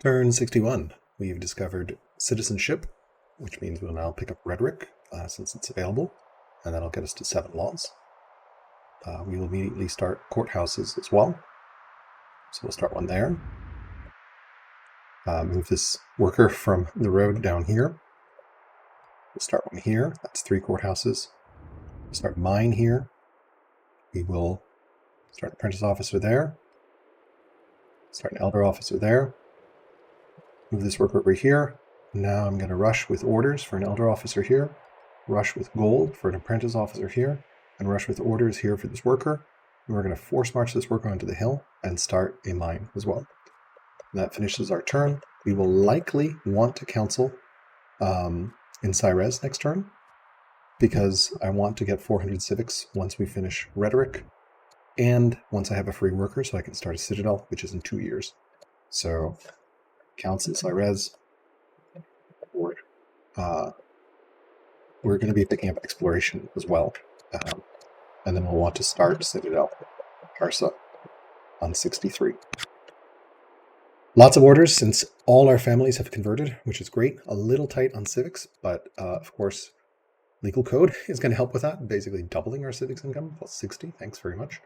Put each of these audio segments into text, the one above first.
Turn 61. We've discovered citizenship, which means we'll now pick up rhetoric since it's available, and that'll get us to 7 laws. We will immediately start courthouses as well. So we'll start one there. Move this worker from the road down here. We'll start one here. That's 3 courthouses. We'll start mine here. We will start an apprentice officer there. Start an elder officer there. Move this worker over here. Now I'm going to rush with orders for an elder officer here. Rush with gold for an apprentice officer here. And rush with orders here for this worker. And we're going to force march this worker onto the hill and start a mine as well. And that finishes our turn. We will likely want to council in Cyrez next turn, because I want to get 400 civics once we finish rhetoric, and once I have a free worker so I can start a citadel, which is in 2 years. So council Cyrez. We're going to be picking up exploration as well, and then we'll want to start citadel Persia on 63. Lots of orders since all our families have converted, which is great. A little tight on civics, but of course, legal code is going to help with that, basically doubling our civics income, plus 60. Thanks very much.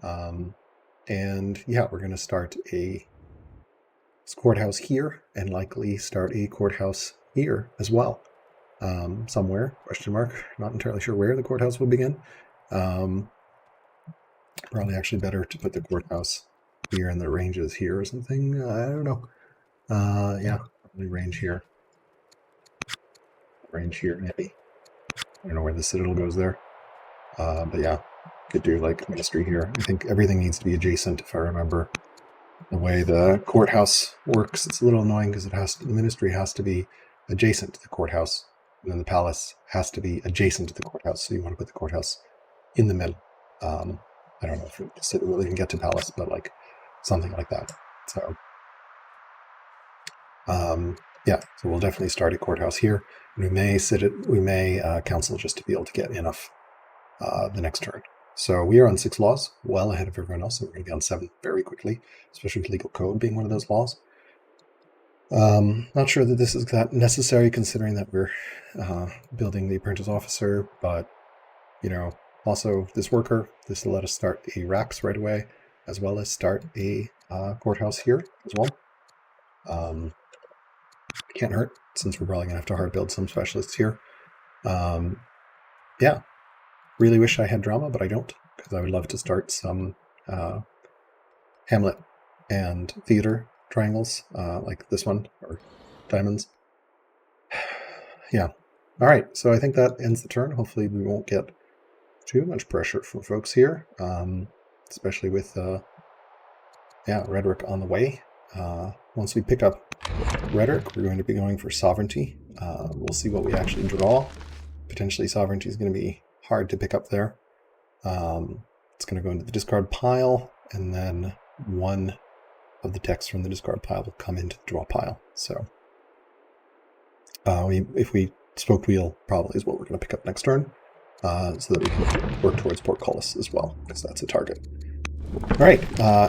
And yeah, we're going to start a courthouse here and likely start a courthouse here as well. Somewhere, question mark, not entirely sure where the courthouse will begin. Probably actually better to put the courthouse here and the ranges here or something. I don't know. Yeah, probably range here. Range here, maybe. I don't know where the citadel goes there. But yeah, could do like ministry here. I think everything needs to be adjacent, if I remember the way the courthouse works. It's a little annoying because the ministry has to be adjacent to the courthouse, and then the palace has to be adjacent to the courthouse. So you want to put the courthouse in the middle. I don't know if the city will even get to palace, but like something like that. So yeah, so we'll definitely start a courthouse here. We may council just to be able to get enough the next turn. So we are on 6 laws, well ahead of everyone else. So we're going to be on 7 very quickly, especially with legal code being one of those laws. Not sure that this is that necessary considering that we're building the apprentice officer, but you know, also this worker, this will let us start a racks right away, as well as start a courthouse here as well. Can't hurt, since we're probably going to have to hard build some specialists here. Yeah, really wish I had drama, but I don't, because I would love to start some Hamlet and theater triangles, like this one, or diamonds. Yeah. All right, so I think that ends the turn. Hopefully we won't get too much pressure from folks here, especially with rhetoric on the way. Once we pick up rhetoric, we're going to be going for sovereignty. We'll see what we actually draw. Potentially sovereignty is going to be hard to pick up there. It's going to go into the discard pile, and then one of the texts from the discard pile will come into the draw pile. So if we Smoked Wheel probably is what we're going to pick up next turn, so that we can work towards Portcullis as well, because that's a target. All right,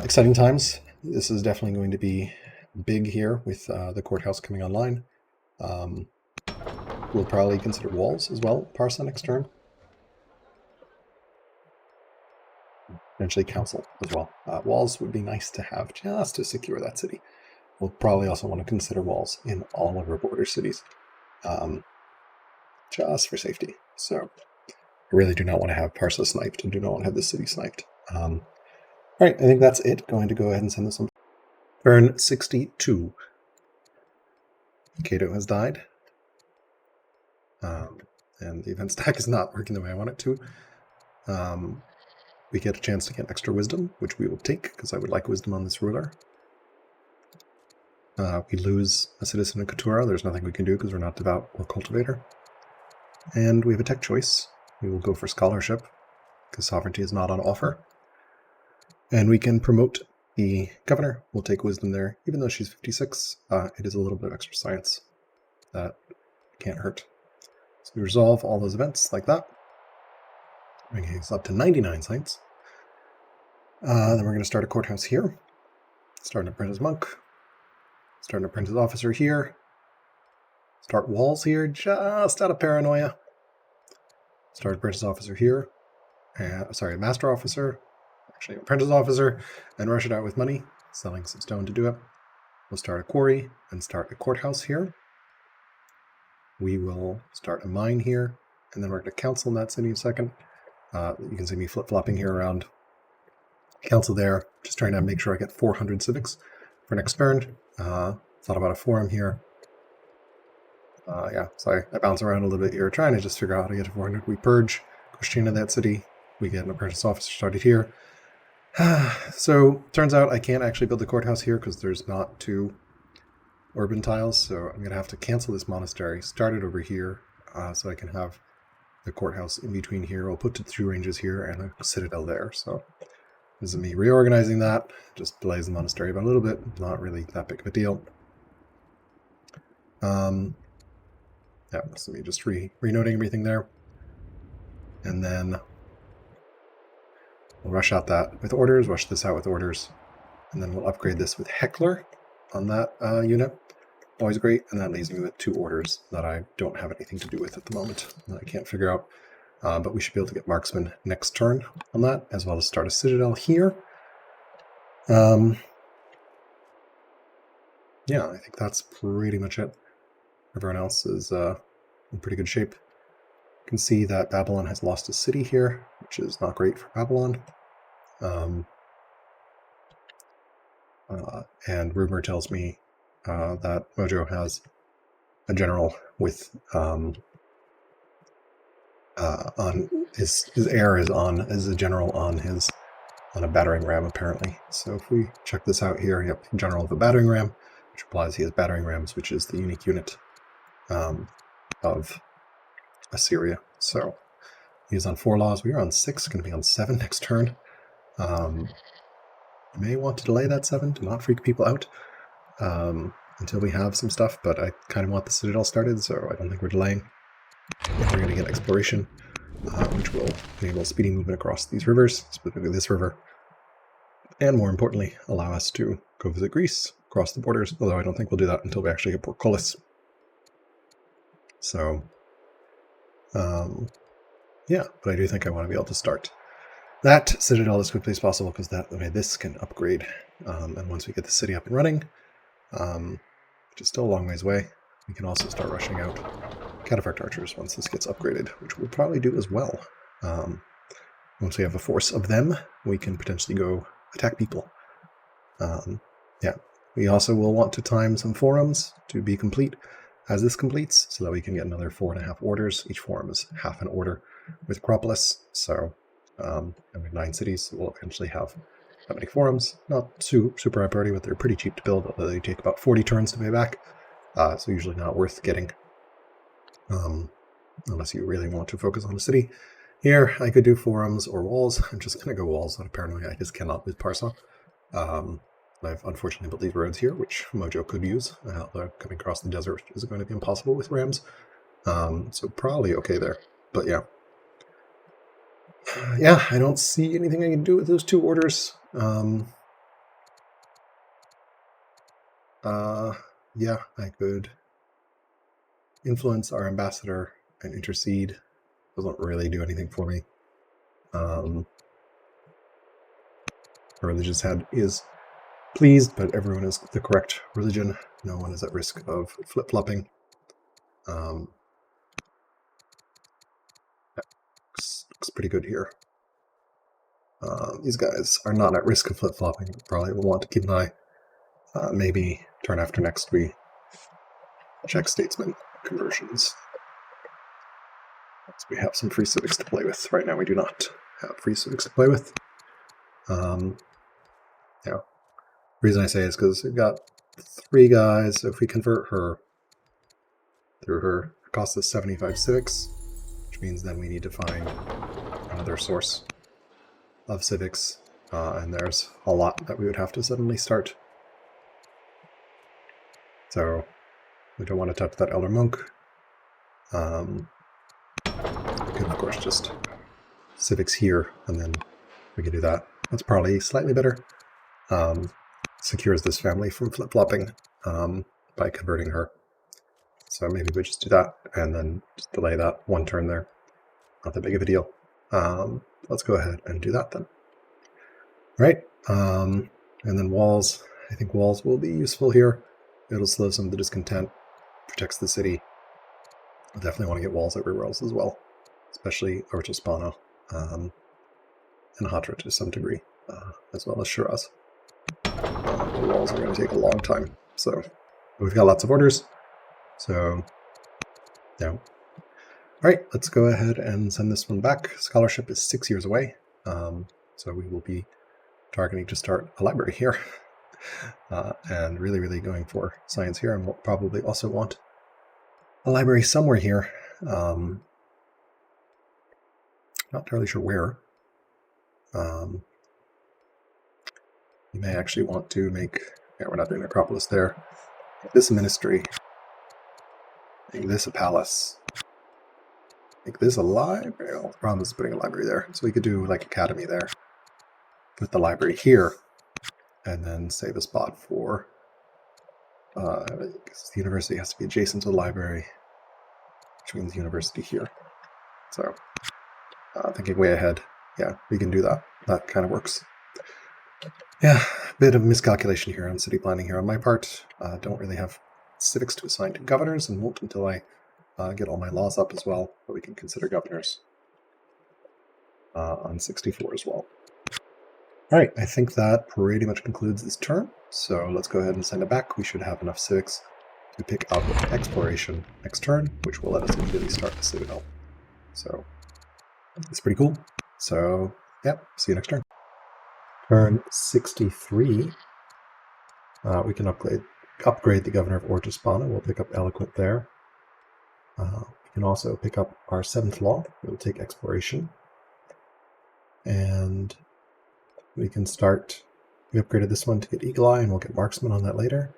exciting times. This is definitely going to be big here with the courthouse coming online. We'll probably consider walls as well, Parsa next turn. Eventually council as well. Walls would be nice to have just to secure that city. We'll probably also want to consider walls in all of our border cities, just for safety. So I really do not want to have Parsa sniped and do not want to have the city sniped. All right, I think that's it. Going to go ahead and send this on. Turn 62. Cato has died. And the event stack is not working the way I want it to. We get a chance to get extra wisdom, which we will take, because I would like wisdom on this ruler. We lose a citizen in Couture. There's nothing we can do because we're not devout or cultivator. And we have a tech choice. We will go for scholarship, because sovereignty is not on offer. And we can promote the governor. We'll take wisdom there. Even though she's 56, it is a little bit of extra science that can't hurt. So we resolve all those events like that, bringing us up to 99 sites. Then we're going to start a courthouse here. Start an apprentice monk. Start an apprentice officer here. Start walls here, just out of paranoia. Start apprentice officer here. Sorry, master officer. Actually, apprentice officer. And rush it out with money. Selling some stone to do it. We'll start a quarry and start a courthouse here. We will start a mine here. And then we're going to council in that city in a second. You can see me flip-flopping here around. Council there. Just trying to make sure I get 400 civics for next turn. Thought about a forum here. Yeah, so I bounce around a little bit here, trying to just figure out how to get to 400. We purge Christiana that city. We get an apprentice officer started here. So, turns out I can't actually build the courthouse here because there's not 2 urban tiles, so I'm going to have to cancel this monastery, start it over here, so I can have the courthouse in between here. I'll put the 2 ranges here and a citadel there, so this is me reorganizing that. Just delays the monastery by a little bit, not really that big of a deal. Yeah, this is me just renoting everything there. And then we'll rush out that with orders, rush this out with orders, and then we'll upgrade this with Heckler on that unit. Always great, and that leaves me with 2 orders that I don't have anything to do with at the moment, that I can't figure out. But we should be able to get marksman next turn on that, as well as start a citadel here. Yeah, I think that's pretty much it. Everyone else is in pretty good shape. You can see that Babylon has lost a city here, which is not great for Babylon. And rumor tells me that Mojo has a general with on his heir is a general on a battering ram apparently. So if we check this out here, yep, general of a battering ram, which implies he has battering rams, which is the unique unit of Assyria. So he's on 4 laws. We are on 6, going to be on 7 next turn. You may want to delay that 7 to not freak people out until we have some stuff, but I kind of want the citadel started, so I don't think we're delaying. We're going to get exploration, which will enable speedy movement across these rivers, specifically this river, and more importantly, allow us to go visit Greece across the borders, although I don't think we'll do that until we actually get Portcullis. So, yeah, but I do think I want to be able to start that citadel as quickly as possible, because that way this can upgrade. And once we get the city up and running, which is still a long ways away, we can also start rushing out cataphract archers once this gets upgraded, which we'll probably do as well. Once we have a force of them, we can potentially go attack people. Yeah, we also will want to time some forums to be complete as this completes, so that we can get another 4.5 orders. Each forum is half an order with Acropolis, so and we have 9 cities, so we'll eventually have that many forums. Not super high priority, but they're pretty cheap to build, although they take about 40 turns to pay back, so usually not worth getting, unless you really want to focus on the city. Here, I could do forums or walls. I'm just going to go walls out of paranoia. I just cannot with Persia. I've unfortunately built these roads here, which Mojo could use. Although coming across the desert is going to be impossible with rams. So probably okay there. But yeah. Yeah, I don't see anything I can do with those 2 orders. Yeah, I could influence our ambassador and intercede. Doesn't really do anything for me. Our religious head is pleased, but everyone is the correct religion. No one is at risk of flip-flopping. Looks pretty good here. These guys are not at risk of flip-flopping. Probably will want to keep an eye. Maybe turn after next we check statesman conversions. So we have some free civics to play with. Right now we do not have free civics to play with. Yeah. Reason I say is because we've got 3 guys. So if we convert her through her, it costs us 75 civics, which means then we need to find another source of civics, and there's a lot that we would have to suddenly start. So we don't want to touch that elder monk. We can of course just civics here, and then we can do that. That's probably slightly better. Secures this family from flip-flopping by converting her. So maybe we just do that and then just delay that one turn there. Not that big of a deal. Let's go ahead and do that then. Right. And then walls. I think walls will be useful here. It'll slow some of the discontent, protects the city. I definitely want to get walls everywhere else as well, especially Ortospana and Hatra to some degree, as well as Shiraz. The walls are going to take a long time, so we've got lots of orders. So, yeah. All right, let's go ahead and send this one back. Scholarship is 6 years away, so we will be targeting to start a library here. And really going for science here, and we'll probably also want a library somewhere here. Not entirely sure where. You may actually want to make, yeah, we're not doing Acropolis there. Make this a ministry. Make this a palace. Make this a library. Well, the problem is putting a library there. So we could do like academy there. Put the library here. And then save a spot for, because the university has to be adjacent to the library, which means university here. So, thinking way ahead, yeah, we can do that. That kind of works. Yeah, a bit of miscalculation here on city planning here on my part. Don't really have civics to assign to governors, and won't until I get all my laws up as well, but we can consider governors on 64 as well. All right, I think that pretty much concludes this turn, so let's go ahead and send it back. We should have enough civics to pick out exploration next turn, which will let us immediately start the citadel. So it's pretty cool. So yeah, see you next turn. Turn 63. We can upgrade the governor of Ortospana. We'll pick up eloquent there. We can also pick up our 7th law. We'll take exploration. And we can start, we upgraded this one to get Eagle Eye, and we'll get Marksman on that later.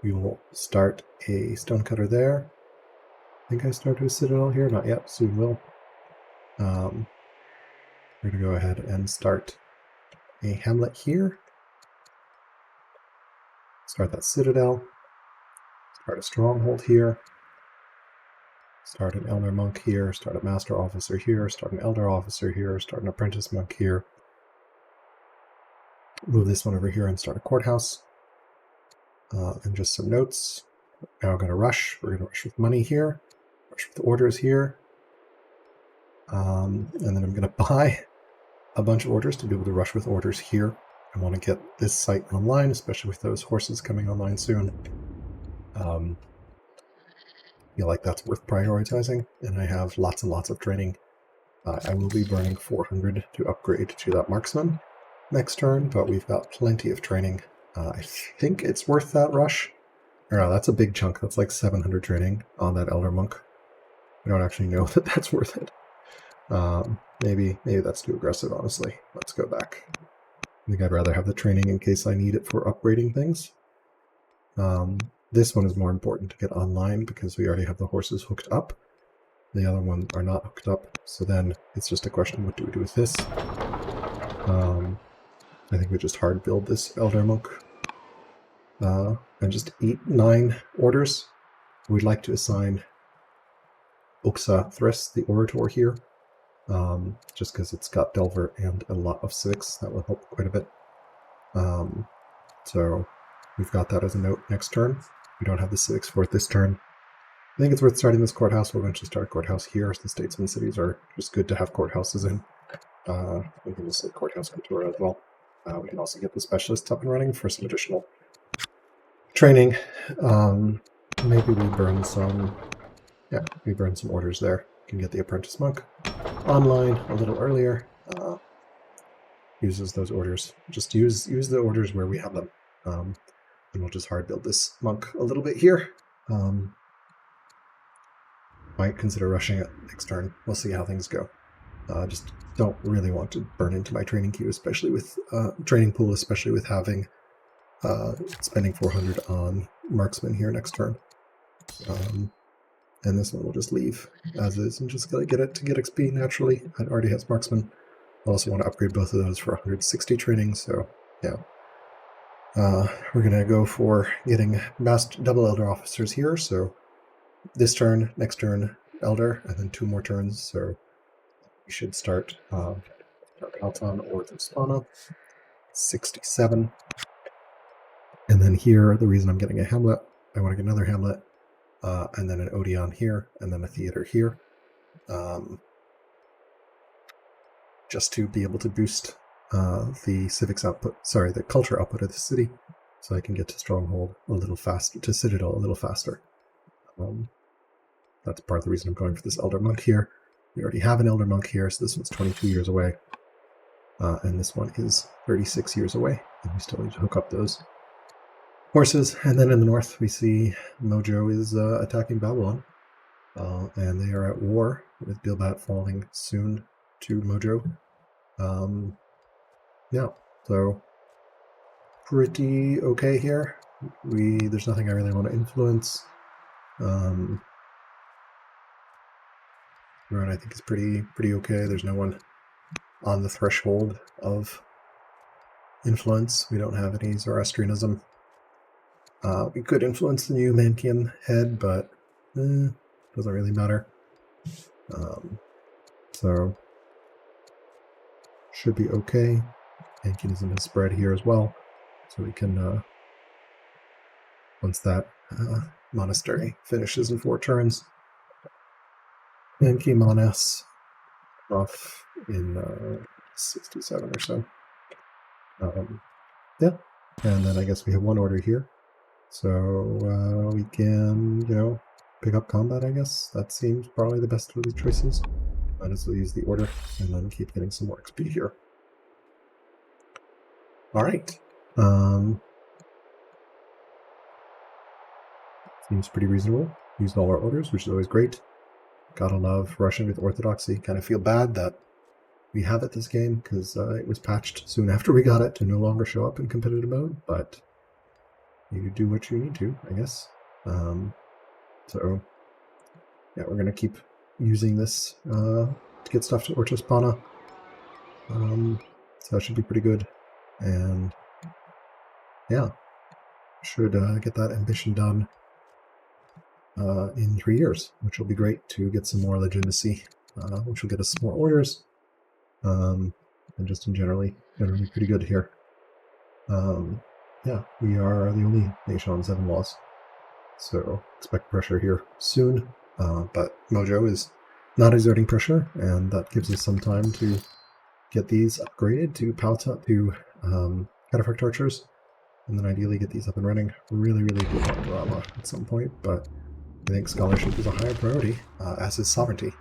We will start a Stonecutter there. I think I started a Citadel here, not yet, soon will. We're going to go ahead and start a Hamlet here. Start that Citadel. Start a Stronghold here. Start an Elder Monk here. Start a Master Officer here. Start an Elder Officer here. Start an Apprentice Monk here. Move this one over here and start a courthouse. And just some notes. Now we're going to rush. We're going to rush with money here. Rush with orders here. And then I'm going to buy a bunch of orders to be able to rush with orders here. I want to get this site online, especially with those horses coming online soon. Feel like that's worth prioritizing. And I have lots and lots of training. I will be burning 400 to upgrade to that marksman next turn, but we've got plenty of training. I think it's worth that rush. Or no, that's a big chunk. That's like 700 training on that Elder Monk. I don't actually know that that's worth it. Maybe that's too aggressive, honestly. Let's go back. I think I'd rather have the training in case I need it for upgrading things. This one is more important to get online because we already have the horses hooked up. The other ones are not hooked up, so then it's just a question, what do we do with this? I think we just hard build this Elder Monk and just 9 orders. We'd like to assign Oxa Thres, the Orator, here, just because it's got Delver and a lot of civics. That will help quite a bit. So we've got that as a note next turn. We don't have the civics for it this turn. I think it's worth starting this courthouse. We'll eventually start a courthouse here. The statesman cities are just good to have courthouses in. We can just say courthouse couture as well. We can also get the specialists up and running for some additional training. Maybe we burn some. Yeah, we burn some orders there. We can get the apprentice monk online a little earlier. Uses those orders. Just use the orders where we have them. And we'll just hard build this monk a little bit here. Might consider rushing it next turn. We'll see how things go. Just don't really want to burn into my training queue, especially with training pool, especially with having spending 400 on marksman here next turn. And this one will just leave as is and just get it to get XP naturally. It already has marksman. I also want to upgrade both of those for 160 training, so yeah. We're going to go for getting double elder officers here. So this turn, next turn, elder, and then 2 more turns. So we should start Alton or Thostana, 67. And then here, the reason I'm getting a hamlet, I want to get another hamlet, and then an Odeon here, and then a theater here. Just to be able to boost the civics output, the culture output of the city, so I can get to Stronghold a little faster, to Citadel a little faster. That's part of the reason I'm going for this Elder Monk here. We already have an Elder Monk here, so this one's 22 years away. And this one is 36 years away, and we still need to hook up those horses. And then in the north, we see Mojo is attacking Babylon, and they are at war with Bilbat falling soon to Mojo. Yeah, so pretty okay here. There's nothing I really want to influence. Run, I think, is pretty okay. There's no one on the threshold of influence. We don't have any Zoroastrianism. We could influence the new Mankian head, but doesn't really matter. So should be okay. Mankianism has spread here as well, so we can once that monastery finishes in 4 turns, Manki Monas off in 67 or so. Yeah, and then I guess we have 1 order here, so we can, pick up combat, I guess. That seems probably the best of the choices. Might as well use the order and then keep getting some more XP here. All right. Seems pretty reasonable. Used all our orders, which is always great. Gotta love rushing with Orthodoxy. Kind of feel bad that we have it this game, because it was patched soon after we got it to no longer show up in competitive mode, but you do what you need to, I guess. So, yeah, we're going to keep using this to get stuff to Ortospana. So that should be pretty good. And, yeah, should get that ambition done in 3 years, which will be great to get some more legitimacy, which will get us some more orders. And just in generally pretty good here. Yeah, we are the only nation on 7 laws, so expect pressure here soon. But Mojo is not exerting pressure, and that gives us some time to get these upgraded to Cataphract Tortures, and then ideally get these up and running. Really do want drama at some point, but I think scholarship is a higher priority, as is sovereignty.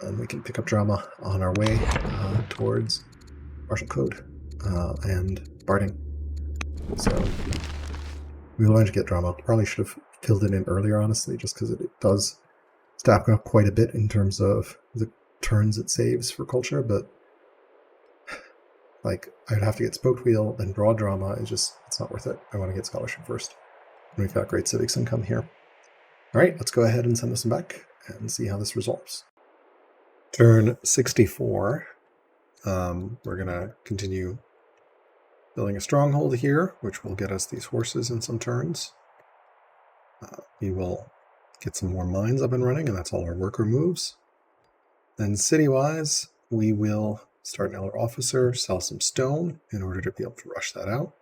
And we can pick up drama on our way towards martial code and barding. So we will manage to get drama. Probably should have filled it in earlier, honestly, just because it does stack up quite a bit in terms of the turns it saves for culture. But like, I'd have to get Spoked Wheel, then draw drama. It's not worth it. I want to get scholarship first. And we've got great civics income here. All right, let's go ahead and send this one back and see how this resolves. Turn 64, we're going to continue building a stronghold here, which will get us these horses in some turns. We will get some more mines up and running, and that's all our worker moves. Then city-wise, we will start an elder officer, sell some stone in order to be able to rush that out.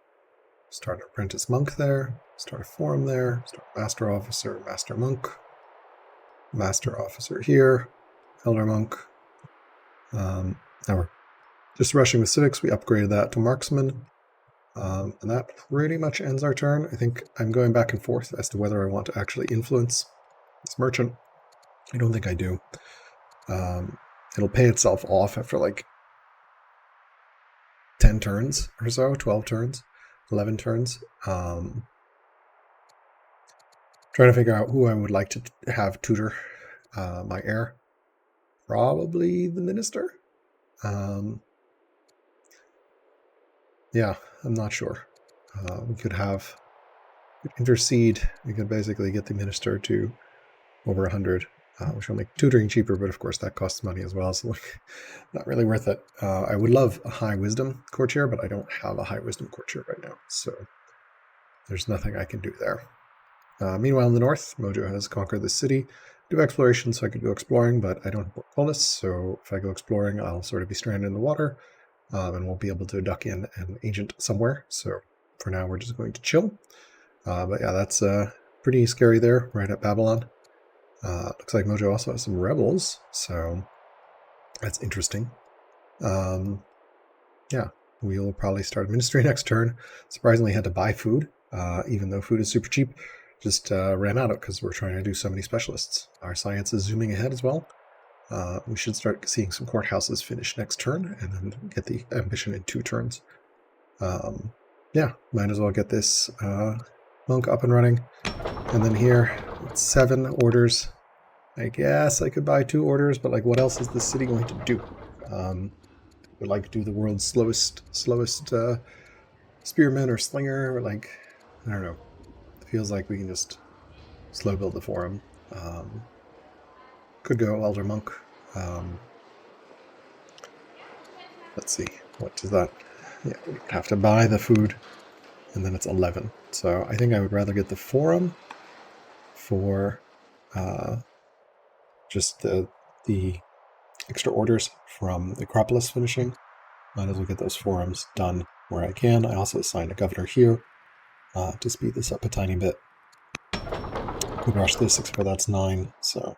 Start an apprentice monk there, start a forum there, start master officer, master monk, master officer here, elder monk. Now we're just rushing with civics. We upgraded that to marksman, and that pretty much ends our turn. I think I'm going back and forth as to whether I want to actually influence this merchant. I don't think I do. It'll pay itself off after like 10 turns or so, 12 turns, 11 turns. Trying to figure out who I would like to have tutor my heir. Probably the minister. Yeah, I'm not sure. We could intercede. We could basically get the minister to over 100, which will make tutoring cheaper, but of course that costs money as well, so not really worth it. I would love a high wisdom courtier, but I don't have a high wisdom courtier right now, so there's nothing I can do there. Meanwhile, in the north, Mojo has conquered the city. Do exploration, so I could go exploring, but I don't have coolness, so if I go exploring, I'll sort of be stranded in the water, and won't be able to duck in an agent somewhere. So for now, we're just going to chill. But yeah, that's pretty scary there, right at Babylon. Looks like Mojo also has some rebels, so that's interesting. Yeah, we'll probably start a ministry next turn. Surprisingly, had to buy food, even though food is super cheap. Just ran out of it because we're trying to do so many specialists. Our science is zooming ahead as well. We should start seeing some courthouses finish next turn and then get the ambition in 2 turns. Yeah, might as well get this monk up and running. And then here, it's 7 orders. I guess I could buy 2 orders, but like, what else is this city going to do? Would like do the world's slowest spearman or slinger, or like, I don't know. It feels like we can just slow build the forum. Could go elder monk. Let's see, what is that? Yeah, we have to buy the food, and then it's 11. So I think I would rather get the forum for just the extra orders from the Acropolis finishing. Might as well get those forums done where I can. I also assigned a governor here to speed this up a tiny bit. Could rush this, except for that's 9, so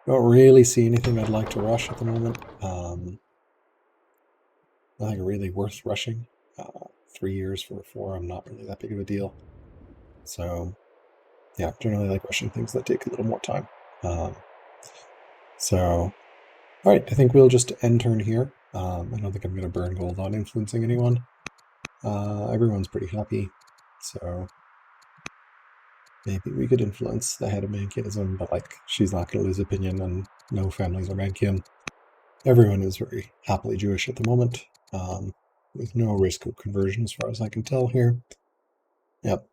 don't really see anything I'd like to rush at the moment. Nothing really worth rushing. 3 years for a forum, not really that big of a deal. So yeah, generally like rushing things that take a little more time. So all right, I think we'll just end turn here. I don't think I'm going to burn gold on influencing anyone. Everyone's pretty happy, so maybe we could influence the head of Mankianism, but like, she's not going to lose opinion, and no families are Mankian. Everyone is very happily Jewish at the moment, with no risk of conversion as far as I can tell here. Yep,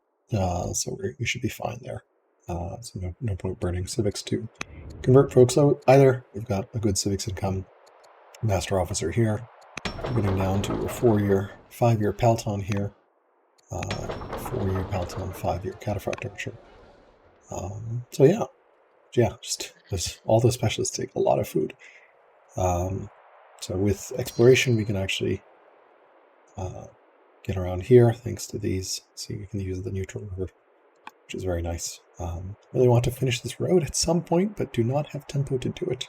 so we should be fine there. So no point burning civics to convert folks out either. We've got a good civics income. Master officer here. We're getting down to a 5-year Palton here. 4-year Palton, 5-year Cataphract Archer. So yeah, just all those specialists take a lot of food. So with exploration, we can actually get around here thanks to these. So you can use the neutral river, which is very nice. Really want to finish this road at some point, but do not have tempo to do it.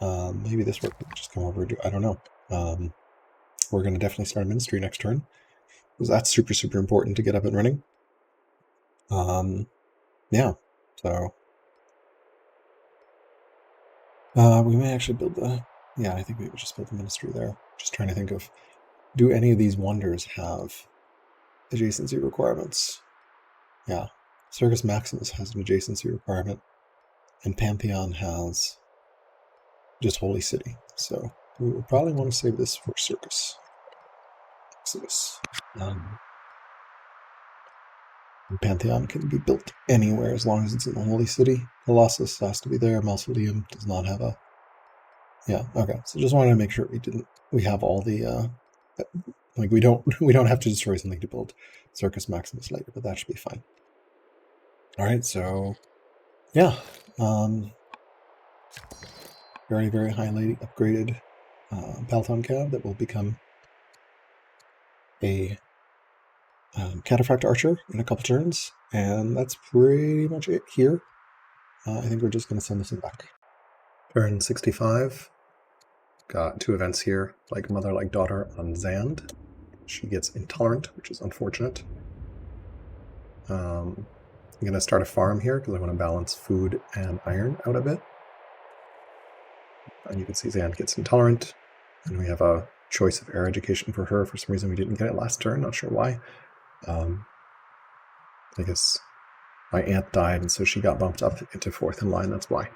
Maybe this work will just come over and do, I don't know. We're going to definitely start a ministry next turn, because that's super, super important to get up and running. Yeah, so we may actually build I think we would just build the ministry there. Just trying to think of, do any of these wonders have adjacency requirements? Yeah, Circus Maximus has an adjacency requirement, and Pantheon has just Holy City. So we will probably want to save this for Circus Maximus. Pantheon can be built anywhere as long as it's in the Holy City. Colossus has to be there. Mausoleum does not have a... Yeah, okay. So just wanted to make sure we have all the... like, we don't have to destroy something to build Circus Maximus later, but that should be fine. Alright, so... Yeah. Very, very highly upgraded Palton Cab that will become a Cataphract Archer in a couple turns, and that's pretty much it here. I think we're just going to send this one back. Turn 65. Got 2 events here, like mother, like daughter on Zand. She gets intolerant, which is unfortunate. I'm going to start a farm here because I want to balance food and iron out a bit. And you can see Zand gets intolerant, and we have a choice of air education for her. For some reason we didn't get it last turn, not sure why. I guess my aunt died, and so she got bumped up into 4th in line, that's why.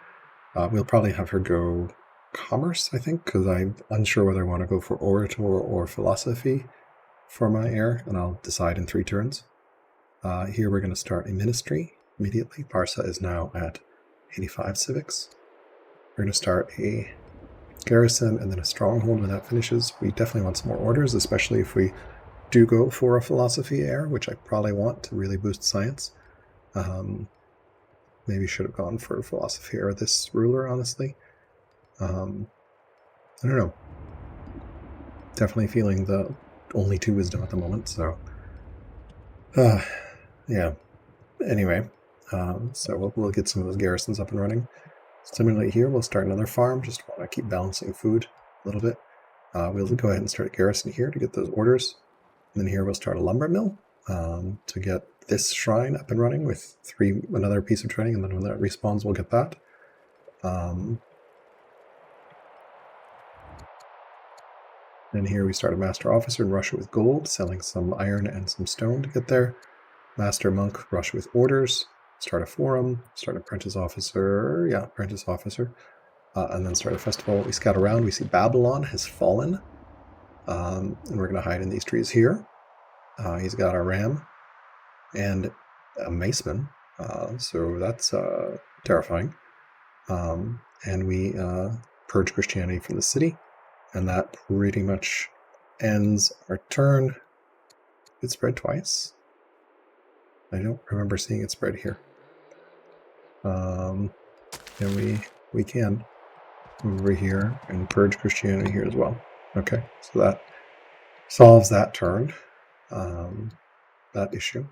We'll probably have her go commerce, I think, because I'm unsure whether I want to go for orator or philosophy for my heir, and I'll decide in 3 turns. Here we're going to start a ministry immediately. Persia is now at 85 civics. We're going to start a garrison and then a stronghold when that finishes. We definitely want some more orders, especially if we do go for a philosophy heir, which I probably want to really boost science. Maybe should have gone for philosophy heir this ruler, honestly. I don't know. Definitely feeling the only 2 wisdom at the moment, so yeah. Anyway, so we'll get some of those garrisons up and running. Similarly here, we'll start another farm. Just want to keep balancing food a little bit. We'll go ahead and start a garrison here to get those orders. And then here we'll start a lumber mill to get this shrine up and running with another piece of training, and then when that respawns, we'll get that. Then here we start a master officer in Russia with gold, selling some iron and some stone to get there. Master monk, Russia with orders. Start a forum, start an apprentice officer, and then start a festival. We scout around, we see Babylon has fallen, and we're going to hide in these trees here. He's got a ram and a maceman, so that's terrifying. And we purge Christianity from the city, and that pretty much ends our turn. It spread twice. I don't remember seeing it spread here. And we can move over here and purge Christianity here as well. Okay, so that solves that turn, that issue.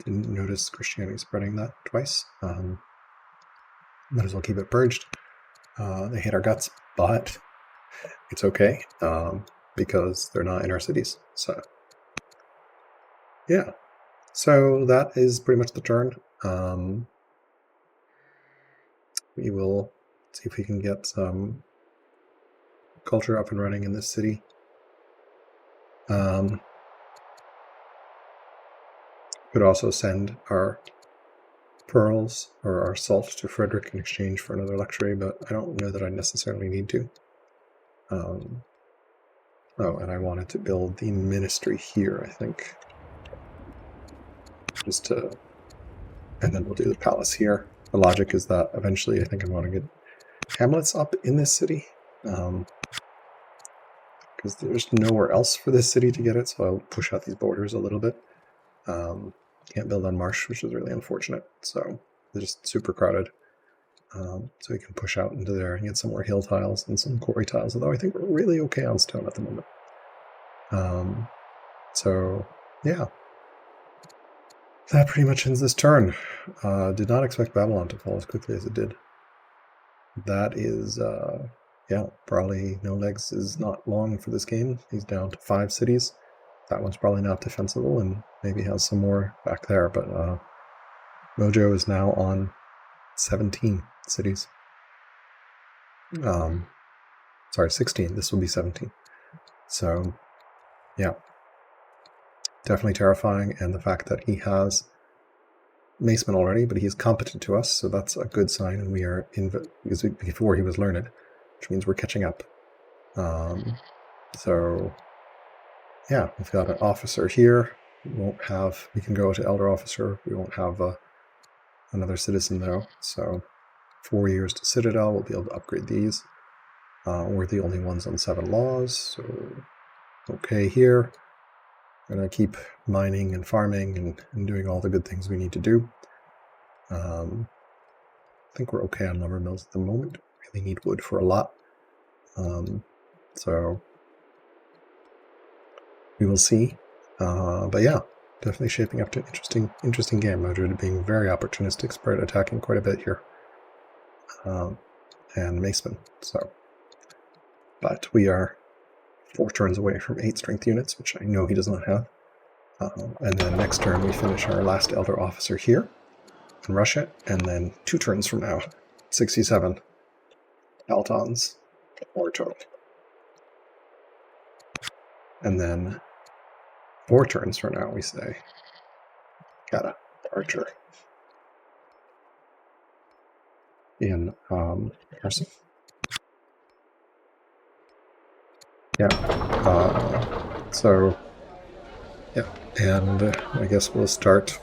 Didn't notice Christianity spreading that twice. Might as well keep it purged. They hate our guts, but it's okay because they're not in our cities. So yeah, so that is pretty much the turn. We will see if we can get some culture up and running in this city. Could also send our pearls or our salt to Frederik in exchange for another luxury, but I don't know that I necessarily need to. Oh, and I wanted to build the ministry here, I think. And then we'll do the palace here. The logic is that eventually I think I want to get hamlets up in this city. Because there's nowhere else for this city to get it, so I'll push out these borders a little bit. Can't build on marsh, which is really unfortunate. So they're just super crowded. So we can push out into there and get some more hill tiles and some quarry tiles, although I think we're really okay on stone at the moment. So yeah, that pretty much ends this turn. Did not expect Babylon to fall as quickly as it did. That is, yeah, probably no legs is not long for this game. He's down to 5 cities. That one's probably not defensible and maybe has some more back there, but Mojo is now on 17 cities. Sorry, 16. This will be 17. So, yeah. Definitely terrifying, and the fact that he has Maceman already, but he's competent to us, so that's a good sign, and we are because before he was learned, which means we're catching up. So, yeah, we've got an officer here. We can go to elder officer. We won't have another citizen though. So 4 years to citadel. We'll be able to upgrade these. We're the only ones on 7 laws. So okay here. We're going to keep mining and farming and doing all the good things we need to do. I think we're okay on lumber mills at the moment. Really need wood for a lot. So we will see. But yeah, definitely shaping up to an interesting game. Mojo being very opportunistic, spread attacking quite a bit here. And Maceman. So, but we are 4 turns away from 8 strength units, which I know he does not have. And then next turn we finish our last elder officer here and rush it. And then 2 turns from now, 67 Altons or total. And then 4 turns from now we say, got a archer in Persia. Yeah. So yeah, and I guess we'll start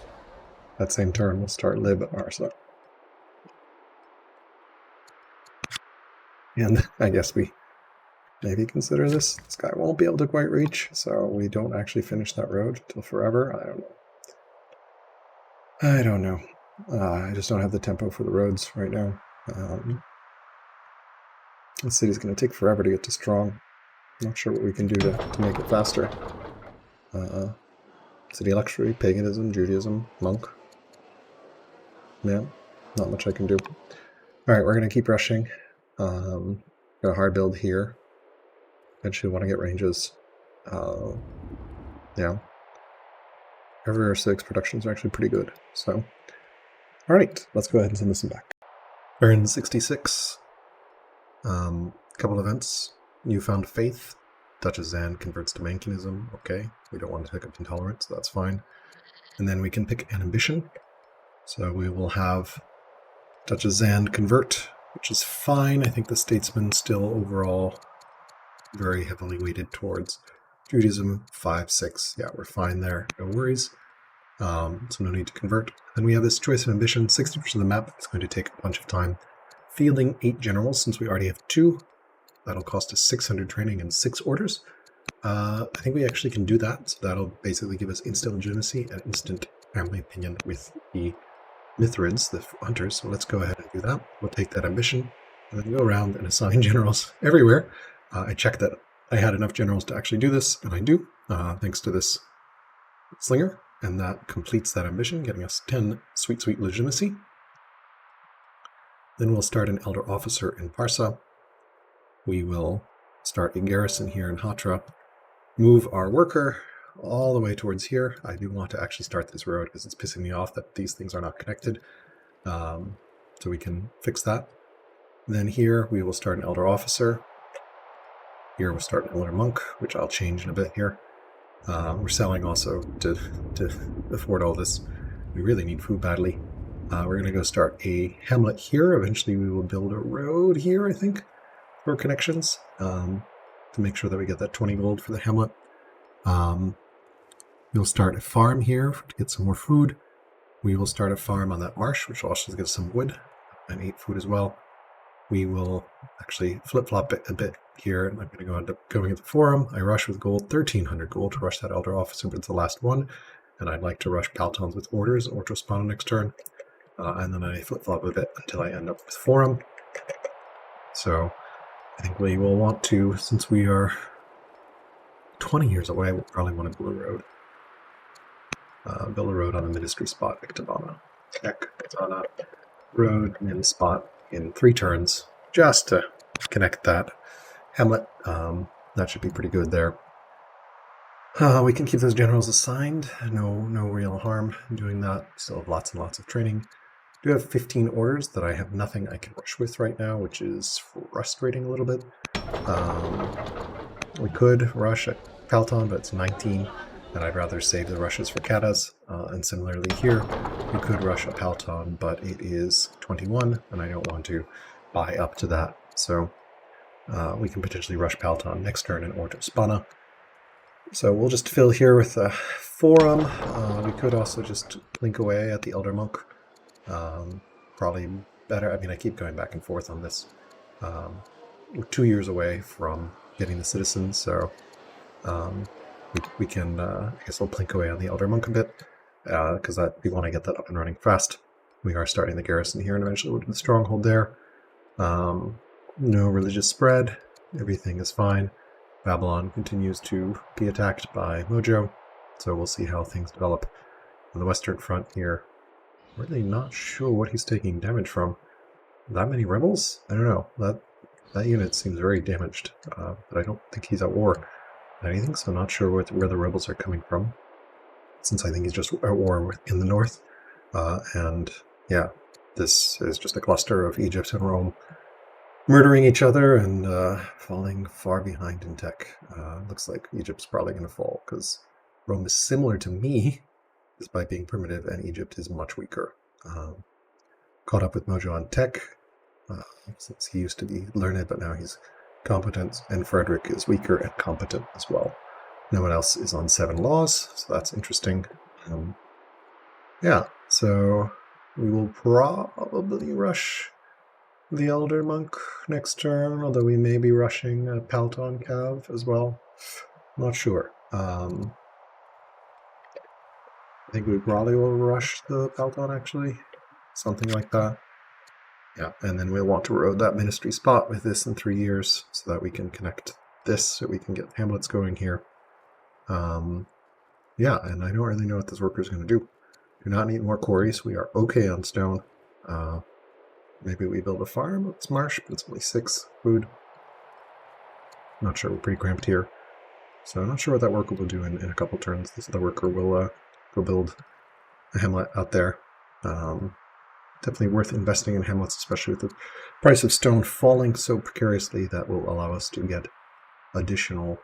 that same turn. We'll start Lib Arsa, and I guess we maybe consider this. This guy won't be able to quite reach, so we don't actually finish that road till forever. I don't know. I just don't have the tempo for the roads right now. The city's going to take forever to get to strong. Not sure what we can do to make it faster. City luxury, paganism, Judaism, monk. Yeah, not much I can do. Alright, we're going to keep rushing. Got a hard build here. Eventually want to get ranges. Yeah. Everywhere 6 productions are actually pretty good. So, alright, let's go ahead and send this one back. Earn 66. Couple events. Newfound faith. Duchess Zan converts to Mankinism. Okay, we don't want to pick up intolerance, so that's fine. And then we can pick an ambition. So we will have Duchess Zan convert, which is fine. I think the statesman still overall very heavily weighted towards Judaism. 5, 6. Yeah, we're fine there. No worries. So no need to convert. Then we have this choice of ambition. 60% of the map. It's going to take a bunch of time. Fielding 8 generals, since we already have 2. That'll cost us 600 training and 6 orders. I think we actually can do that. So that'll basically give us instant legitimacy and instant family opinion with the Mithrids, the hunters. So let's go ahead and do that. We'll take that ambition and then go around and assign generals everywhere. I checked that I had enough generals to actually do this, and I do, thanks to this slinger. And that completes that ambition, getting us 10 sweet legitimacy. Then we'll start an elder officer in Persia. We will start a garrison here in Hatra, move our worker all the way towards here. I do want to actually start this road because it's pissing me off that these things are not connected. So we can fix that. Then here we will start an elder officer. Here we'll start an elder monk, which I'll change in a bit here. We're selling also to afford all this. We really need food badly. We're going to go start a hamlet here. Eventually we will build a road here, I think, for connections, to make sure that we get that 20 gold for the hamlet. We'll start a farm here to get some more food. We will start a farm on that marsh, which will also get some wood and 8 food as well. We will actually flip-flop it a bit here. I'm going to go end up going at the forum. I rush with gold, 1,300 gold to rush that elder officer, but it's the last one. And I'd like to rush Paltons with orders or to spawn next turn. And then I flip-flop a bit until I end up with forum. So I think we will want to, since we are 20 years away, we'll probably want to build a road. Build a road on a ministry spot, Ictabana. Ictabana road min spot in 3 turns, just to connect that hamlet. That should be pretty good there. We can keep those generals assigned. No real harm in doing that. Still have lots and lots of training. I do have 15 orders that I have nothing I can rush with right now, which is frustrating a little bit. We could rush at Palton, but it's 19, and I'd rather save the rushes for Katas. And similarly here, we could rush a Palton, but it is 21, and I don't want to buy up to that. So we can potentially rush Palton next turn in Ordo Spana. So we'll just fill here with a forum. We could also just blink away at the Elder Monk. Probably better. I mean, I keep going back and forth on this. We're 2 years away from getting the citizens, so we can, I guess we'll blink away on the Elder Monk a bit, because we want to get that up and running fast. We are starting the garrison here, and eventually we'll do the stronghold there. No religious spread. Everything is fine. Babylon continues to be attacked by Mojo, so we'll see how things develop. On the western front here, really not sure what he's taking damage from. That many rebels? I don't know. That unit seems very damaged, but I don't think he's at war with anything, so I'm not sure where the rebels are coming from, since I think he's just at war in the north. And yeah, this is just a cluster of Egypt and Rome murdering each other and falling far behind in tech. Looks like Egypt's probably going to fall, because Rome is similar to me, despite being primitive, and Egypt is much weaker. Caught up with Mojo on tech, since he used to be learned, but now he's competent, and Frederik is weaker and competent as well. No one else is on 7 laws, so that's interesting. Yeah, so we will probably rush the Elder Monk next turn, although we may be rushing a Palton Cav as well. Not sure. I think we probably will rush the Palton, actually. Something like that. Yeah, and then we'll want to road that ministry spot with this in 3 years so that we can connect this, so we can get hamlets going here. Yeah, and I don't really know what this worker is going to do. Do not need more quarries. We are okay on stone. Maybe we build a farm. It's marsh, but it's only 6 food. Not sure. We're pretty cramped here. So I'm not sure what that worker will do in a couple turns. This other worker will go build a hamlet out there. Definitely worth investing in hamlets, especially with the price of stone falling so precariously. That will allow us to get additional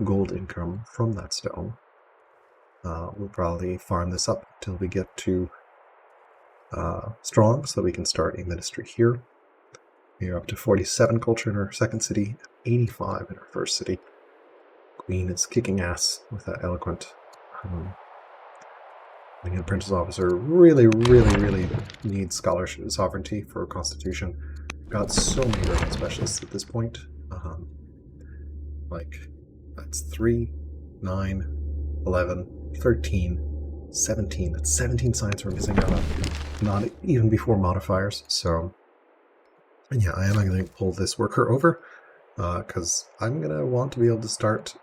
gold income from that stone. We'll probably farm this up until we get to strong, so that we can start a ministry here. We are up to 47 culture in our second city, 85 in our first city. Queen is kicking ass with that eloquent. The apprentice officer really needs scholarship sovereignty for constitution. Got so many urban specialists at this point. Like, that's 3, 9, 11, 13, 17. That's 17 science we're missing out on. Not even before modifiers. So, yeah, I am going to pull this worker over because I'm going to want to be able to start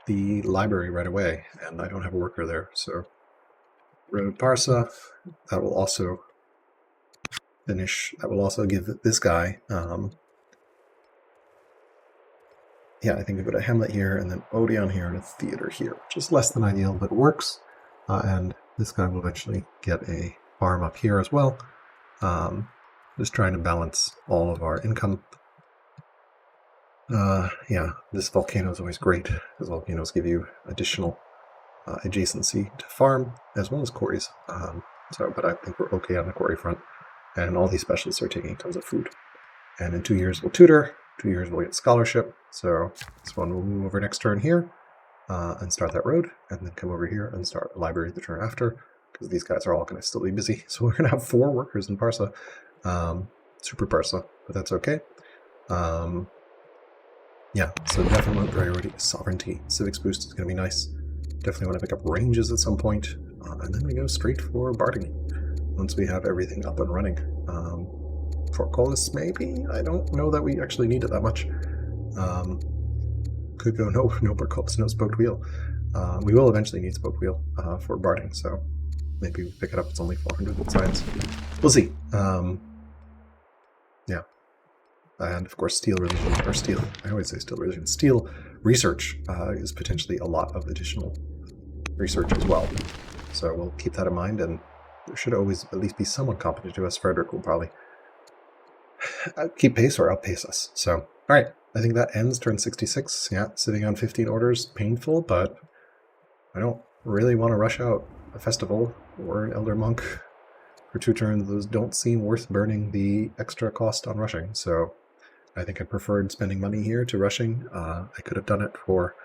the library right away, and I don't have a worker there. So, road Persia, that will also finish. That will also give this guy. Yeah, I think we put a hamlet here, and then Odeon here, and a theater here. Just less than ideal, but it works. And this guy will eventually get a farm up here as well. Just trying to balance all of our income. Yeah, this volcano is always great, because volcanoes give you additional adjacency to farm, as well as quarries. But I think we're okay on the quarry front. And all these specialists are taking tons of food. And in 2 years, we'll tutor. 2 years, we'll get scholarship. So this one will move over next turn here and start that road, and then come over here and start a library the turn after, because these guys are all going to still be busy. So we're going to have 4 workers in Persia. Super Persia, but that's okay. Yeah, so definitely priority is sovereignty. Civics boost is going to be nice. Definitely want to pick up ranges at some point. And then we go straight for barding once we have everything up and running. For Colis, maybe? I don't know that we actually need it that much. Could go no Colis, no spoked wheel. We will eventually need spoked wheel for barding, so maybe we pick it up. It's only 400 with science. We'll see. Yeah. And of course, steel religion, or steel, I always say steel religion, steel research is potentially a lot of additional research as well. So we'll keep that in mind, and there should always at least be someone competent to us. Frederik will probably keep pace or outpace us. So, all right, I think that ends turn 66. Yeah, sitting on 15 orders, painful, but I don't really want to rush out a festival or an elder monk for 2 turns. Those don't seem worth burning the extra cost on rushing. So I think I preferred spending money here to rushing. I could have done it for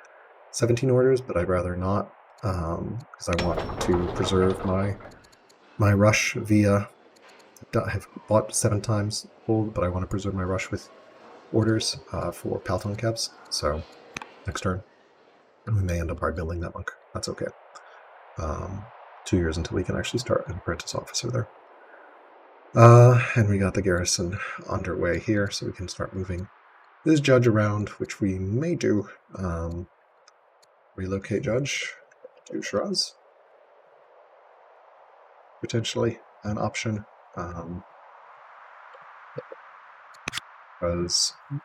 17 orders, but I'd rather not, because I want to preserve my rush via. I have bought 7 times gold, but I want to preserve my rush with orders for Palton caps. So next turn, we may end up hard building that monk. That's okay. 2 years until we can actually start an apprentice officer there. And we got the garrison underway here, so we can start moving this judge around, which we may do. Relocate judge to Shiraz. Potentially an option. And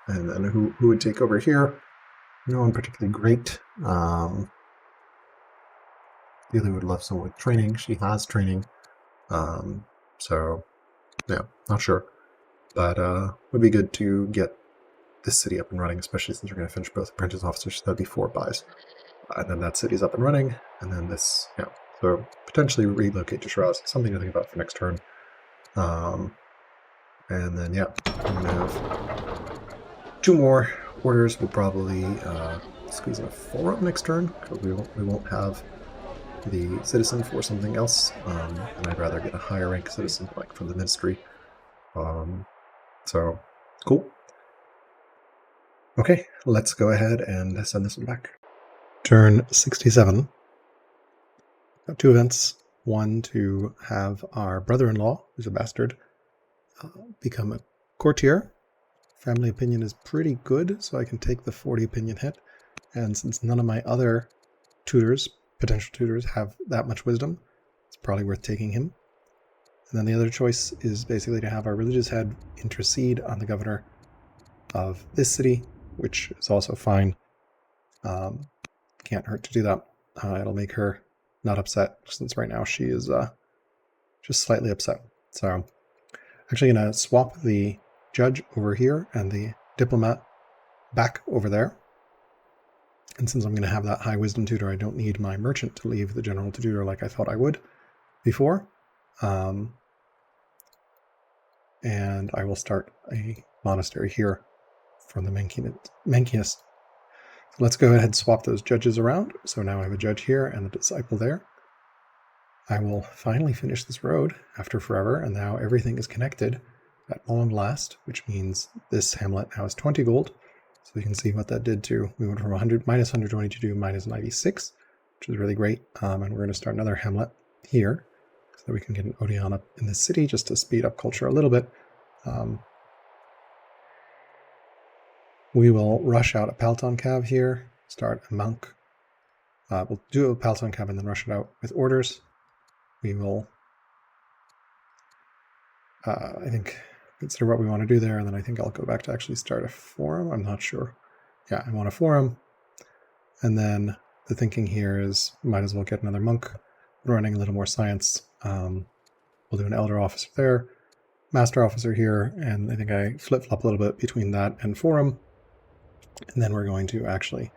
then who would take over here? No one particularly great. Really would love someone with training. She has training. So yeah, not sure. But would be good to get this city up and running, especially since we're going to finish both apprentice officers. So that'd be 4 buys. And then that city's up and running. And then this, yeah. So potentially relocate to Shiraz. Something to think about for next turn. And then, yeah, I'm going to have 2 more orders. We'll probably squeeze in a 4 up next turn, because we won't have the citizen for something else. And I'd rather get a higher rank citizen, like from the ministry. So, cool. Okay, let's go ahead and send this one back. Turn 67. Got 2 events. One, to have our brother-in-law, who's a bastard, become a courtier. Family opinion is pretty good, so I can take the 40 opinion hit. And since none of my other tutors, potential tutors, have that much wisdom, it's probably worth taking him. And then the other choice is basically to have our religious head intercede on the governor of this city, which is also fine. Can't hurt to do that. It'll make her not upset, since right now she is just slightly upset. So I'm actually going to swap the judge over here and the diplomat back over there. And since I'm going to have that high wisdom tutor, I don't need my merchant to leave the general to tutor like I thought I would before. And I will start a monastery here from the Menkianist. So let's go ahead and swap those judges around. So now I have a judge here and a disciple there. I will finally finish this road after forever, and now everything is connected at long last, which means this hamlet now is 20 gold. So you can see what that did to, we went from minus 122 to minus 96, which is really great. And we're going to start another hamlet here, so that we can get an Odeon up in this city, just to speed up culture a little bit. We will rush out a Palton Cav here, start a monk. We'll do a Palton Cav and then rush it out with orders. We will, I think, consider what we want to do there, and then I think I'll go back to actually start a forum. I'm not sure. Yeah, I want a forum. And then the thinking here is might as well get another monk running a little more science. We'll do an elder officer there, master officer here, and I think I flip-flop a little bit between that and forum. And then we're going to actually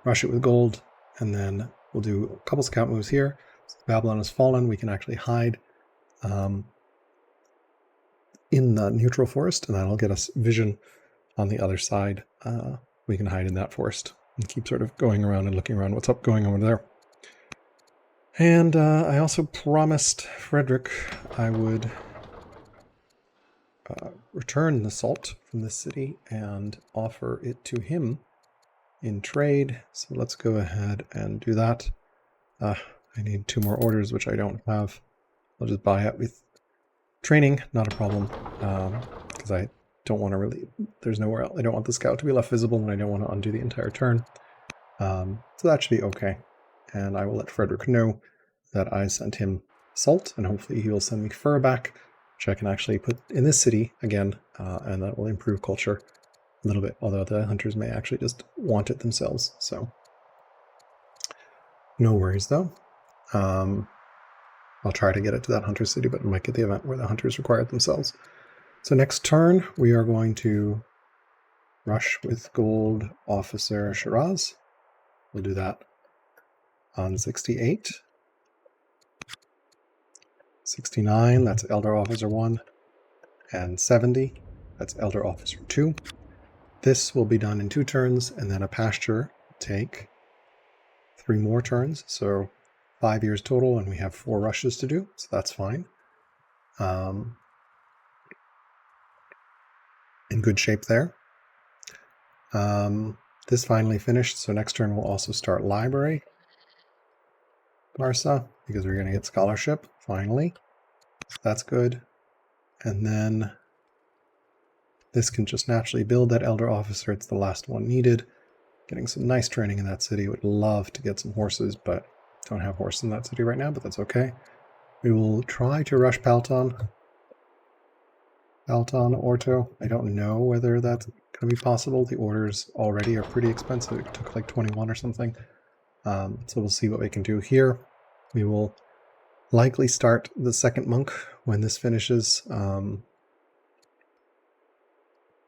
rush it with gold, and then we'll do a couple scout moves here. So Babylon has fallen. We can actually hide in the neutral forest, and that'll get us vision on the other side. We can hide in that forest and keep sort of going around and looking around what's going on over there. And I also promised Frederik I would return the salt from this city and offer it to him in trade. So let's go ahead and do that. I need 2 more orders, which I don't have. I'll just buy it with training, not a problem, because I don't want to really, there's nowhere else. I don't want the scout to be left visible, and I don't want to undo the entire turn. So that should be okay. And I will let Frederik know that I sent him salt, and hopefully he will send me fur back, which I can actually put in this city again, and that will improve culture a little bit, although the hunters may actually just want it themselves. So no worries though. I'll try to get it to that hunter city, but I might get the event where the hunters require it themselves. So next turn, we are going to rush with gold officer Shiraz. We'll do that on 68. 69, that's elder officer 1. And 70, that's elder officer 2. This will be done in 2 turns, and then a pasture will take 3 more turns. So 5 years total, and we have 4 rushes to do, so that's fine. In good shape there. This finally finished, so next turn we'll also start library. Marsa, because we're going to get scholarship, finally. So that's good. And then this can just naturally build that elder officer. It's the last one needed. Getting some nice training in that city. Would love to get some horses, but don't have horses in that city right now, but that's okay. We will try to rush Palton. Palton, Orto. I don't know whether that's going to be possible. The orders already are pretty expensive. It took like 21 or something. So we'll see what we can do here. We will likely start the second monk when this finishes.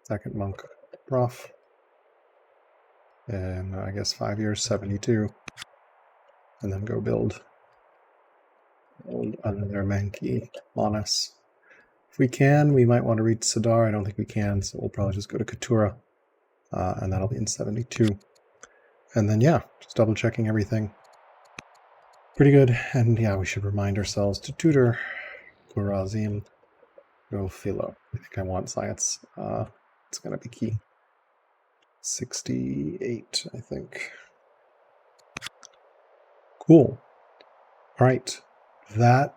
Second monk prof. And I guess 5 years, 72. And then go build another Manki Monas. If we can, we might want to reach Sadar. I don't think we can, so we'll probably just go to Keturah, and that'll be in 72. And then, yeah, just double checking everything. Pretty good. And yeah, we should remind ourselves to tutor Gorazim Go philo. I think I want science. It's going to be key. 68, I think. Cool. All right. That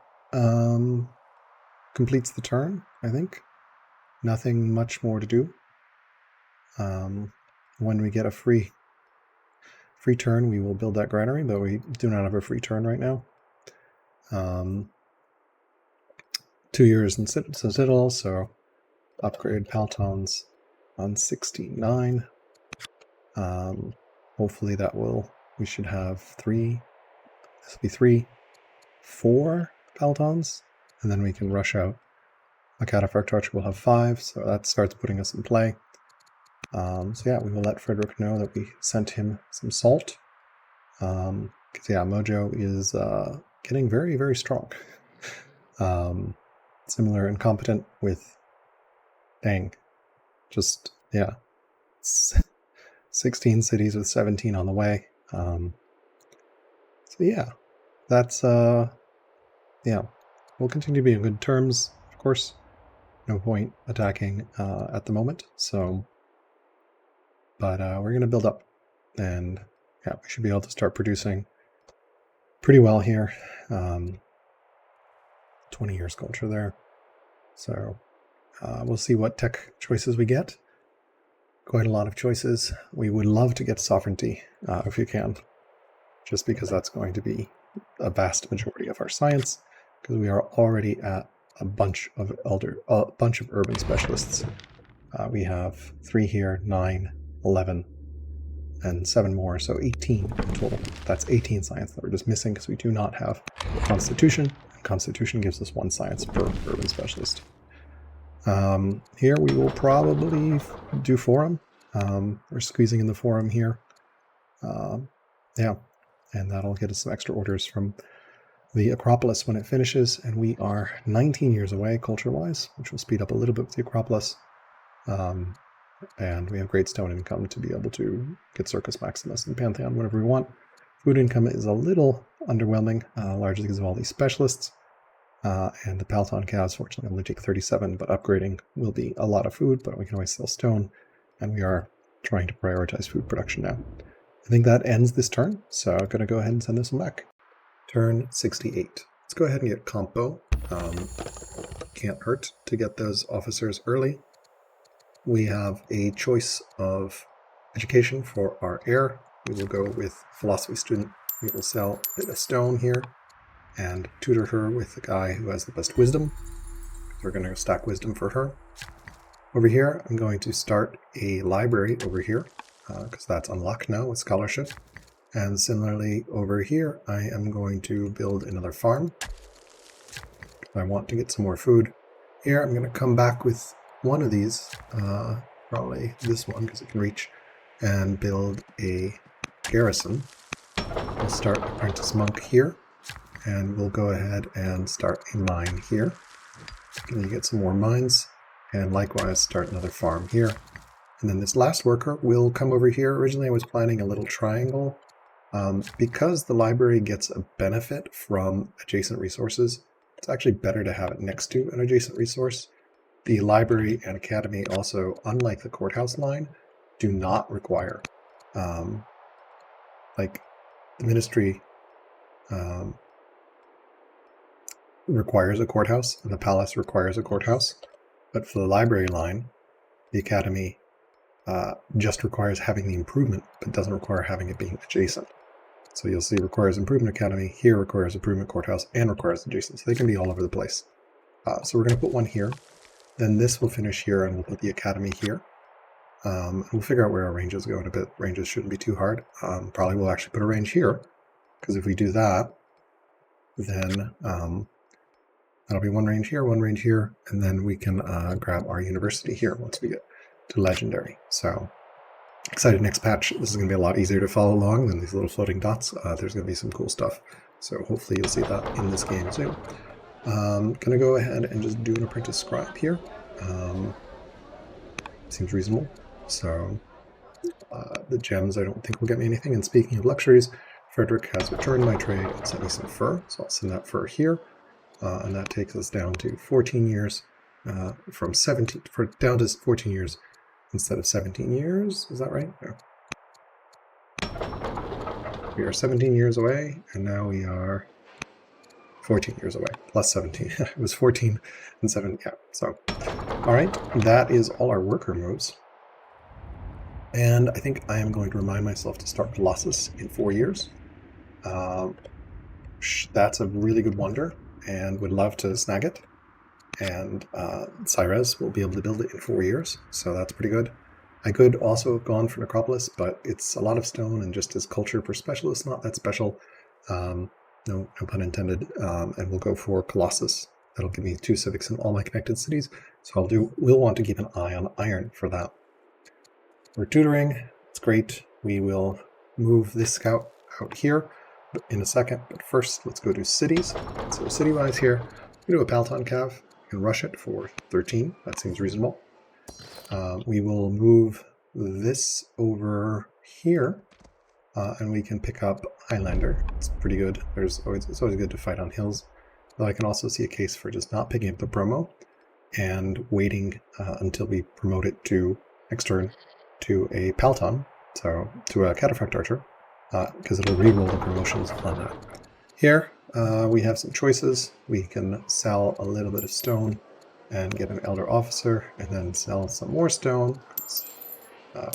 completes the turn, I think. Nothing much more to do. When we get a free turn, we will build that granary, but we do not have a free turn right now. 2 years in Citadel, so upgrade Paltons on 69. Hopefully that we should have 3, this will be 4 Paltons, and then we can rush out. A Cataphract Archer will have 5, so that starts putting us in play. So yeah, we will let Frederik know that we sent him some salt. Because yeah, Mojo is getting very, very strong. Similar and competent with, dang, just, yeah, 16 cities with 17 on the way. So yeah, that's, yeah, we'll continue to be in good terms, of course. No point attacking at the moment, so, but we're going to build up, and yeah, we should be able to start producing pretty well here. 20 years culture there. So we'll see what tech choices we get. Quite a lot of choices. We would love to get sovereignty if you can, just because that's going to be a vast majority of our science, because we are already at a bunch of urban specialists. We have 3 here, 9, 11, and 7 more, so 18 in total. That's 18 science that we're just missing because we do not have Constitution. Constitution gives us 1 science per urban specialist. Here we will probably do forum. We're squeezing in the forum here. Yeah, and that'll get us some extra orders from the Acropolis when it finishes, and we are 19 years away culture-wise, which will speed up a little bit with the Acropolis. And we have great stone income to be able to get Circus Maximus and Pantheon whenever we want. Food income is a little underwhelming, largely because of all these specialists. And the Palton calves, fortunately, only take 37, but upgrading will be a lot of food, but we can always sell stone, and we are trying to prioritize food production now. I think that ends this turn, so I'm going to go ahead and send this one back. Turn 68. Let's go ahead and get compo. Can't hurt to get those officers early. We have a choice of education for our heir. We will go with philosophy student. We will sell a bit of stone here and tutor her with the guy who has the best wisdom. We're going to stack wisdom for her. Over here, I'm going to start a library over here, because that's unlocked now with scholarship. And similarly, over here, I am going to build another farm. I want to get some more food. Here, I'm going to come back with one of these, probably this one, because it can reach, and build a garrison. We'll start Apprentice Monk here. And we'll go ahead and start a mine here. And you get some more mines, and likewise start another farm here. And then this last worker will come over here. Originally I was planning a little triangle. Because the library gets a benefit from adjacent resources, it's actually better to have it next to an adjacent resource. The library and academy also, unlike the courthouse line, do not require, like the ministry requires a courthouse, and the palace requires a courthouse. But for the library line, the academy just requires having the improvement, but doesn't require having it being adjacent. So you'll see requires improvement academy, here requires improvement courthouse, and requires adjacent. So they can be all over the place. So we're going to put one here. Then this will finish here, and we'll put the academy here. We'll figure out where our ranges go in a bit. Ranges shouldn't be too hard. Probably we'll actually put a range here, because if we do that, then that'll be one range here, and then we can grab our university here once we get to legendary. So excited next patch. This is going to be a lot easier to follow along than these little floating dots. There's going to be some cool stuff. So hopefully you'll see that in this game soon. Gonna go ahead and just do an apprentice scribe here. Seems reasonable. So the gems I don't think will get me anything. And speaking of luxuries, Frederik has returned my trade and sent me some fur. So I'll send that fur here. And that takes us down to 14 years. from 17 down to 14 years instead of 17 years. Is that right? No. We are 17 years away, and now we are 14 years away, plus 17. It was 14 and 7, yeah. So, all right, that is all our worker moves. And I think I am going to remind myself to start Colossus in 4 years. That's a really good wonder, and would love to snag it. And Cyrez will be able to build it in 4 years, so that's pretty good. I could also have gone for Necropolis, but it's a lot of stone, and just as culture for specialists, not that special. No pun intended. And we'll go for Colossus. That'll give me 2 civics in all my connected cities. So we'll want to keep an eye on iron for that. We're tutoring. It's great. We will move this scout out here in a second. But first, let's go to cities. So city-wise here, we do a Palton Cav. We can rush it for 13. That seems reasonable. We will move this over here, and we can pick up Highlander. It's pretty good. It's always good to fight on hills. Though I can also see a case for just not picking up the promo and waiting until we promote it to next turn to a Palton, so to a Cataphract Archer, because it'll re-roll the promotions on that. Here we have some choices. We can sell a little bit of stone and get an Elder Officer, and then sell some more stone.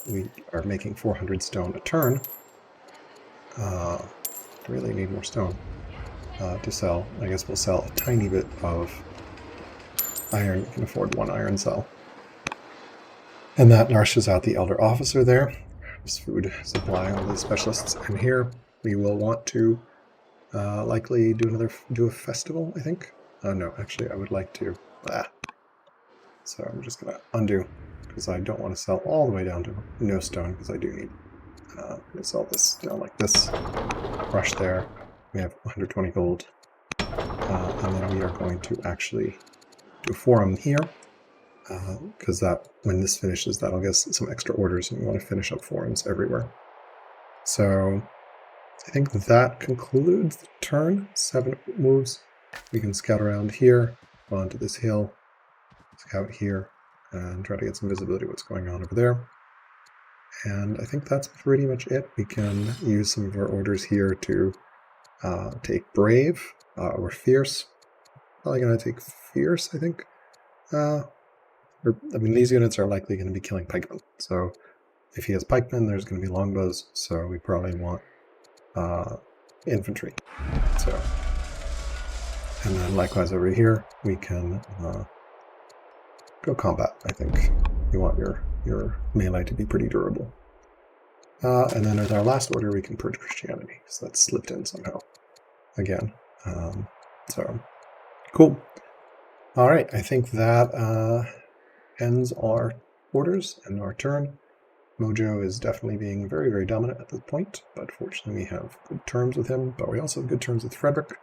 We are making 400 stone a turn. Really need more stone to sell. I guess we'll sell a tiny bit of iron. We can afford 1 iron cell. And that rushes out the Elder Officer there. Just food supply all these specialists. And here we will want to likely do a festival, I think. No, actually I would like to. So I'm just going to undo, because I don't want to sell all the way down to no stone, because I do need to sell this down like this. Rush there. We have 120 gold. And then we are going to actually do a forum here, because when this finishes, that'll get some extra orders, and we want to finish up forums everywhere. So I think that concludes the turn. 7 moves. We can scout around here, go onto this hill, scout here, and try to get some visibility of what's going on over there. And I think that's pretty much it. We can use some of our orders here to take Brave or Fierce. Probably going to take Fierce, I think. These units are likely going to be killing pikemen. So if he has pikemen, there's going to be longbows. So we probably want infantry. So, and then likewise over here, we can go combat. I think you want your melee to be pretty durable. And then as our last order, we can purge Christianity. So that's slipped in somehow again. So cool. All right, I think that ends our orders and our turn. Mojo is definitely being very, very dominant at this point, but fortunately we have good terms with him, but we also have good terms with Frederik.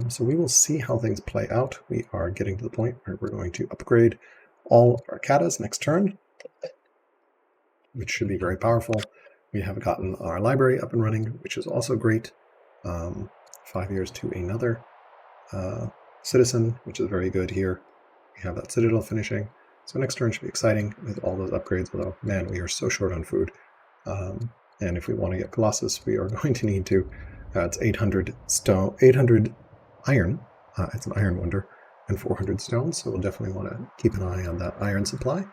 So we will see how things play out. We are getting to the point where we're going to upgrade all of our katas next turn, which should be very powerful. We have gotten our library up and running, which is also great. 5 years to another citizen, which is very good here. We have that citadel finishing. So next turn should be exciting with all those upgrades, although, man, we are so short on food. And if we want to get Colossus, we are going to need to, it's 800 stone, 800 iron, it's an iron wonder, and 400 stone, so we'll definitely want to keep an eye on that iron supply,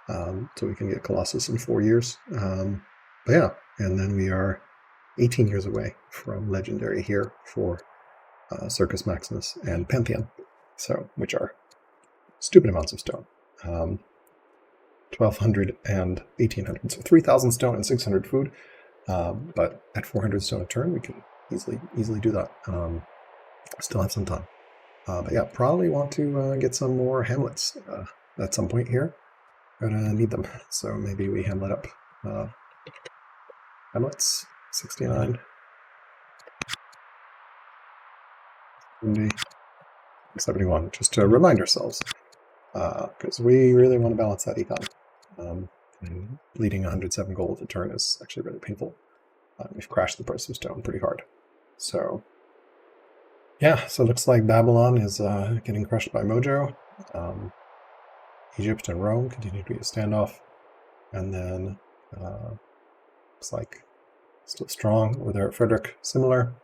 so we can get Colossus in 4 years. But yeah, and then we are 18 years away from Legendary here for Circus Maximus and Pantheon, so which are stupid amounts of stone. 1,200 and 1,800, so 3,000 stone and 600 food. But at 400 stone a turn, we can easily do that. Still have some time. But yeah, probably want to get some more hamlets at some point here. Gonna need them, so maybe we hamlet up hamlets. 69. 71, just to remind ourselves, because we really want to balance that econ. And bleeding 107 gold a turn is actually really painful. We've crashed the price of stone pretty hard. So, yeah, so it looks like Babylon is getting crushed by Mojo. Egypt and Rome continue to be a standoff. And then looks like still strong over there at Frederik. Similar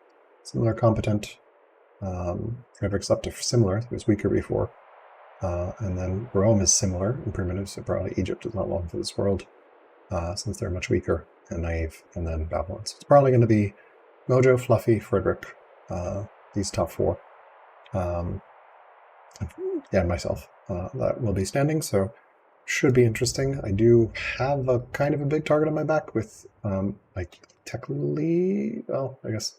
competent. Frederik's up to similar. He was weaker before. And then Rome is similar in primitive, so probably Egypt is not long for this world, since they're much weaker and naive. And then Babylon. So it's probably going to be Mojo, Fluffy, Frederik, these top four. And myself. That will be standing, so should be interesting. I do have a kind of a big target on my back with, like, technically, well, I guess,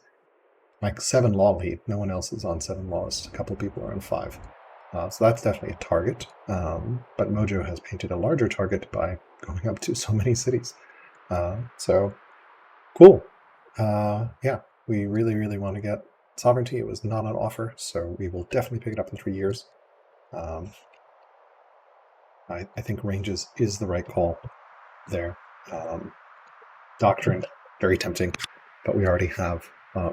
like 7 law lead. No one else is on 7 laws. A couple people are on 5. So that's definitely a target. But Mojo has painted a larger target by going up to so many cities. So, cool. Yeah, we really, really want to get sovereignty. It was not on offer, so we will definitely pick it up in 3 years. I think ranges is the right call there. Doctrine, very tempting, but we already have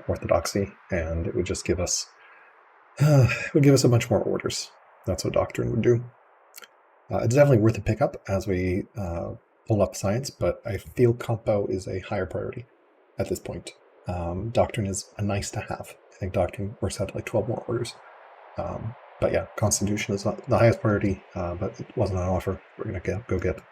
orthodoxy, and it would just give us a bunch more orders. That's what doctrine would do. It's definitely worth a pickup as we pull up science, but I feel compo is a higher priority at this point. Doctrine is a nice to have. I think doctrine works out to like 12 more orders. But yeah, Constitution is not the highest priority, but it wasn't on offer. We're going to go get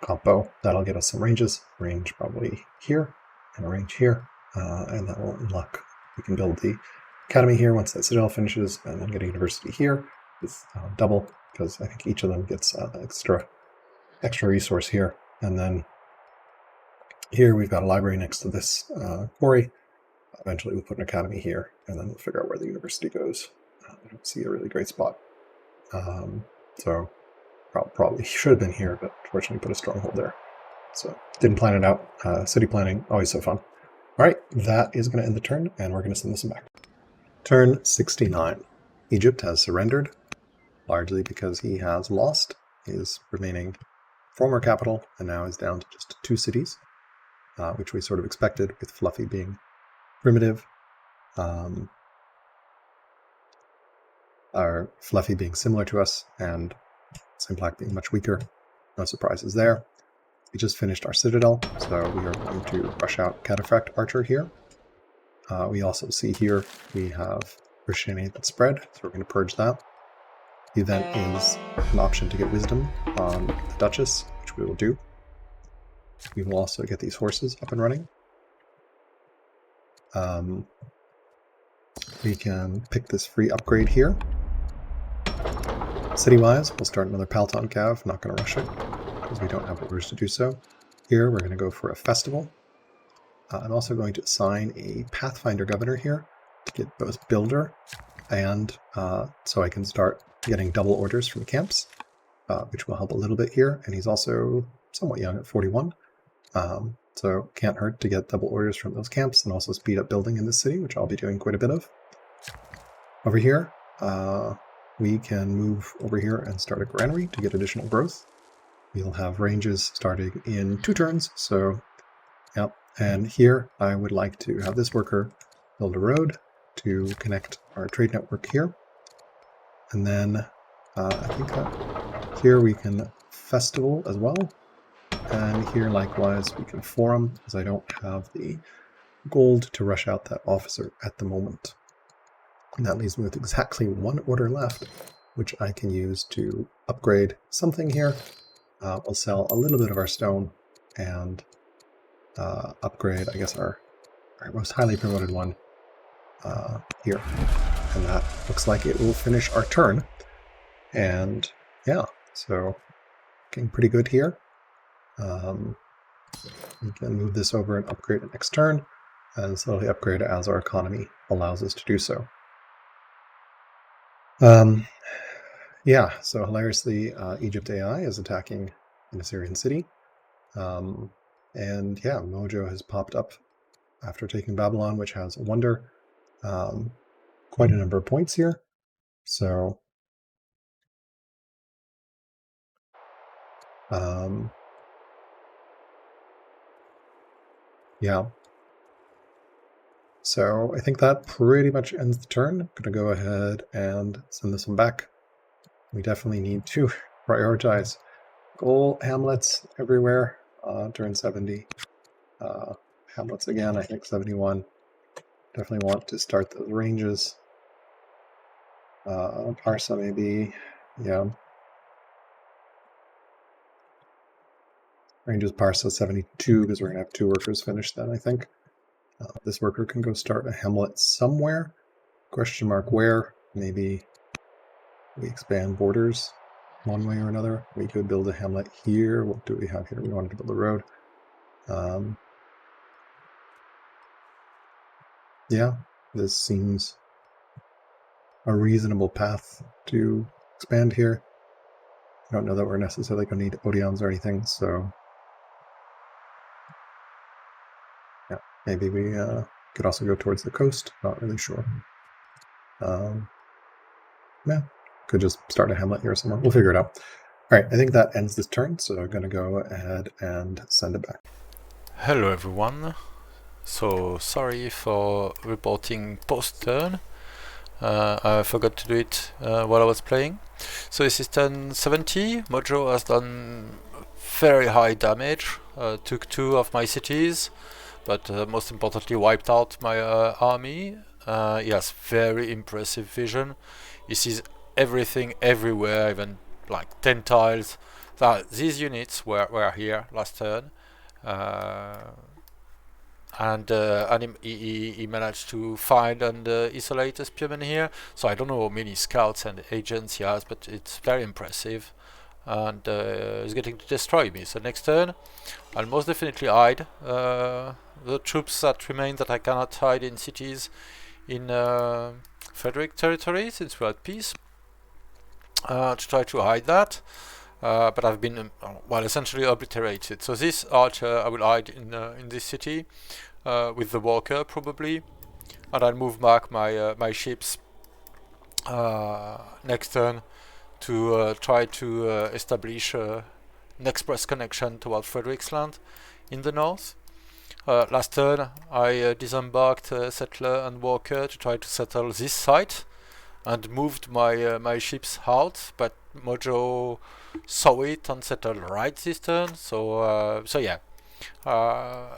compo. That'll get us some ranges. Range probably here, and a range here. And that will unlock. We can build the academy here once that citadel finishes, and then get a university here with double, because I think each of them gets extra resource here. And then here we've got a library next to this quarry. Eventually we'll put an academy here, and then we'll figure out where the university goes. I don't see a really great spot. So probably should have been here, but fortunately put a stronghold there. So didn't plan it out. City planning, always so fun. All right, that is going to end the turn, and we're going to send this one back. Turn 69. Egypt has surrendered, largely because he has lost his remaining former capital, and now is down to just 2 cities, which we sort of expected, with Fluffy being primitive. Our Fluffy being similar to us, and StBlak being much weaker. No surprises there. We just finished our citadel, so we are going to rush out Cataphract Archer here. We also see here we have Christianity that spread, so we're going to purge that. The event is an option to get wisdom on the Duchess, which we will do. We will also get these horses up and running. We can pick this free upgrade here. City-wise, we'll start another Palton Cav. Not going to rush it, because we don't have orders to do so. Here, we're going to go for a festival. I'm also going to assign a Pathfinder Governor here to get both Builder and so I can start getting double orders from camps, which will help a little bit here. And he's also somewhat young at 41. So can't hurt to get double orders from those camps and also speed up building in the city, which I'll be doing quite a bit of. Over here, we can move over here and start a granary to get additional growth. We'll have ranges starting in 2 turns, so yep. And here I would like to have this worker build a road to connect our trade network here. And then I think that here we can festival as well. And here likewise we can forum, because I don't have the gold to rush out that officer at the moment. And that leaves me with exactly 1 order left, which I can use to upgrade something here. We'll sell a little bit of our stone and upgrade, I guess, our most highly promoted one here. And that looks like it will finish our turn. And yeah, so looking pretty good here. We can move this over and upgrade it next turn, and slowly upgrade as our economy allows us to do so. Yeah, so hilariously, Egypt AI is attacking an Assyrian city. And yeah, Mojo has popped up after taking Babylon, which has a wonder. Quite a number of points here. So yeah. So I think that pretty much ends the turn. I'm going to go ahead and send this one back. We definitely need to prioritize goal hamlets everywhere. Turn 70. Hamlets again, I think 71. Definitely want to start those ranges. Persia maybe, yeah. Ranges Persia 72 because we're going to have 2 workers finish then, I think. This worker can go start a hamlet somewhere. Question mark where? Maybe we expand borders one way or another. We could build a hamlet here. What do we have here? We wanted to build a road. Yeah, this seems a reasonable path to expand here. I don't know that we're necessarily going to need Odeons or anything, so yeah, maybe we could also go towards the coast. Not really sure. Yeah, could just start a hamlet here somewhere. We'll figure it out. All right, I think that ends this turn, so I'm going to go ahead and send it back. Hello everyone. So sorry for reporting post-turn. I forgot to do it while I was playing. So this is turn 70. Mojo has done very high damage. Took 2 of my cities, but most importantly wiped out my army. He has very impressive vision. He sees everything everywhere, even like 10 tiles. These units were here last turn. And he managed to find and isolate a spearman here. So I don't know how many scouts and agents he has, but it's very impressive. And he's getting to destroy me. So next turn, I'll most definitely hide the troops that remain that I cannot hide in cities in Frederik territory, since we're at peace, to try to hide that. But I've been well, essentially obliterated. So this archer I will hide in this city with the walker probably, and I'll move back my my ships next turn to try to establish an express connection toward Frederik's land in the north. Last turn I disembarked settler and walker to try to settle this site and moved my my ships out, but Mojo saw it and settled right this turn. So so yeah,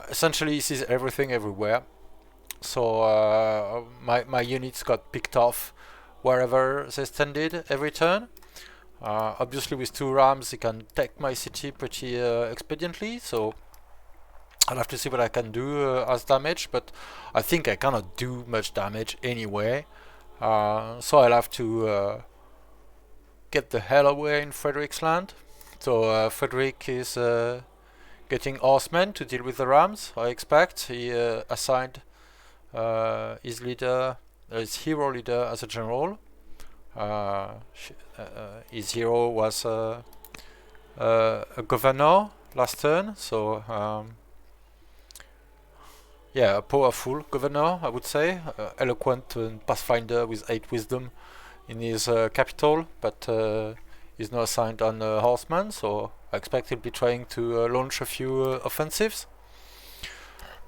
essentially he sees everything everywhere. So my units got picked off wherever they standed every turn. Obviously with 2 rams he can take my city pretty expediently, so I'll have to see what I can do as damage, but I think I cannot do much damage anyway. So I'll have to get the hell away in Frederik's land. So Frederik is getting horsemen to deal with the rams, I expect. He assigned his leader, his hero leader as a general. His hero was a governor last turn, so yeah, a powerful governor, I would say. Eloquent and pathfinder with 8 wisdom in his capital, but he's now assigned on horseman, so I expect he'll be trying to launch a few offensives.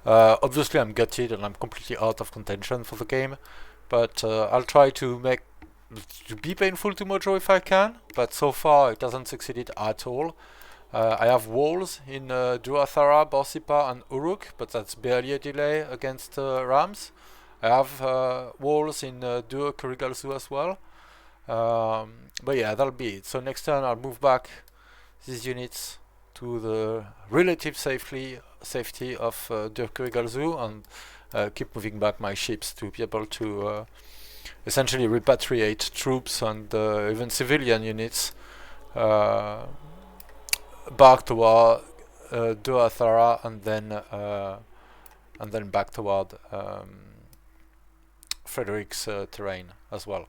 Obviously I'm gutted and I'm completely out of contention for the game, but I'll try to be painful to Mojo if I can, but so far it hasn't succeeded at all. I have walls in Duathara, Borsipa and Uruk, but that's barely a delay against rams. I have walls in Dur-Kurigalzu as well. But yeah, that'll be it. So next turn I'll move back these units to the relative safety of Dur-Kurigalzu and keep moving back my ships to be able to essentially repatriate troops and even civilian units back toward Duathara and then back toward Frederik's terrain as well.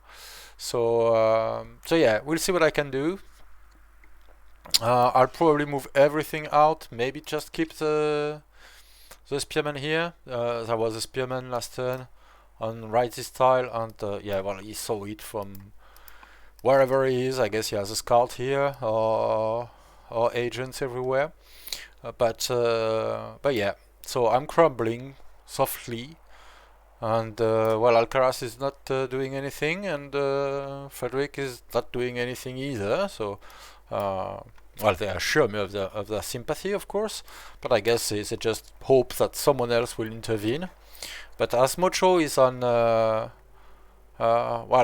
So so yeah, we'll see what I can do. I'll probably move everything out, maybe just keep the spearman here. There was a spearman last turn on right this tile, and yeah, well, he saw it from wherever he is. I guess he has a scout here or agents everywhere. But yeah, so I'm crumbling softly And well, Alcaras is not doing anything, and Frederik is not doing anything either. So, well, they assure me of their sympathy, of course, but I guess they just hope that someone else will intervene. But as Mojo is on, well,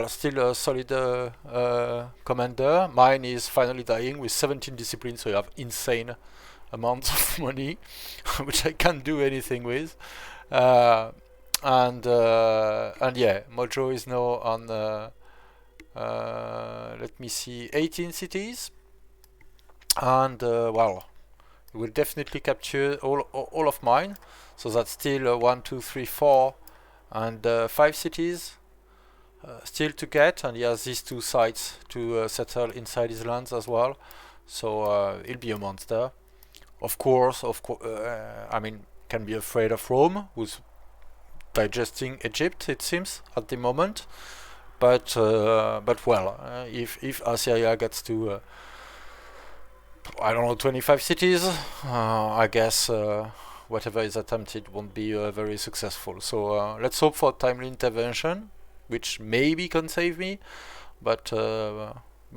still a solid commander. Mine is finally dying with 17 discipline, so you have insane amounts of money, which I can't do anything with. Uh, and yeah, Mojo is now on let me see, 18 cities, and well, will definitely capture all of mine. So that's still 1, 2, 3, 4, and 5 cities still to get, and he has these 2 sites to settle inside his lands as well. So he'll be a monster. Of course, I mean, can be afraid of Rome, who's digesting Egypt, it seems, at the moment. But well, if Assyria gets to I don't know, 25 cities, I guess whatever is attempted won't be very successful. So let's hope for timely intervention, which maybe can save me. But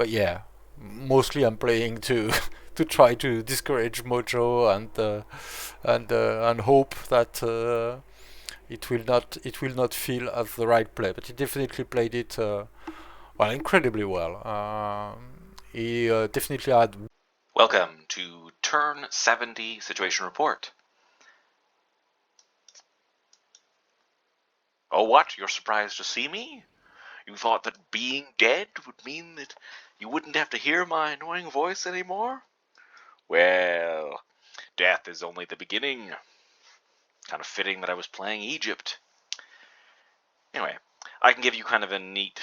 yeah, mostly I'm playing to to try to discourage Mojo and hope that it will not feel as the right play. But he definitely played it well, incredibly well. He definitely had. Welcome to Turn 70 Situation Report. Oh, what? You're surprised to see me? You thought that being dead would mean that you wouldn't have to hear my annoying voice anymore? Well, death is only the beginning. Kind of fitting that I was playing Egypt. Anyway, I can give you kind of a neat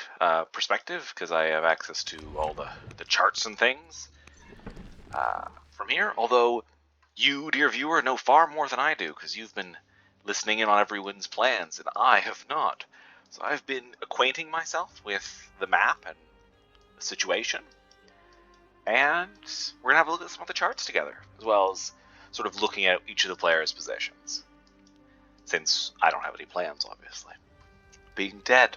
perspective because I have access to all the charts and things from here, although you, dear viewer, know far more than I do because you've been listening in on everyone's plans and I have not. So I've been acquainting myself with the map and the situation, and we're going to have a look at some of the charts together, as well as sort of looking at each of the players' positions, since I don't have any plans, obviously. Being dead.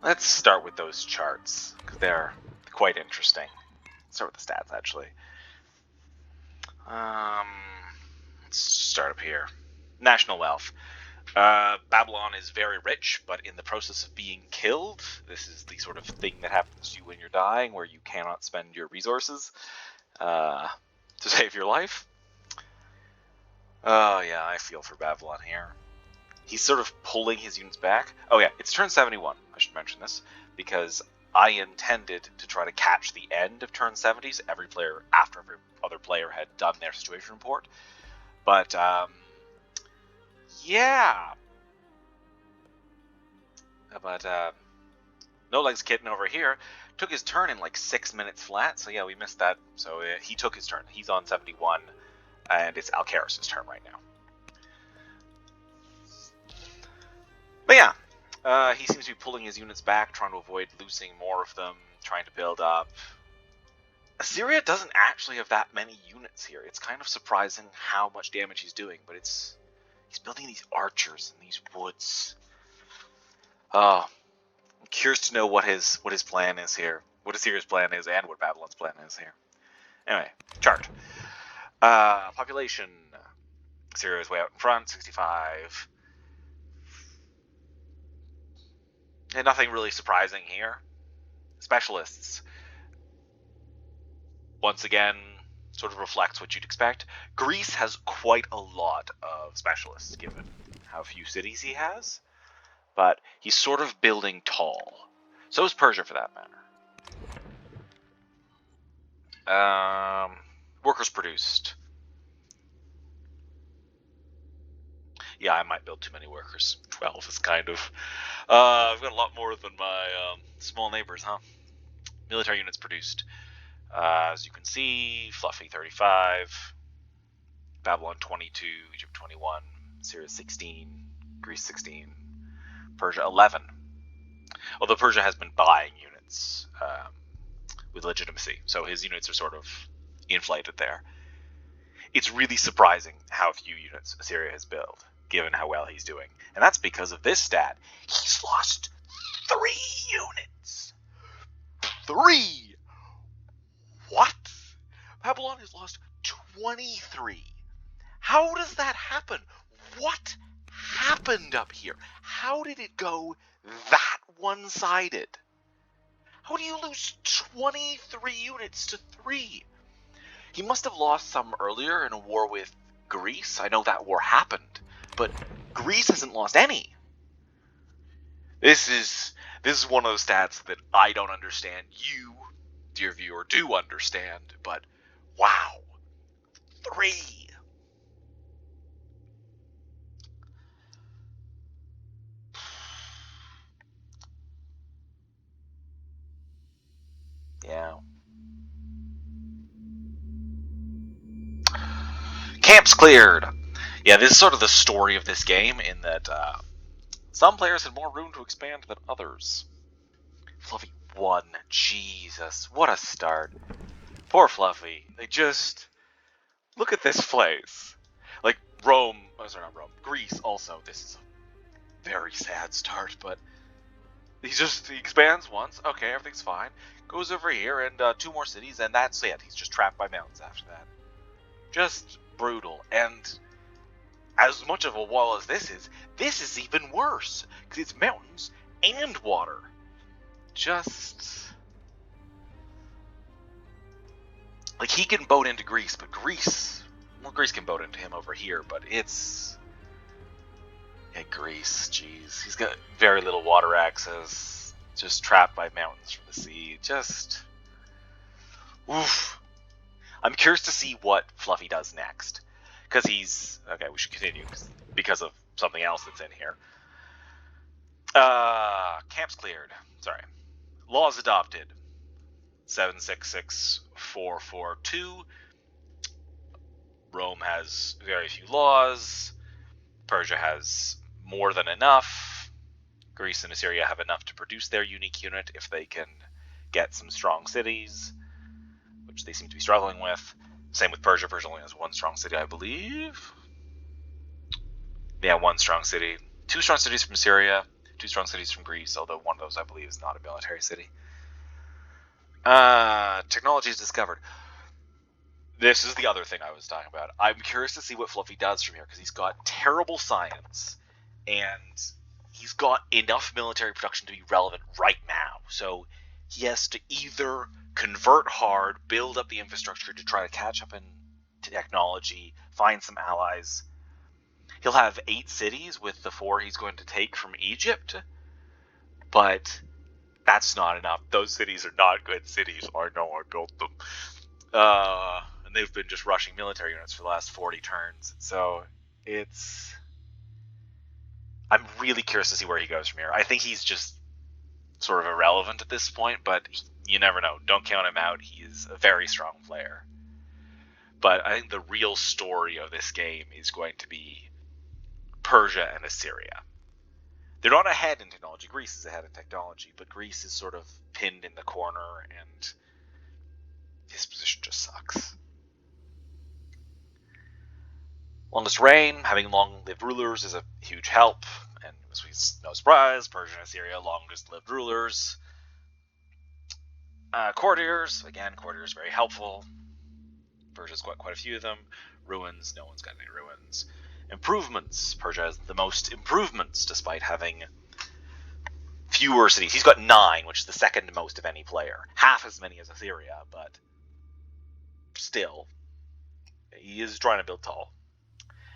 Let's start with those charts, because they're quite interesting. Let's start with the stats, actually. Let's start up here. National wealth. Babylon is very rich, but in the process of being killed. This is the sort of thing that happens to you when you're dying, where you cannot spend your resources to save your life. Oh yeah, I feel for Babylon here. He's sort of pulling his units back. Oh yeah, it's turn 71. I should mention this, because I intended to try to catch the end of turn 70s every player after every other player had done their situation report. But yeah. But nolegskitten over here took his turn in like 6 minutes flat. So yeah, we missed that. So he took his turn. He's on 71, and it's alcaras' turn right now. But yeah, he seems to be pulling his units back, trying to avoid losing more of them, trying to build up. Assyria doesn't actually have that many units here. It's kind of surprising how much damage he's doing, but he's building these archers in these woods. I'm curious to know what his plan is here, what Assyria's plan is, and what Babylon's plan is here. Anyway, chart. Population. Assyria is way out in front, 65. And nothing really surprising here. Specialists. Once again, sort of reflects what you'd expect. Greece has quite a lot of specialists, given how few cities he has. But he's sort of building tall. So is Persia, for that matter. Workers produced. Yeah, I might build too many workers. 12 is kind of... I've got a lot more than my small neighbors, huh? Military units produced. As you can see, Fluffy 35, Babylon 22, Egypt 21, Syria 16, Greece 16, Persia 11. Although Persia has been buying units with legitimacy, so his units are sort of inflated there. it's really surprising how few units Assyria has built, given how well he's doing. And that's because of this stat. He's lost 3 units. 3! What? Babylon has lost 23. How does that happen? What happened up here? How did it go that one-sided? How do you lose 23 units to 3? He must have lost some earlier in a war with Greece. I know that war happened, but Greece hasn't lost any. This is one of those stats that I don't understand. You, dear viewer, do understand, but wow. 3. Yeah. Camps cleared. Yeah, this is sort of the story of this game in that some players had more room to expand than others. Fluffy won. Jesus, what a start. Poor Fluffy. They just... Look at this place. Like, Rome... Oh, sorry, not Rome. Greece also. This is a very sad start, but... He expands once. Okay, everything's fine. Goes over here and 2 more cities, and that's it. He's just trapped by mountains after that. Just brutal. And as much of a wall as this is even worse. Because it's mountains and water. Just... Like, he can boat into Greece, but Greece can boat into him over here, but it's... Yeah, Greece, jeez. He's got very little water access. Just trapped by mountains from the sea. Just... Oof. I'm curious to see what Fluffy does next. Because he's... Okay, we should continue because of something else that's in here. Camps cleared. Sorry. Laws adopted. 766442. Rome has very few laws. Persia has more than enough. Greece and Assyria have enough to produce their unique unit if they can get some strong cities, which they seem to be struggling with. Same with Persia. Persia only has 1 strong city, I believe. Yeah, 1 strong city. 2 strong cities from Syria, 2 strong cities from Greece, although one of those I believe is not a military city. Technology is discovered. This is the other thing I was talking about. I'm curious to see what Fluffy does from here, because he's got terrible science, and he's got enough military production to be relevant right now. So he has to either convert hard, build up the infrastructure to try to catch up in technology, find some allies. He'll have 8 cities with the 4 he's going to take from Egypt, but... That's not enough. Those cities are not good cities. I know, I built them. And they've been just rushing military units for the last 40 turns. So, it's... I'm really curious to see where he goes from here. I think he's just sort of irrelevant at this point, but you never know. Don't count him out. He is a very strong player. But I think the real story of this game is going to be Persia and Assyria. They're not ahead in technology. Greece is ahead in technology, but Greece is sort of pinned in the corner, and his position just sucks. Longest reign, having long-lived rulers is a huge help, and no surprise, Persia and Assyria, longest-lived rulers. Courtiers, again, courtiers very helpful. Persia's got quite a few of them. Ruins, no one's got any ruins. Improvements. Persia has the most improvements, despite having fewer cities. He's got 9, which is the second most of any player. Half as many as Assyria, but still, he is trying to build tall.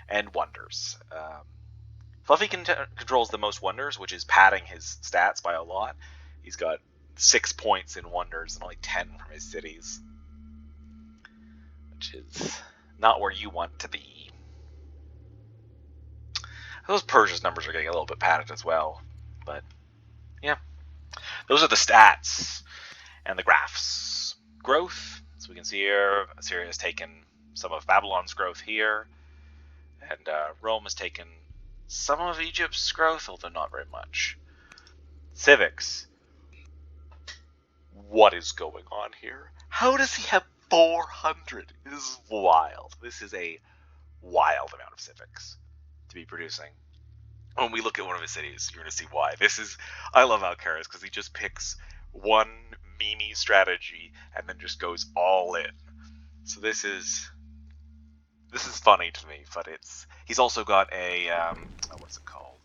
And wonders. Fluffy controls the most wonders, which is padding his stats by a lot. He's got 6 points in wonders and only 10 from his cities, which is not where you want to be. Those Persia's numbers are getting a little bit padded as well, but yeah. Those are the stats and the graphs. Growth, as we can see here, Assyria has taken some of Babylon's growth here, and Rome has taken some of Egypt's growth, although not very much. Civics. What is going on here? How does he have 400 is wild. This is a wild amount of civics to be producing. When we look at one of his cities, you're going to see why. I love alcaras because he just picks one meme strategy and then just goes all in. So this is funny to me, but he's also got a what's it called?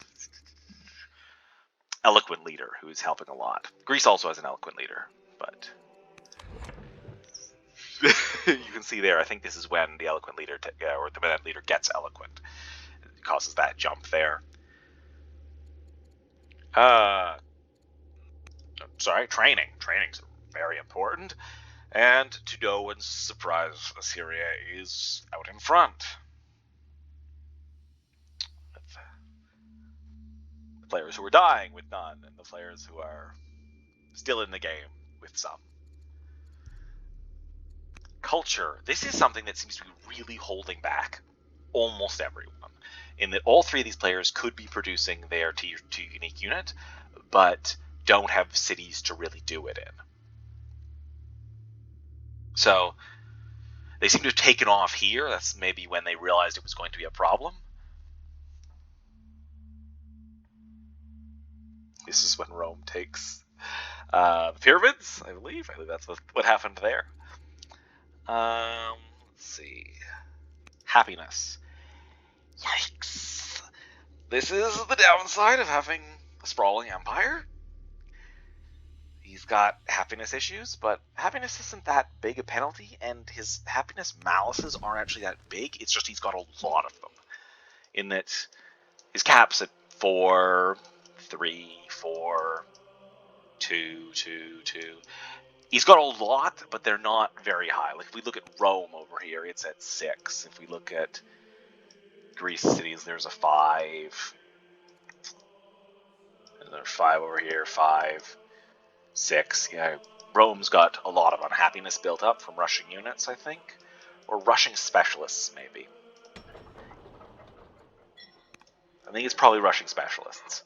Eloquent leader who's helping a lot. Greece also has an eloquent leader, but you can see there. I think this is when the eloquent leader or the minute leader gets eloquent. It causes that jump there. Sorry, training. Training's very important. And to no one's surprise, Assyria is out in front. The players who are dying with none, and the players who are still in the game with some. Culture. This is something that seems to be really holding back almost everyone. In that all three of these players could be producing their Tier 2 unique unit, but don't have cities to really do it in. So they seem to have taken off here. That's maybe when they realized it was going to be a problem. This is when Rome takes the pyramids, I believe. I believe that's what happened there. Let's see. Happiness. Yikes. This is the downside of having a sprawling empire. He's got happiness issues, but happiness isn't that big a penalty, and his happiness malices aren't actually that big. It's just he's got a lot of them. In that his cap's at 4, 3, 4, 2, 2, 2. He's got a lot, but they're not very high. Like if we look at Rome over here, it's at 6. If we look at Greece cities, there's a 5. And there's 5 over here, 5, 6. Yeah, Rome's got a lot of unhappiness built up from rushing units, I think. Or rushing specialists, maybe. I think it's probably rushing specialists,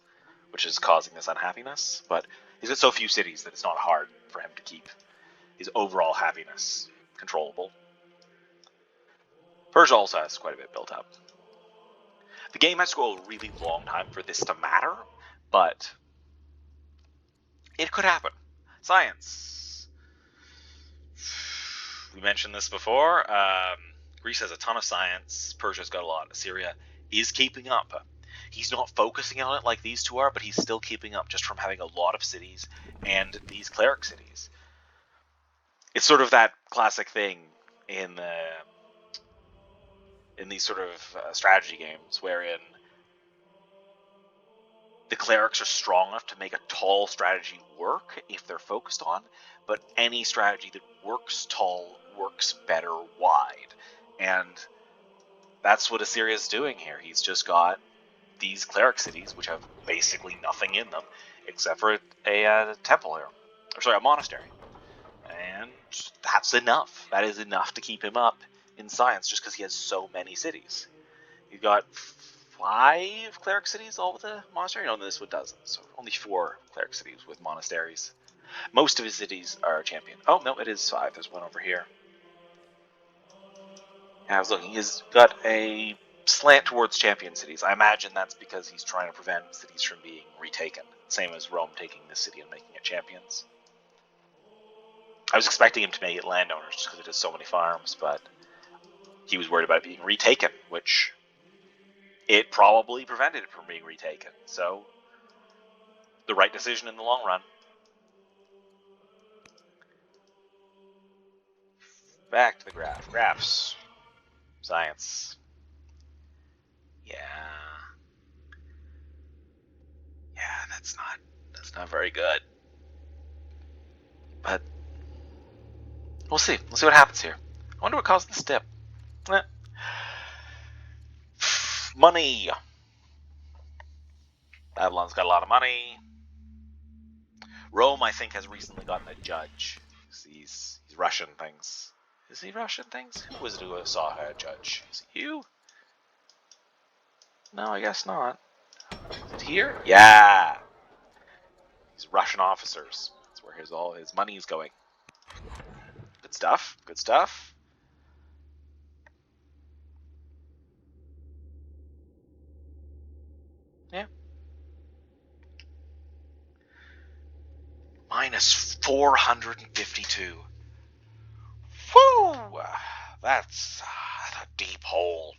which is causing this unhappiness. But he's got so few cities that it's not hard for him to keep his overall happiness controllable. Persia also has quite a bit built up. The game has to go a really long time for this to matter, but it could happen. Science. We mentioned this before. Greece has a ton of science. Persia's got a lot. Assyria is keeping up. He's not focusing on it like these two are, but he's still keeping up just from having a lot of cities and these cleric cities. It's sort of that classic thing in these sort of strategy games wherein the clerics are strong enough to make a tall strategy work if they're focused on, but any strategy that works tall works better wide. And that's what Assyria's doing here. He's just got these cleric cities, which have basically nothing in them, except for a temple here. Or sorry, a monastery. And that's enough. That is enough to keep him up in science, just because he has so many cities. You've got 5 cleric cities all with a monastery? No, this one doesn't. So only 4 cleric cities with monasteries. Most of his cities are champion. Oh, no, it is 5. There's one over here. I was looking. He's got a slant towards champion cities. I imagine that's because he's trying to prevent cities from being retaken. Same as Rome taking this city and making it champions. I was expecting him to make it landowners just because it has so many farms, but he was worried about it being retaken, which it probably prevented it from being retaken. So, the right decision in the long run. Back to the graph. Graphs. Science. Yeah, that's not very good. But we'll see. We'll see what happens here. I wonder what caused this dip. Money. Babylon's got a lot of money. Rome, I think, has recently gotten a judge. He's Russian things. Is he Russian things? Who was it who saw a judge? Is it you? No, I guess not. Is it here? Yeah. These Russian officers. That's where all his money is going. But Good stuff. Good stuff. Yeah. Minus 452. Woo! That's a deep hole.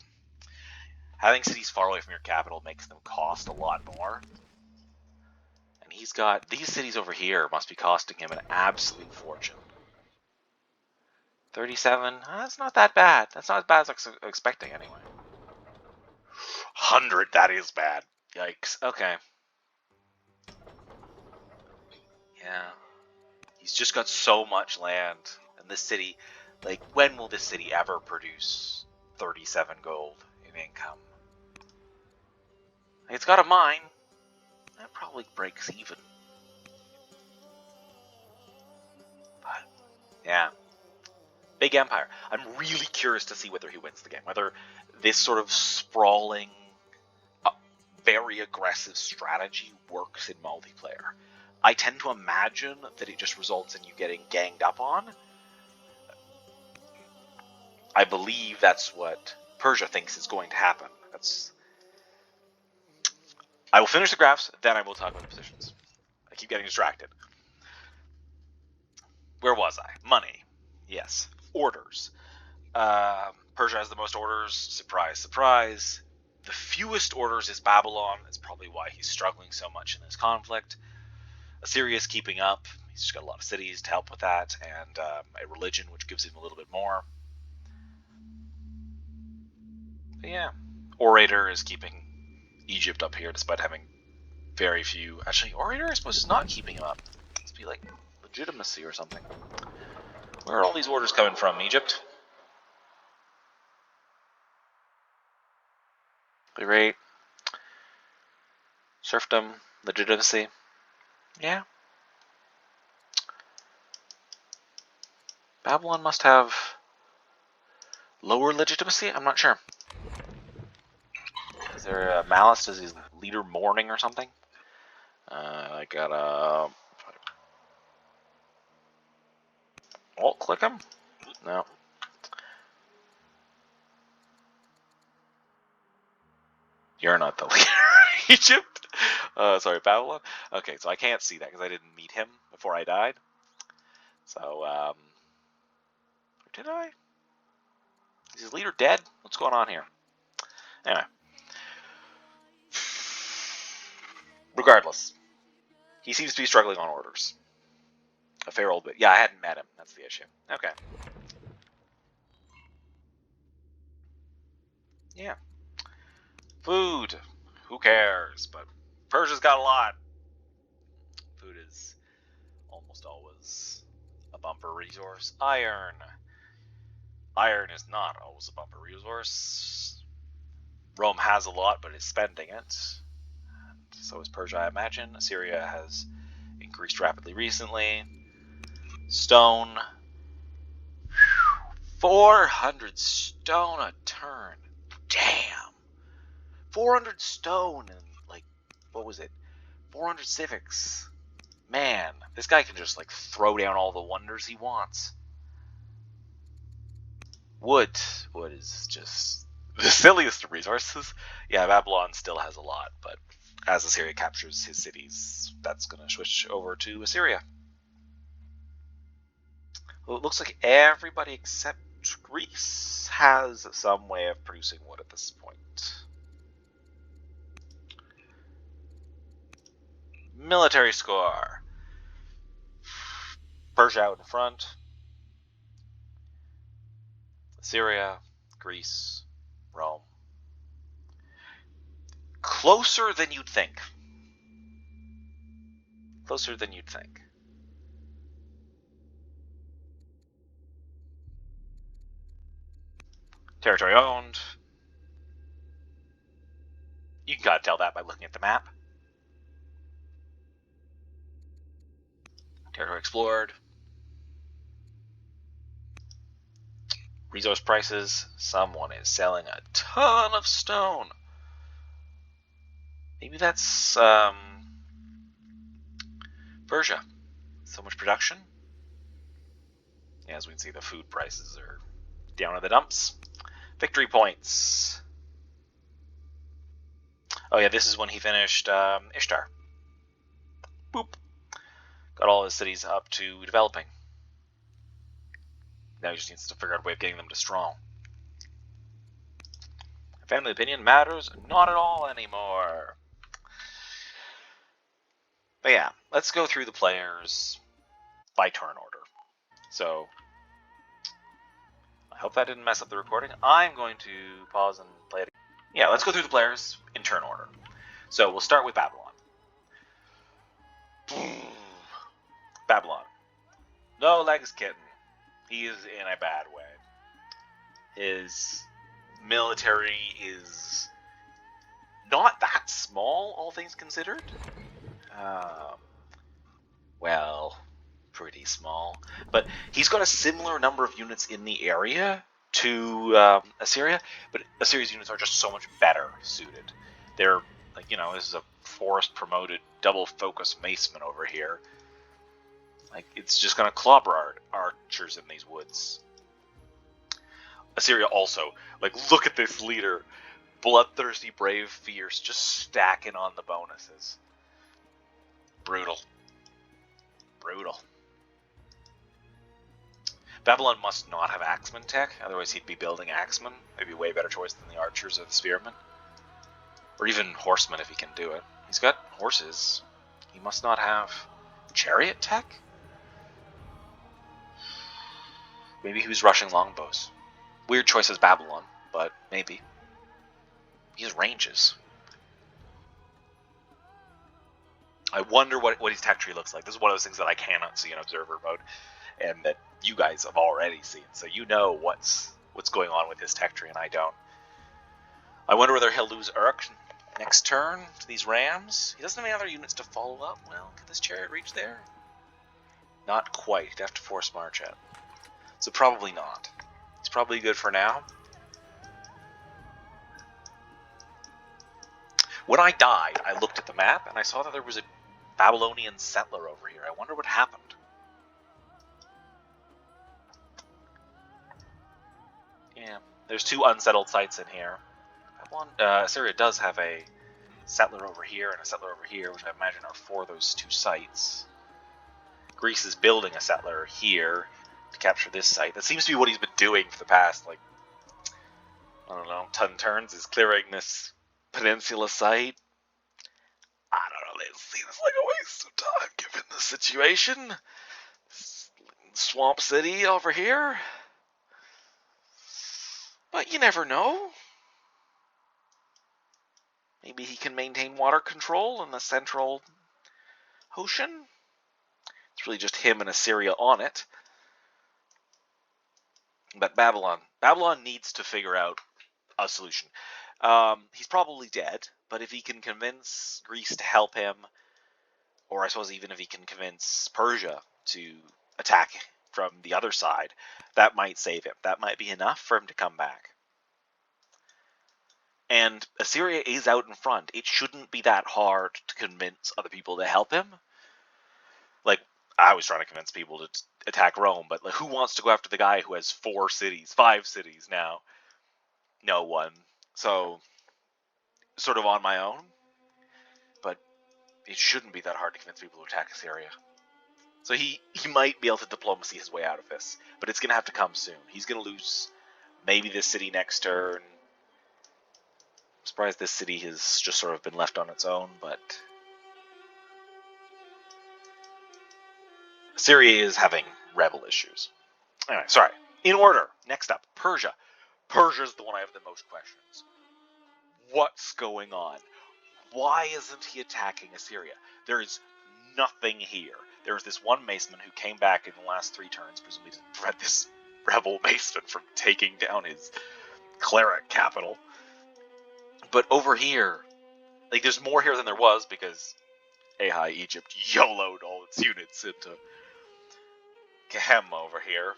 Having cities far away from your capital makes them cost a lot more. And he's got these cities over here must be costing him an absolute fortune. 37? That's not that bad. That's not as bad as I was expecting anyway. 100, that is bad. Yikes. Okay. Yeah. He's just got so much land. And this city, like, when will this city ever produce 37 gold in income? It's got a mine. That probably breaks even. But, yeah. Big empire. I'm really curious to see whether he wins the game. Whether this sort of sprawling, very aggressive strategy works in multiplayer. I tend to imagine that it just results in you getting ganged up on. I believe that's what Persia thinks is going to happen. I will finish the graphs, then I will talk about the positions. I keep getting distracted. Where was I? Money. Yes. Orders. Persia has the most orders. Surprise, surprise. The fewest orders is Babylon. That's probably why he's struggling so much in this conflict. Assyria is keeping up. He's just got a lot of cities to help with that, and a religion which gives him a little bit more. But yeah. Orator is keeping Egypt up here despite having very few. Actually, Orator I suppose is not keeping him up. It must be like legitimacy or something. Where are all these orders coming from? Egypt? Rate. Serfdom. Legitimacy. Yeah. Babylon must have lower legitimacy? I'm not sure. Is there a malice? Does his leader mourning or something? I gotta alt click him? No. You're not the leader of Egypt? Sorry, Babylon? Okay, so I can't see that because I didn't meet him before I died. So, did I? Is his leader dead? What's going on here? Anyway. Regardless, he seems to be struggling on orders. A fair old bit. Yeah, I hadn't met him. That's the issue. Okay. Yeah. Food. Who cares? But Persia's got a lot. Food is almost always a bumper resource. Iron. Iron is not always a bumper resource. Rome has a lot, but is spending it. So is Persia, I imagine. Assyria has increased rapidly recently. Stone. 400 stone a turn. Damn. 400 stone and, like, what was it? 400 civics. Man, this guy can just, like, throw down all the wonders he wants. Wood. Wood is just the silliest of resources. Yeah, Babylon still has a lot, but as Assyria captures his cities, that's going to switch over to Assyria. Well, it looks like everybody except Greece has some way of producing wood at this point. Military score. Persia out in front. Assyria, Greece, Rome. Closer than you'd think. Closer than you'd think. Territory owned. You can kind of tell that by looking at the map. Territory explored. Resource prices. Someone is selling a ton of stone. Maybe that's Persia. So much production. As we can see, the food prices are down in the dumps. Victory points. Oh yeah, this is when he finished Ishtar. Boop. Got all his cities up to developing. Now he just needs to figure out a way of getting them to strong. Family opinion matters not at all anymore. But yeah, let's go through the players by turn order. So, I hope that didn't mess up the recording. I'm going to pause and play it again. Yeah, let's go through the players in turn order. So, we'll start with Babylon. Babylon. Nolegskitten. He is in a bad way. His military is not that small, all things considered. Well, pretty small. But he's got a similar number of units in the area to Assyria, but Assyria's units are just so much better suited. They're, like, you know, this is a forest-promoted double focus maceman over here. Like, it's just going to clobber archers in these woods. Assyria also, like, look at this leader. Bloodthirsty, brave, fierce, just stacking on the bonuses. Brutal. Brutal. Babylon must not have axeman tech, otherwise he'd be building axemen. Maybe a way better choice than the archers or the spearmen. Or even horsemen if he can do it. He's got horses. He must not have chariot tech? Maybe he was rushing longbows. Weird choice as Babylon, but maybe. He has ranges. I wonder what his tech tree looks like. This is one of those things that I cannot see in observer mode, and that you guys have already seen. So you know what's going on with his tech tree, and I don't. I wonder whether he'll lose Urk next turn to these rams. He doesn't have any other units to follow up. Well, can this chariot reach there? Not quite. He'd have to force march it. So probably not. He's probably good for now. When I died, I looked at the map, and I saw that there was a Babylonian settler over here. I wonder what happened. Yeah, there's two unsettled sites in here. Assyria does have a settler over here and a settler over here, which I imagine are for those two sites. Greece is building a settler here to capture this site. That seems to be what he's been doing for the past, like, I don't know, 10 turns, is clearing this peninsula site. I don't know, it seems like a waste of time given the situation. Swamp City over here. But you never know. Maybe he can maintain water control in the central ocean. It's really just him and Assyria on it. But Babylon needs to figure out a solution. He's probably dead, but if he can convince Greece to help him, or I suppose even if he can convince Persia to attack from the other side, that might save him. That might be enough for him to come back. And Assyria is out in front. It shouldn't be that hard to convince other people to help him. Like, I was trying to convince people to attack Rome, but like, who wants to go after the guy who has 5 cities now? No one. So, sort of on my own. But it shouldn't be that hard to convince people to attack Assyria. So he might be able to diplomacy his way out of this, but it's going to have to come soon. He's going to lose maybe this city next turn. I'm surprised this city has just sort of been left on its own, but Assyria is having rebel issues. Anyway, sorry. In order, next up, Persia. Persia's the one I have the most questions. What's going on? Why isn't he attacking Assyria? There is nothing here. There was this one maceman who came back in the last 3 turns, presumably to prevent this rebel maceman from taking down his cleric capital. But over here, like, there's more here than there was because Egypt YOLO'd all its units into Kehem over here,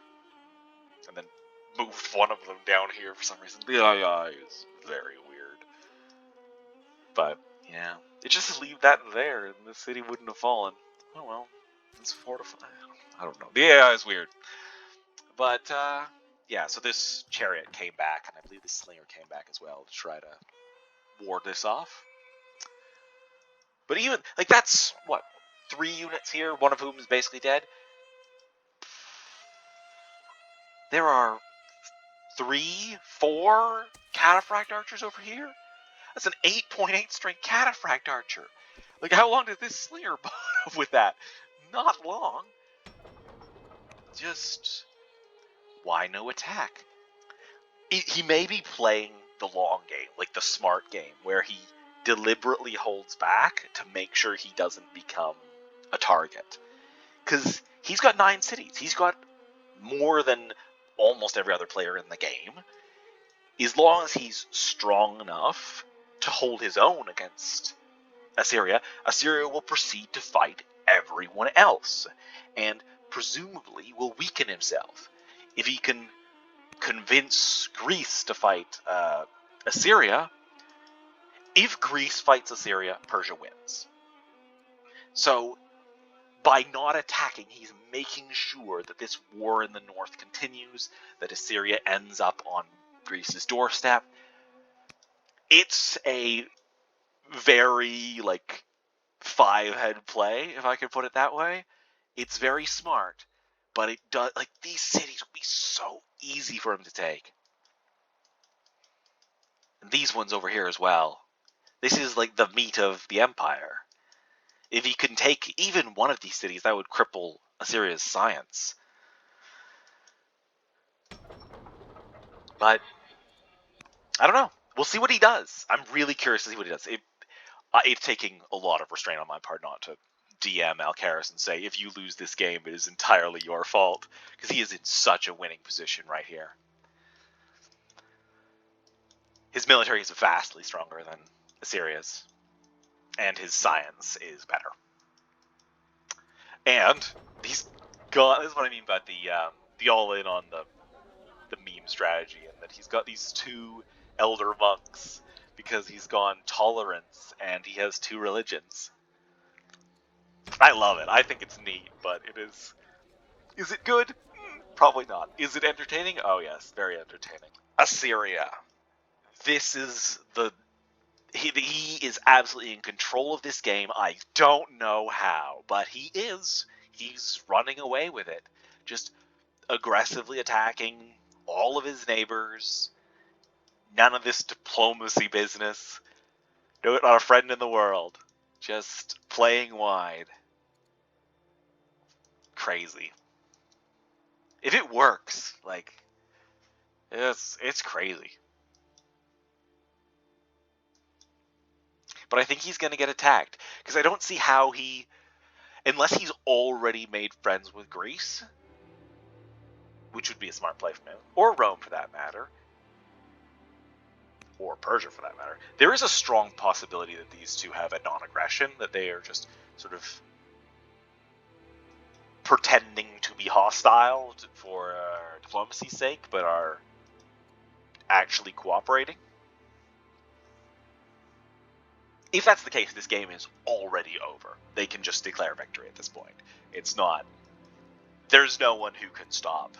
and then moved one of them down here for some reason. The II is very weird. But, yeah, it just leave that there, and the city wouldn't have fallen. Oh well, it's fortified. I don't know. The AI is weird. But, yeah, so this chariot came back, and I believe this slinger came back as well to try to ward this off. But even, like, that's, what, 3 units here, one of whom is basically dead? There are 3, 4 cataphract archers over here? That's an 8.8 strength cataphract archer. Like, how long did this slinger put up with that? Not long. Just, why no attack? He may be playing the long game, like the smart game, where he deliberately holds back to make sure he doesn't become a target. Because he's got 9 cities. He's got more than almost every other player in the game. As long as he's strong enough to hold his own against Assyria, Assyria will proceed to fight everyone else, and presumably will weaken himself. If he can convince Greece to fight Assyria, if Greece fights Assyria, Persia wins. So, by not attacking, he's making sure that this war in the north continues, that Assyria ends up on Greece's doorstep. It's a very, like, 5-head play, if I could put it that way. It's very smart, but it does, like, these cities will be so easy for him to take. And these ones over here as well. This is like the meat of the empire. If he can take even one of these cities, that would cripple Assyria's science. But I don't know. We'll see what he does. I'm really curious to see what he does. It's taking a lot of restraint on my part not to DM alcaras and say, if you lose this game, it is entirely your fault. Because he is in such a winning position right here. His military is vastly stronger than Assyria's. And his science is better. And this is what I mean by the all-in on the meme strategy, and that he's got these 2 elder monks because he's gone tolerance and he has 2 religions. I love it. I think it's neat, but it is... Is it good? Probably not. Is it entertaining? Oh yes, very entertaining. Assyria. This is the... He is absolutely in control of this game. I don't know how, but he is. He's running away with it. Just aggressively attacking all of his neighbors. None of this diplomacy business. No, not a friend in the world. Just playing wide. Crazy. If it works, like, it's crazy. But I think he's going to get attacked. Because I don't see how he... Unless he's already made friends with Greece, which would be a smart play from him, or Rome for that matter, or Persia for that matter, there is a strong possibility that these two have a non-aggression, that they are just sort of pretending to be hostile for diplomacy's sake, but are actually cooperating. If that's the case, this game is already over. They can just declare victory at this point. It's not... There's no one who can stop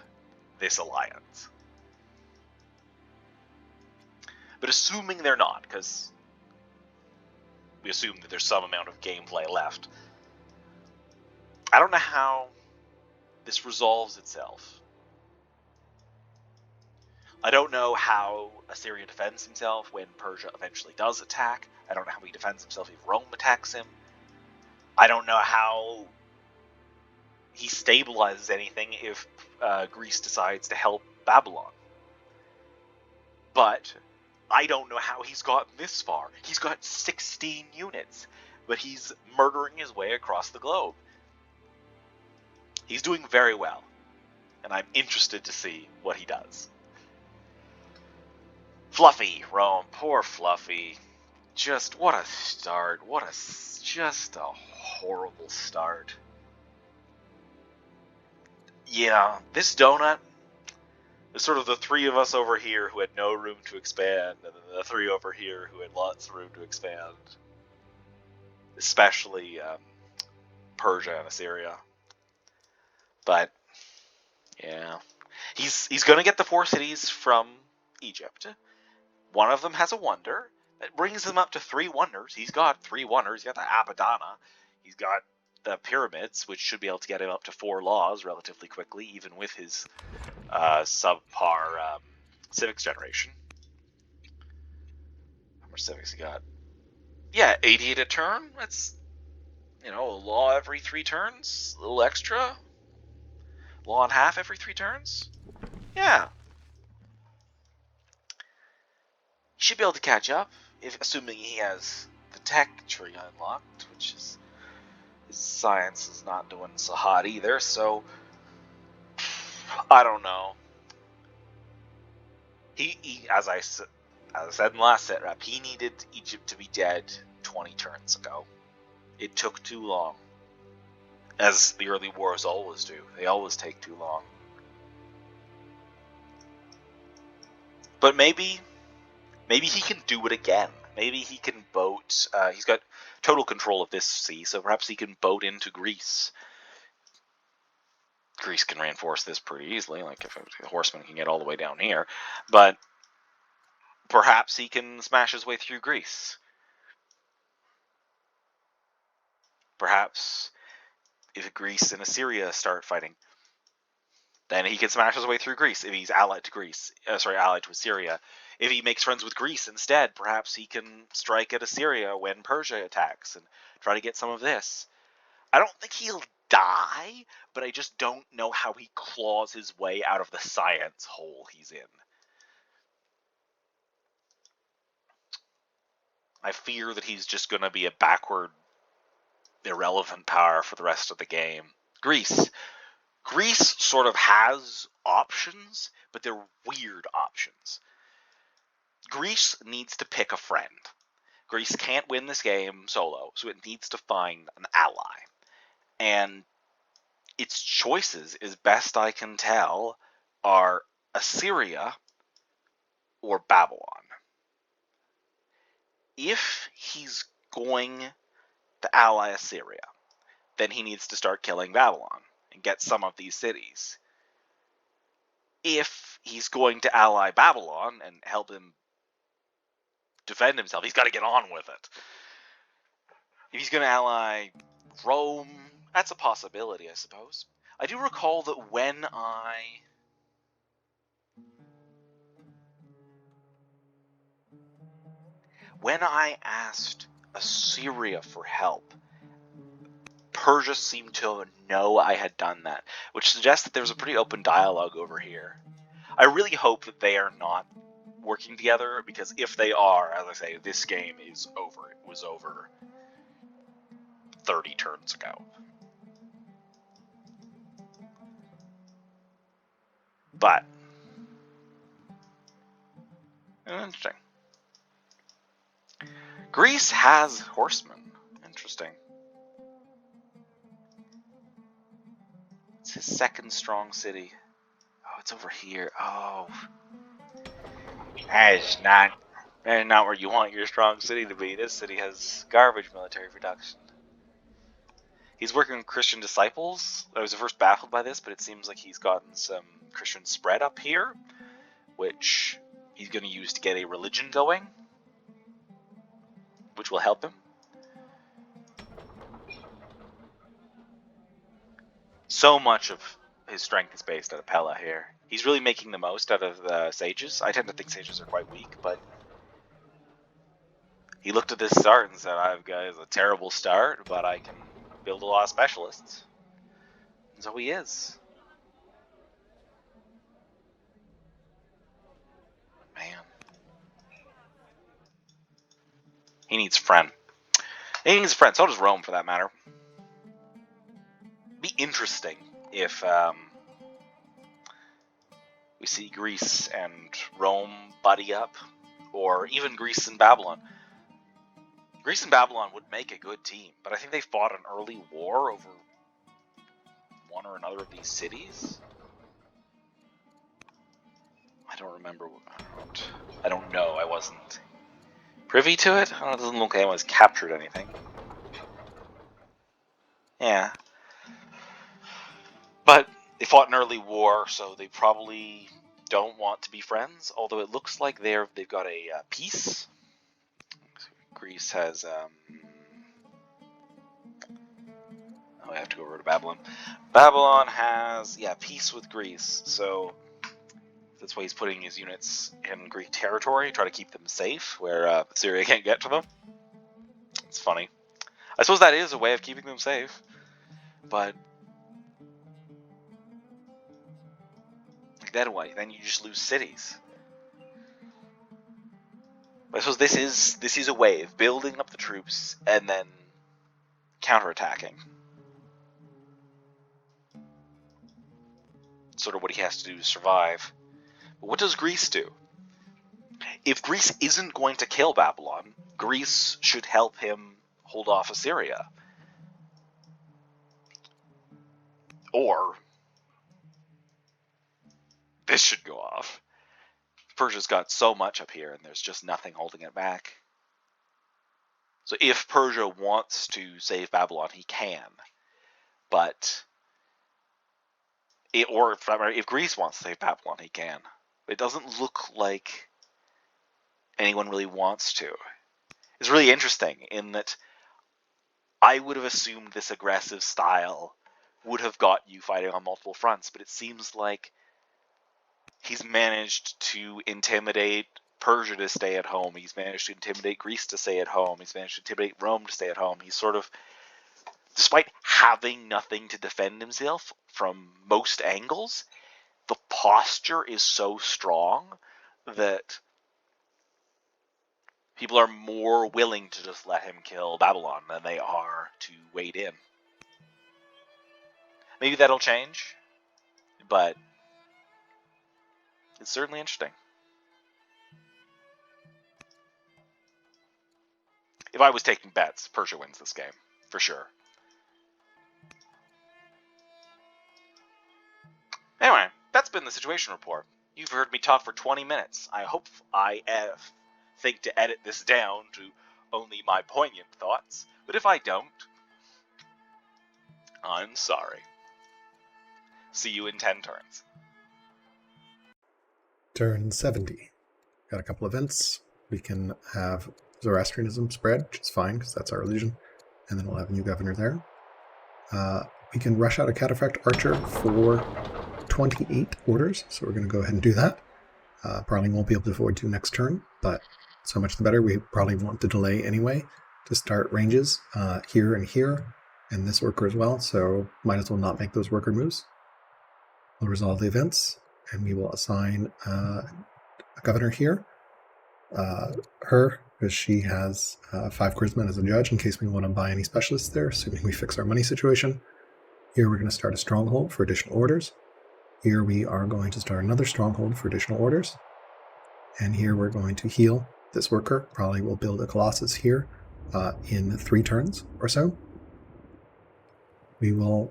this alliance. But assuming they're not, because we assume that there's some amount of gameplay left, I don't know how this resolves itself. I don't know how Assyria defends himself when Persia eventually does attack. I don't know how he defends himself if Rome attacks him. I don't know how he stabilizes anything if Greece decides to help Babylon. But I don't know how he's gotten this far. He's got 16 units, but he's murdering his way across the globe. He's doing very well, and I'm interested to see what he does. Fluffy, Rome, poor Fluffy. Just, what a start. Just a horrible start. Yeah, this donut is sort of the 3 of us over here who had no room to expand, and then the 3 over here who had lots of room to expand. Especially Persia and Assyria. But, yeah. He's going to get the 4 cities from Egypt. One of them has a wonder. That brings him up to 3 wonders. He's got 3 wonders. He's got the Abaddana. He's got the pyramids, which should be able to get him up to 4 laws relatively quickly, even with his subpar civics generation. How much civics he got? Yeah, 88 a turn. That's, a law every 3 turns. A little extra. Law and half every 3 turns. Yeah. He should be able to catch up, assuming he has the tech tree unlocked, which is his science is not doing so hot either. So I don't know. He as I said in the last set rep, he needed Egypt to be dead 20 turns ago. It took too long, as the early wars always do. They always take too long. But maybe he can do it again. Maybe he can boat. He's got total control of this sea, so perhaps he can boat into Greece. Greece can reinforce this pretty easily, like if a horseman can get all the way down here. But perhaps he can smash his way through Greece. Perhaps if Greece and Assyria start fighting, then he can smash his way through Greece if he's allied to Greece. Allied to Assyria. If he makes friends with Greece instead, perhaps he can strike at Assyria when Persia attacks and try to get some of this. I don't think he'll die, but I just don't know how he claws his way out of the science hole he's in. I fear that he's just going to be a backward, irrelevant power for the rest of the game. Greece sort of has options, but they're weird options. Greece needs to pick a friend. Greece can't win this game solo, so it needs to find an ally. And its choices, as best I can tell, are Assyria or Babylon. If he's going to ally Assyria, then he needs to start killing Babylon and get some of these cities. If he's going to ally Babylon and help him defend himself, he's got to get on with it. If he's going to ally Rome, that's a possibility, I suppose. I do recall that when I asked Assyria for help, Persia seemed to know I had done that, which suggests that there's a pretty open dialogue over here. I really hope that they are not working together, because if they are, as I say, this game is over. It was over 30 turns ago. But interesting. Greece has horsemen. Interesting. It's his second strong city. Oh, it's over here. Oh. That's not where you want your strong city to be. This city has garbage military production. He's working with Christian disciples. I was at first baffled by this, but it seems like he's gotten some Christian spread up here, which he's going to use to get a religion going, which will help him. So much of his strength is based out of Pella here. He's really making the most out of the sages. I tend to think sages are quite weak, but he looked at this start and said, I've got a terrible start, but I can build a lot of specialists. And so he is. Man. He needs a friend. He needs a friend. So does Rome, for that matter. Be interesting if we see Greece and Rome buddy up, or even Greece and Babylon. Greece and Babylon would make a good team, but I think they fought an early war over one or another of these cities. I don't remember. I don't know. I wasn't privy to it. It doesn't look like anyone's captured anything. Yeah. But if fought an early war, so they probably don't want to be friends. Although it looks like they've got a peace. Greece has. I have to go over to Babylon. Babylon has peace with Greece, so that's why he's putting his units in Greek territory, try to keep them safe, where Assyria can't get to them. It's funny. I suppose that is a way of keeping them safe, but then what? Then you just lose cities. I suppose this is a way of building up the troops and then counterattacking. Sort of what he has to do to survive. But what does Greece do? If Greece isn't going to kill Babylon, Greece should help him hold off Assyria. Or this should go off. Persia's got so much up here and there's just nothing holding it back. So if Persia wants to save Babylon, he can. But if Greece wants to save Babylon, he can. But it doesn't look like anyone really wants to. It's really interesting in that I would have assumed this aggressive style would have got you fighting on multiple fronts, but it seems like he's managed to intimidate Persia to stay at home. He's managed to intimidate Greece to stay at home. He's managed to intimidate Rome to stay at home. He's sort of, despite having nothing to defend himself from most angles, the posture is so strong that people are more willing to just let him kill Babylon than they are to wade in. Maybe that'll change, but it's certainly interesting. If I was taking bets, Persia wins this game, for sure. Anyway, that's been the situation report. You've heard me talk for 20 minutes. I hope I think to edit this down to only my poignant thoughts, but if I don't, I'm sorry. See you in 10 turns. Turn 70. Got a couple events. We can have Zoroastrianism spread, which is fine because that's our religion, and then we'll have a new governor there. We can rush out a cataphract archer for 28 orders, so we're going to go ahead and do that. Probably won't be able to afford to next turn, but so much the better. We probably want to delay anyway to start ranges here and this worker as well, so might as well not make those worker moves. We'll resolve the events, and we will assign a governor here. Her, because she has 5 charisma as a judge in case we want to buy any specialists there, assuming we fix our money situation. Here we're going to start a stronghold for additional orders. Here we are going to start another stronghold for additional orders. And here we're going to heal this worker. Probably will build a Colossus here in 3 turns or so. We will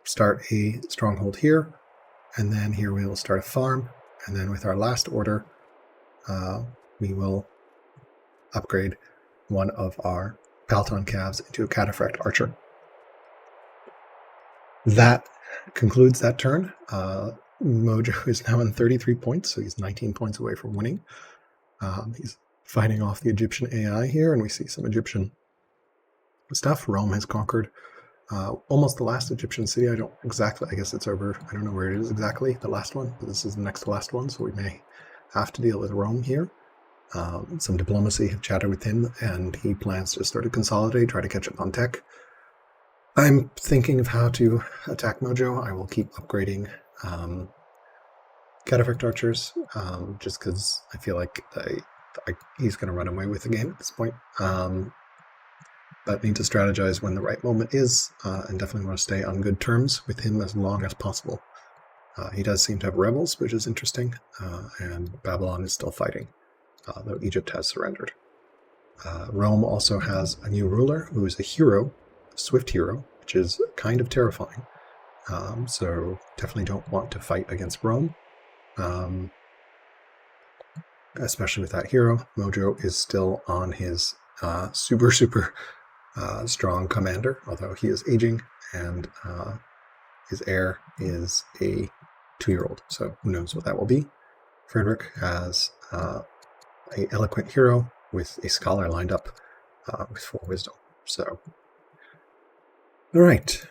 start a stronghold here, and then here we will start a farm, and then with our last order, we will upgrade one of our Palton calves into a cataphract archer. That concludes that turn. Mojo is now on 33 points, so he's 19 points away from winning. He's fighting off the Egyptian AI here, and we see some Egyptian stuff. Rome has conquered almost the last Egyptian city. I guess it's over. I don't know where it is exactly, the last one, but this is the next to last one, so we may have to deal with Rome here. Some diplomacy have chatted with him, and he plans to sort of consolidate, try to catch up on tech. I'm thinking of how to attack Mojo. I will keep upgrading cataphract archers, just because I feel like he's going to run away with the game at this point. But need to strategize when the right moment is, and definitely want to stay on good terms with him as long as possible. He does seem to have rebels, which is interesting, and Babylon is still fighting, though Egypt has surrendered. Rome also has a new ruler who is a hero, a swift hero, which is kind of terrifying. So definitely don't want to fight against Rome, especially with that hero. Mojo is still on his super strong commander, although he is aging, and His heir is a 2-year-old, so who knows what that will be. Frederik has a eloquent hero with a scholar lined up with 4 wisdom. So, all right.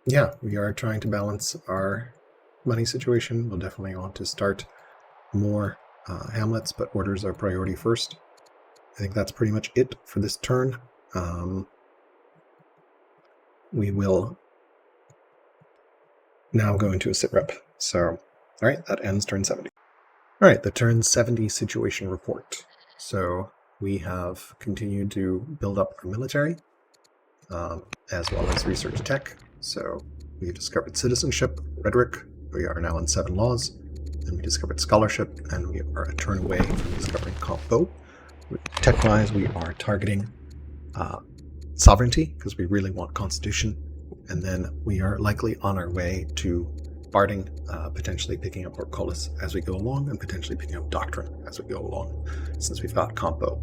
Yeah, we are trying to balance our money situation. We'll definitely want to start more hamlets, but orders are priority first. I think that's pretty much it for this turn. We will now go into a sit rep. So, all right, that ends turn 70. All right, the turn 70 situation report. So we have continued to build up our military, as well as research tech. So we discovered citizenship, rhetoric. We are now in 7 laws. Then we discovered scholarship, and we are a turn away from discovering combo. Tech-wise, we are targeting sovereignty, because we really want constitution. And then we are likely on our way to barding, potentially picking up portcullis as we go along, and potentially picking up doctrine as we go along, since we've got combo.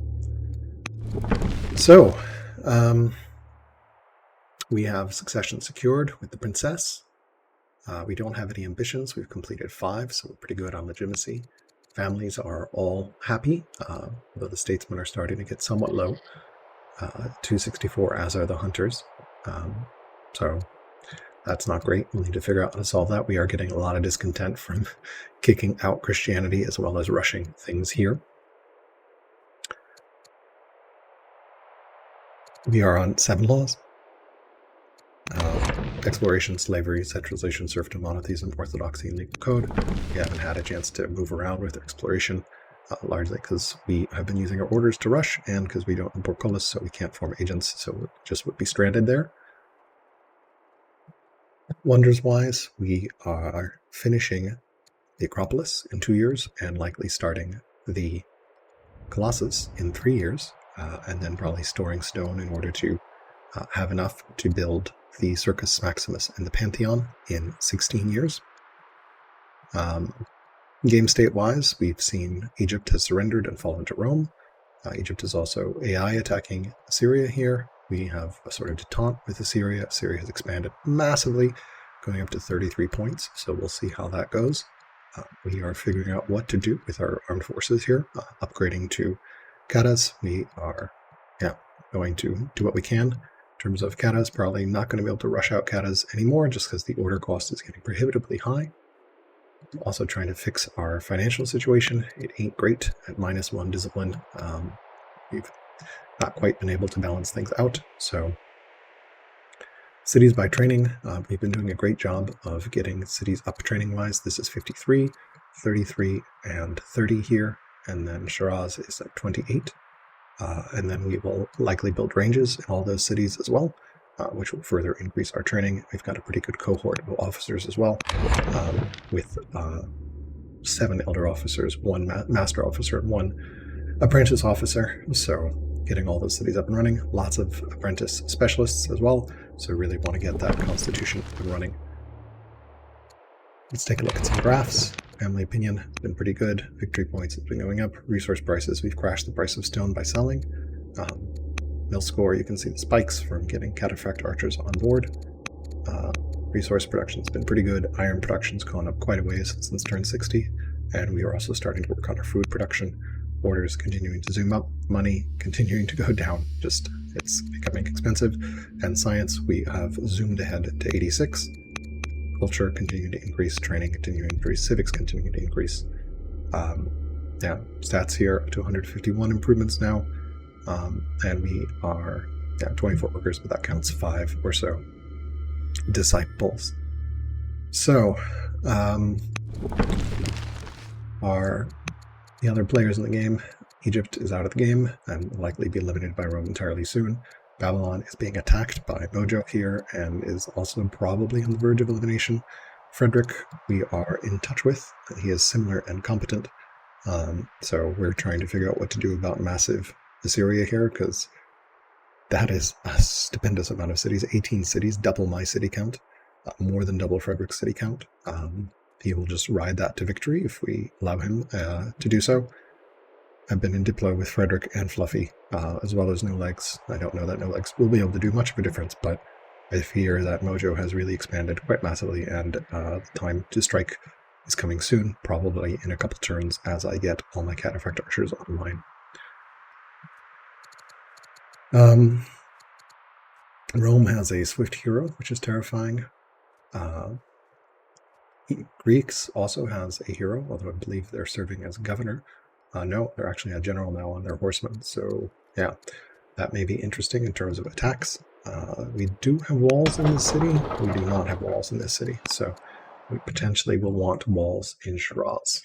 So, we have succession secured with the princess. We don't have any ambitions. We've completed 5, so we're pretty good on legitimacy. Families are all happy, though the statesmen are starting to get somewhat low. 264, as are the hunters. So that's not great. We'll need to figure out how to solve that. We are getting a lot of discontent from kicking out Christianity as well as rushing things here. We are on 7 laws. Exploration, slavery, centralization, serfdom, monotheism, orthodoxy, and legal code. We haven't had a chance to move around with exploration, largely because we have been using our orders to rush, and because we don't have portcullis, so we can't form agents, so we just would be stranded there. Wonders-wise, we are finishing the Acropolis in 2 years, and likely starting the Colossus in 3 years, and then probably storing stone in order to have enough to build the Circus Maximus and the Pantheon in 16 years. Game state-wise, we've seen Egypt has surrendered and fallen to Rome. Egypt is also AI attacking Assyria here. We have a sort of detente with Assyria. Assyria has expanded massively, going up to 33 points, so we'll see how that goes. We are figuring out what to do with our armed forces here, upgrading to katas. We are going to do what we can. In terms of katas, probably not going to be able to rush out katas anymore, just because the order cost is getting prohibitively high. Also trying to fix our financial situation. It ain't great at -1 discipline. We've not quite been able to balance things out. So cities by training, we've been doing a great job of getting cities up training-wise. This is 53, 33, and 30 here. And then Shiraz is at 28. And then we will likely build ranges in all those cities as well, which will further increase our training. We've got a pretty good cohort of officers as well, with 7 elder officers, 1 master officer, and 1 apprentice officer. So getting all those cities up and running, lots of apprentice specialists as well. So really want to get that constitution up and running. Let's take a look at some graphs. Family opinion has been pretty good. Victory points has been going up. Resource prices, we've crashed the price of stone by selling. Mill score, you can see the spikes from getting cataphract archers on board. Resource production's been pretty good. Iron production's gone up quite a ways since turn 60. And we are also starting to work on our food production. Orders continuing to zoom up. Money continuing to go down. Just, it's becoming expensive. And science, we have zoomed ahead to 86. Culture continuing to increase, training continuing to increase, civics continuing to increase. Stats here up to 151 improvements now. And we are 24 workers, but that counts 5 or so disciples. So, the other players in the game, Egypt is out of the game and will likely be eliminated by Rome entirely soon. Babylon is being attacked by Mojo here and is also probably on the verge of elimination. Frederik, we are in touch with. He is similar and competent. So we're trying to figure out what to do about massive Assyria here, because that is a stupendous amount of cities. 18 cities, double my city count, more than double Frederik's city count. He will just ride that to victory if we allow him to do so. I've been in deploy with Frederik and Fluffy, as well as No Legs. I don't know that No Legs will be able to do much of a difference, but I fear that Mojo has really expanded quite massively, and the time to strike is coming soon, probably in a couple turns as I get all my Cataphract archers online. Rome has a swift hero, which is terrifying. Greeks also has a hero, although I believe they're serving as governor. No, they're actually a general now on their horsemen. So yeah, that may be interesting in terms of attacks. We do have walls in this city. We do not have walls in this city. So we potentially will want walls in Shiraz.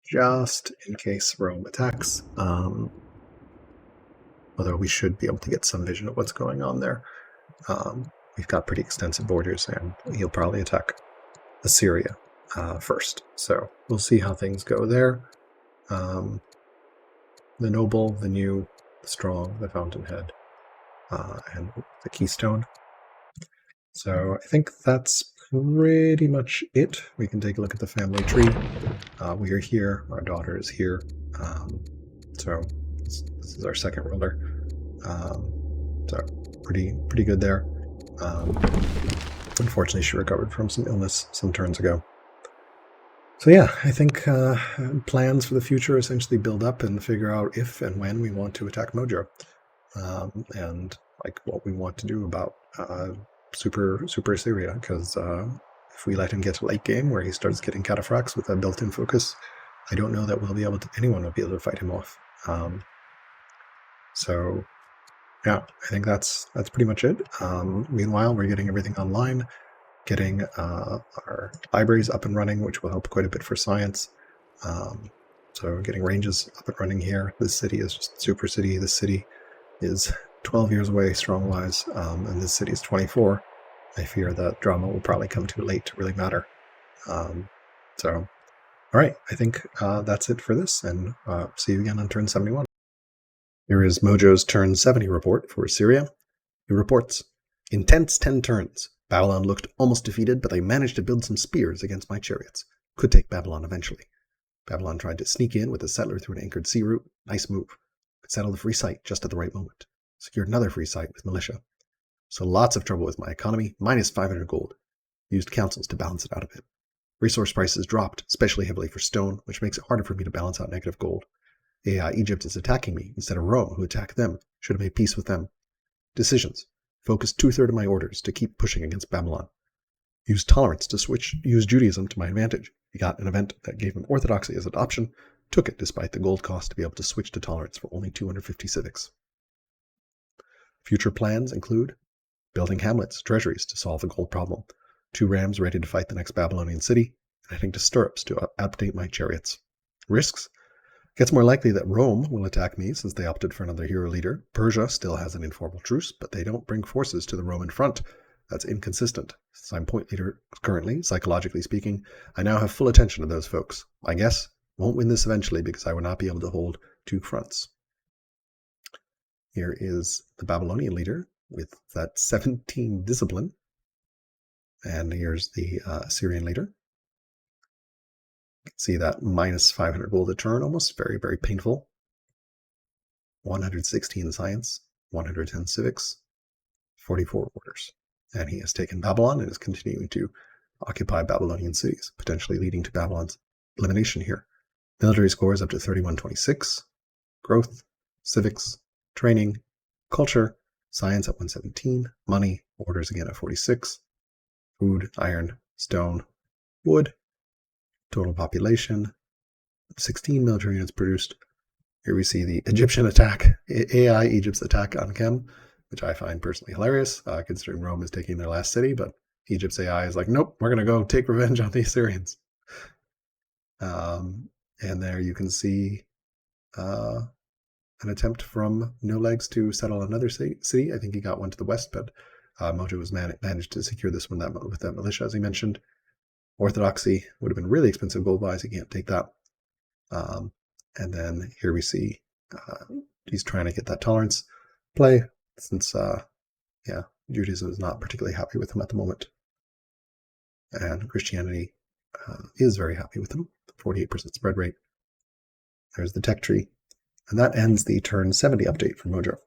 Just in case Rome attacks. Although we should be able to get some vision of what's going on there. We've got pretty extensive borders, and he'll probably attack Assyria first. So we'll see how things go there. The noble, the new, the strong, the fountainhead, and the keystone. So I think that's pretty much it. We can take a look at the family tree. We are here. Our daughter is here. So this is our second ruler. So pretty good there. Unfortunately, she recovered from some illness some turns ago. So yeah, I think plans for the future essentially build up and figure out if and when we want to attack Mojo, and like what we want to do about Super Assyria. Because if we let him get to late game where he starts getting cataphracts with a built-in focus, I don't know that anyone will be able to fight him off. So yeah, I think that's pretty much it. Meanwhile, we're getting everything online, getting our libraries up and running, which will help quite a bit for science. So getting ranges up and running here. This city is just super city. This city is 12 years away strong-wise, and this city is 24. I fear that drama will probably come too late to really matter. So, all right, I think that's it for this, and see you again on turn 71. Here is Mojo's turn 70 report for Assyria. He reports, intense 10 turns. Babylon looked almost defeated, but they managed to build some spears against my chariots. Could take Babylon eventually. Babylon tried to sneak in with a settler through an anchored sea route. Nice move. Could settle the free site just at the right moment. Secured another free site with militia. So lots of trouble with my economy, minus 500 gold. Used councils to balance it out a bit. Resource prices dropped, especially heavily for stone, which makes it harder for me to balance out negative gold. Egypt is attacking me instead of Rome, who attacked them. Should have made peace with them. Decisions. Focused 2/3 of my orders to keep pushing against Babylon. Used tolerance to use Judaism to my advantage. He got an event that gave him orthodoxy as an option. Took it despite the gold cost to be able to switch to tolerance for only 250 civics. Future plans include building hamlets, treasuries to solve the gold problem. 2 rams ready to fight the next Babylonian city. And heading to stirrups to update my chariots. Risks. Gets more likely that Rome will attack me since they opted for another hero leader. Persia still has an informal truce, but they don't bring forces to the Roman front. That's inconsistent. Since I'm point leader currently, psychologically speaking, I now have full attention to those folks. I guess won't win this eventually because I will not be able to hold 2 fronts. Here is the Babylonian leader with that 17 discipline. And here's the Assyrian leader. See that minus 500 gold a turn, almost very, very painful. 116 science, 110 civics, 44 orders. And he has taken Babylon and is continuing to occupy Babylonian cities, potentially leading to Babylon's elimination here. Military scores up to 3126, growth, civics, training, culture, science at 117, money, orders again at 46, food, iron, stone, wood, total population, 16 military units produced. Here we see the Egyptian attack, Egypt's attack on Chem, which I find personally hilarious, considering Rome is taking their last city, but Egypt's AI is like, nope, we're going to go take revenge on the Assyrians. And there you can see an attempt from Nolegs to settle another city. I think he got one to the west, but Mojo was managed to secure this one with that militia, as he mentioned. Orthodoxy would have been really expensive gold buys. He can't take that. And then here we see he's trying to get that tolerance play since, Judaism is not particularly happy with him at the moment. And Christianity is very happy with him. 48% spread rate. There's the tech tree. And that ends the turn 70 update for Mojo.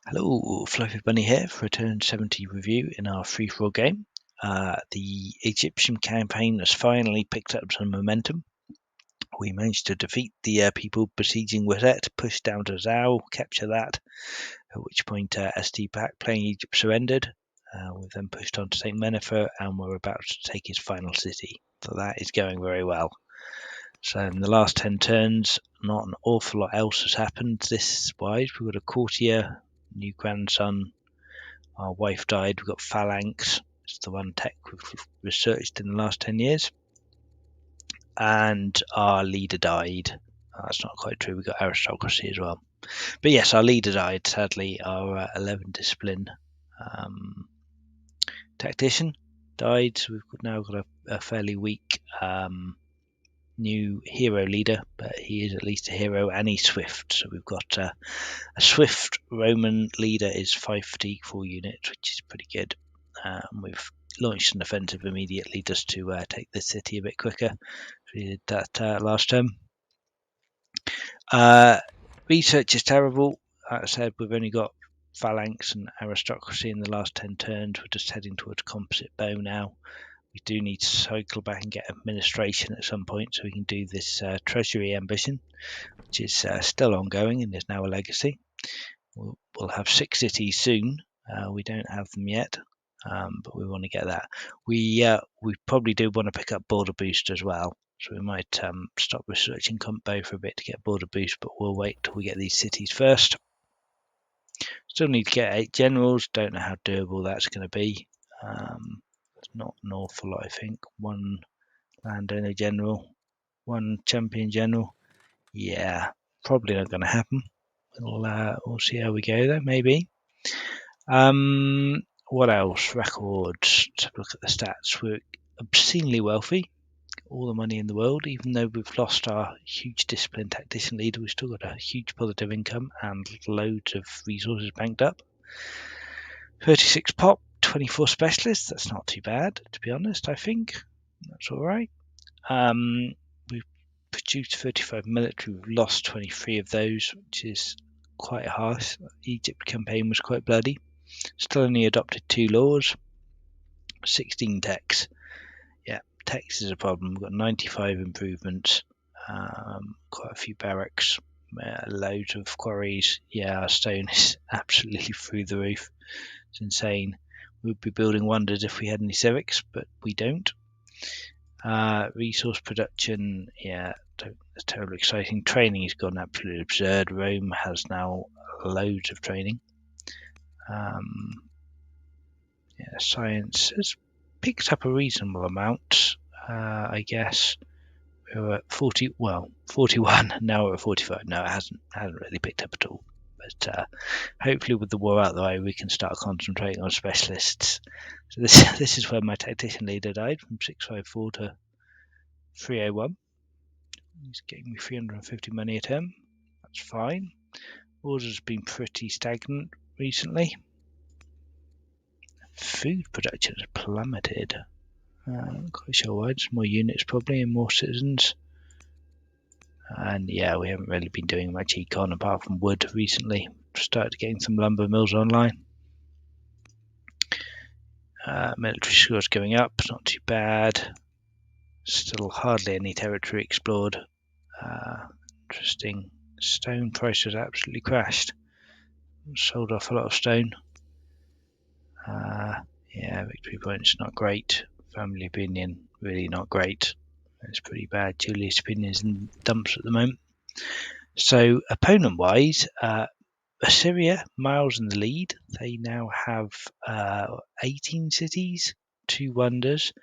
Hello, fluffybunny here for a turn 70 review in our free-for-all game. The Egyptian campaign has finally picked up some momentum. We managed to defeat the people besieging Wazet, push down to Zau, capture that, at which point StBlak playing Egypt surrendered. We've then pushed on to St. Menifer and we're about to take his final city. So that is going very well. So in the last 10 turns, not an awful lot else has happened this wise. We've got a courtier, new grandson, our wife died, we've got phalanx, it's the one tech we've researched in the last 10 years, and our leader died. That's not quite true, we've got aristocracy as well. But yes, our leader died, sadly. Our 11 discipline tactician died, so we've now got a fairly weak new hero leader, but he is at least a hero and he's swift. So we've got a swift Roman leader is 5 fatigue, 4 units, which is pretty good. We've launched an offensive immediately just to take the city a bit quicker. We did that last term. Research is terrible. Like I said, we've only got phalanx and aristocracy in the last 10 turns. We're just heading towards composite bow now. We do need to cycle back and get administration at some point so we can do this treasury ambition, which is still ongoing and is now a legacy. We'll have 6 cities soon. We don't have them yet, but we want to get that. We probably do want to pick up border boost as well, so we might stop researching comp bow for a bit to get border boost, but we'll wait till we get these cities first. Still need to get 8 generals. Don't know how doable that's going to be. Not an awful lot, I think. 1 landowner general, 1 champion general. Yeah, probably not going to happen. We'll see how we go though, maybe. What else? Records. Let's have a look at the stats. We're obscenely wealthy. All the money in the world. Even though we've lost our huge discipline tactician leader, we've still got a huge positive income and loads of resources banked up. 36 pop, 24 specialists. That's not too bad, to be honest, I think. That's all right. We've produced 35 military. We've lost 23 of those, which is quite harsh. Egypt campaign was quite bloody. Still only adopted 2 laws. 16 techs. Yeah, techs is a problem. We've got 95 improvements. Quite a few barracks. Loads of quarries. Yeah, our stone is absolutely through the roof. It's insane. We'd be building wonders if we had any civics, but we don't. Resource production, yeah, that's terribly exciting. Training has gone absolutely absurd. Rome has now loads of training. Yeah, science has picked up a reasonable amount, I guess. We were at 41, now we're at 45. No, it hasn't really picked up at all. But hopefully with the war out of the way, we can start concentrating on specialists. So this is where my tactician leader died, from 654 to 301. He's getting me 350 money a turn. That's fine. Orders has been pretty stagnant recently. Food production has plummeted. Not quite sure why. Just more units probably and more citizens. And yeah, we haven't really been doing much econ apart from wood recently. Started getting some lumber mills online. Military scores going up, not too bad. Still hardly any territory explored. Interesting. Stone prices absolutely crashed. Sold off a lot of stone. Yeah, victory points not great. Family opinion really not great. It's pretty bad. Julius opinion is in dumps at the moment. So opponent wise, Assyria miles in the lead. They now have 18 cities, 2 wonders.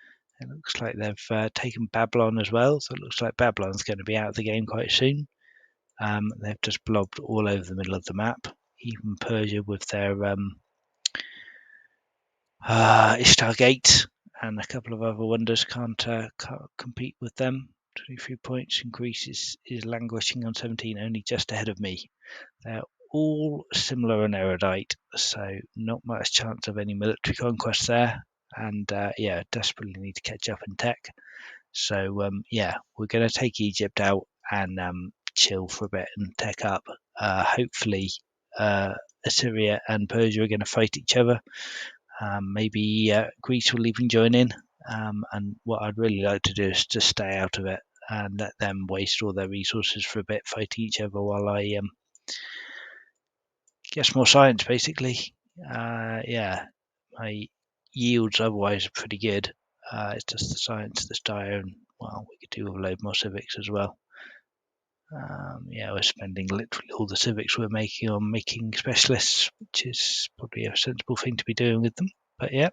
It looks like they've taken Babylon as well, so it looks like Babylon's going to be out of the game quite soon. They've just blobbed all over the middle of the map. Even Persia with their Ishtar Gate and a couple of other wonders can't compete with them. 23 points increase is languishing on 17, only just ahead of me. They're all similar and erudite, so not much chance of any military conquest there. And yeah, desperately need to catch up in tech. So yeah, we're going to take Egypt out and chill for a bit and tech up. Hopefully Assyria and Persia are going to fight each other. Maybe Greece will even join in. And what I'd really like to do is just stay out of it and let them waste all their resources for a bit fighting each other while I get some more science, basically. Yeah, my yields otherwise are pretty good. It's just the science that's dire, and well, we could do with a load more civics as well. Yeah, we're spending literally all the civics we're making on making specialists, which is probably a sensible thing to be doing with them. But yeah,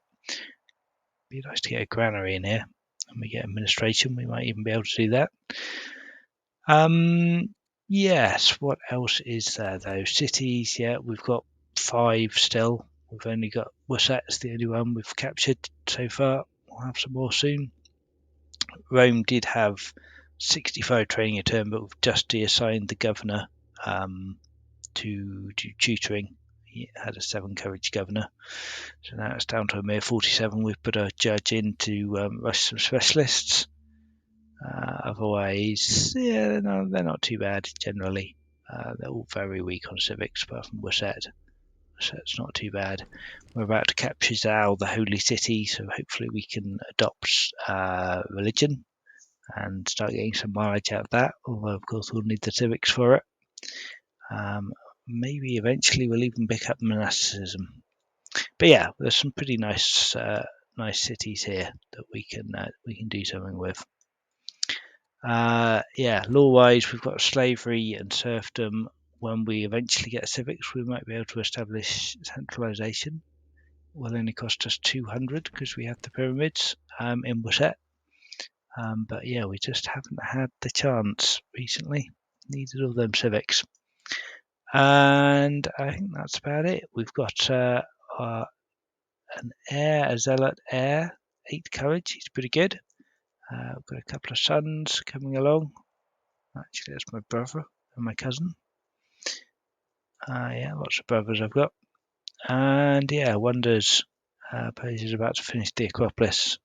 be nice to get a granary in here, and we get administration. We might even be able to do that. Yes, what else is there though? Cities, yeah, we've got 5 still. We've only got Worcet's the only one we've captured so far. We'll have some more soon. Rome did have 65 training a term, but we've just deassigned the governor to do tutoring. He had a 7 courage governor, so now it's down to a mere 47. We've put a judge in to rush some specialists. Otherwise, yeah, they're not too bad generally. They're all very weak on civics, apart from Worcet. Worcet's not too bad. We're about to capture Zal, the holy city, so hopefully we can adopt religion and start getting some mileage out of that, although of course we'll need the civics for it. Maybe eventually we'll even pick up monasticism. But yeah, there's some pretty nice cities here that we can do something with. Yeah, law-wise, we've got slavery and serfdom. When we eventually get civics, we might be able to establish centralization. It will only cost us 200 because we have the pyramids in Worcet. But yeah, we just haven't had the chance recently. Needed all them civics. And I think that's about it. We've got an heir, a zealot heir, 8 courage. He's pretty good. We've got a couple of sons coming along. Actually, that's my brother and my cousin. Yeah, lots of brothers I've got. And yeah, wonders. Persia's about to finish the Acropolis,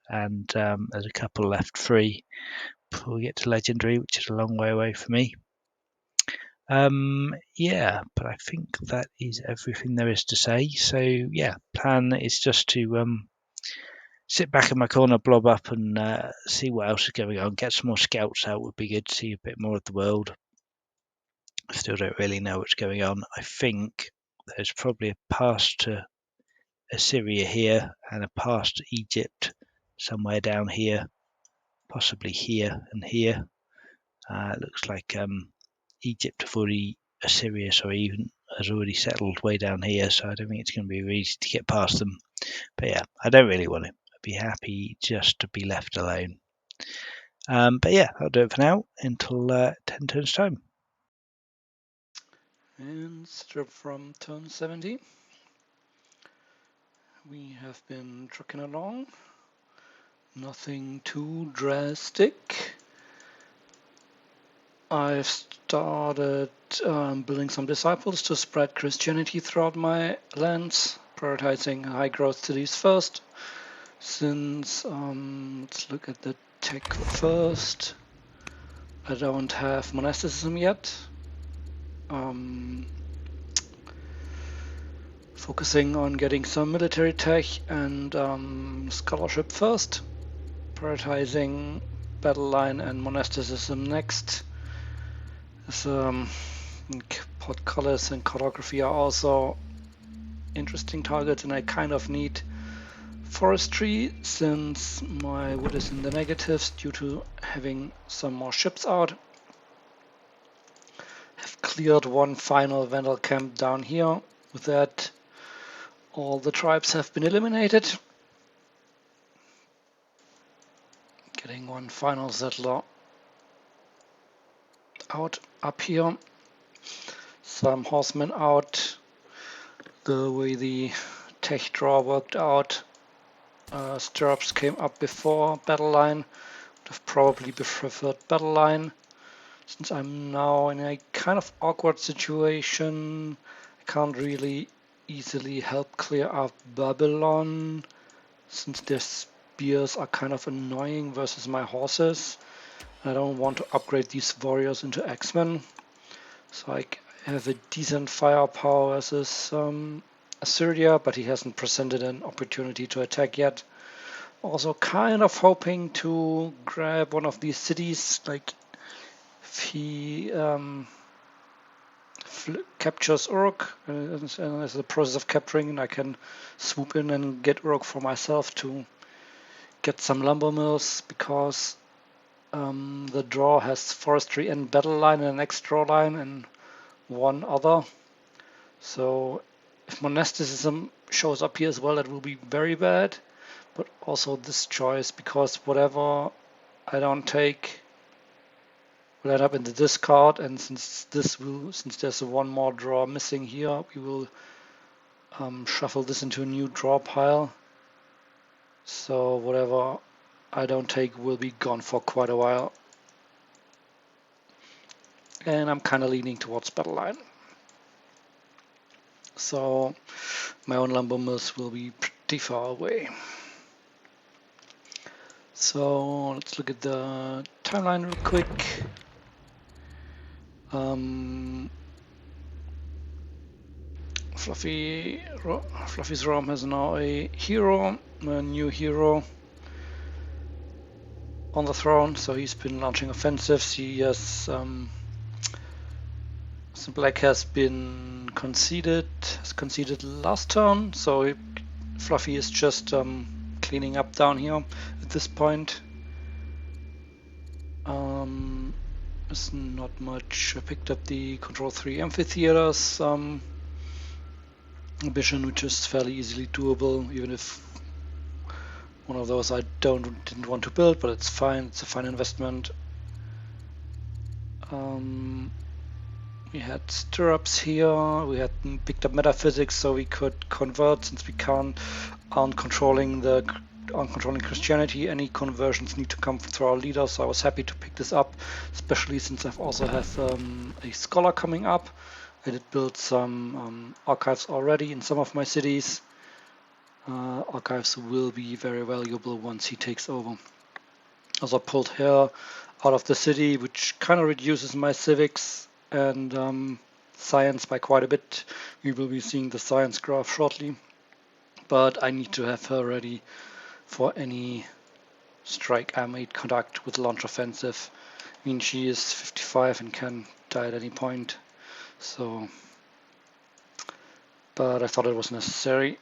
and there's a couple left free before we get to legendary, which is a long way away for me. Yeah, but I think that is everything there is to say. So yeah, plan is just to sit back in my corner, blob up, and see what else is going on. Get some more scouts out would be good to see a bit more of the world. I still don't really know what's going on. I think there's probably a pass to Assyria here and a pass to Egypt somewhere down here, possibly here and here. It looks like Egypt have already, Assyria, sorry, even has already settled way down here, so I don't think it's going to be easy to get past them. But yeah, I don't really want it. I'd be happy just to be left alone. But yeah, I'll do it for now until 10 turns time. And strip from turn 70. We have been trucking along. Nothing too drastic. I've started building some disciples to spread Christianity throughout my lands, prioritizing high growth cities first. Since, let's look at the tech first. I don't have monasticism yet. Focusing on getting some military tech and scholarship first. Prioritizing battle line and monasticism next. Portcullis and cartography are also interesting targets, and I kind of need forestry since my wood is in the negatives due to having some more ships out. Have cleared one final Vandal camp down here. With that, all the tribes have been eliminated. Getting one final settler out up here. Some horsemen out. The way the tech draw worked out, stirrups came up before battle line. Would have probably preferred battle line. Since I'm now in a kind of awkward situation, I can't really easily help clear up Babylon, since their spears are kind of annoying versus my horses. I don't want to upgrade these warriors into X-Men, so I have a decent firepower versus Assyria, but he hasn't presented an opportunity to attack yet. Also kind of hoping to grab one of these cities, like if he captures Uruk, and as the process of capturing, I can swoop in and get Uruk for myself to get some lumber mills, because the draw has forestry and battle line and an next draw line and one other. So if monasticism shows up here as well, that will be very bad. But also this choice, because whatever I don't take will end up in the discard, and since there's one more draw missing here, we will shuffle this into a new draw pile. So whatever I don't take will be gone for quite a while. And I'm kind of leaning towards battle line. So my own lumber mills will be pretty far away. So let's look at the timeline real quick. Fluffy's Rome has now a hero, a new hero on the throne. So he's been launching offensives. He has StBlak has conceded last turn. So Fluffy is just cleaning up down here at this point. There's not much. I picked up the Control 3 amphitheaters ambition, which is fairly easily doable, even if one of those I didn't want to build, but it's fine. It's a fine investment. We had stirrups here. We had picked up metaphysics, so we could convert, since we aren't controlling Christianity. Any conversions need to come through our leader, so I was happy to pick this up, especially since I've also have a scholar coming up. I did build some archives already in some of my cities. Archives will be very valuable once he takes over. Also pulled here out of the city, which kind of reduces my civics and science by quite a bit. We will be seeing the science graph shortly, but I need to have her ready for any strike I may conduct with launch offensive. I mean, she is 55 and can die at any point, so, but I thought it was necessary.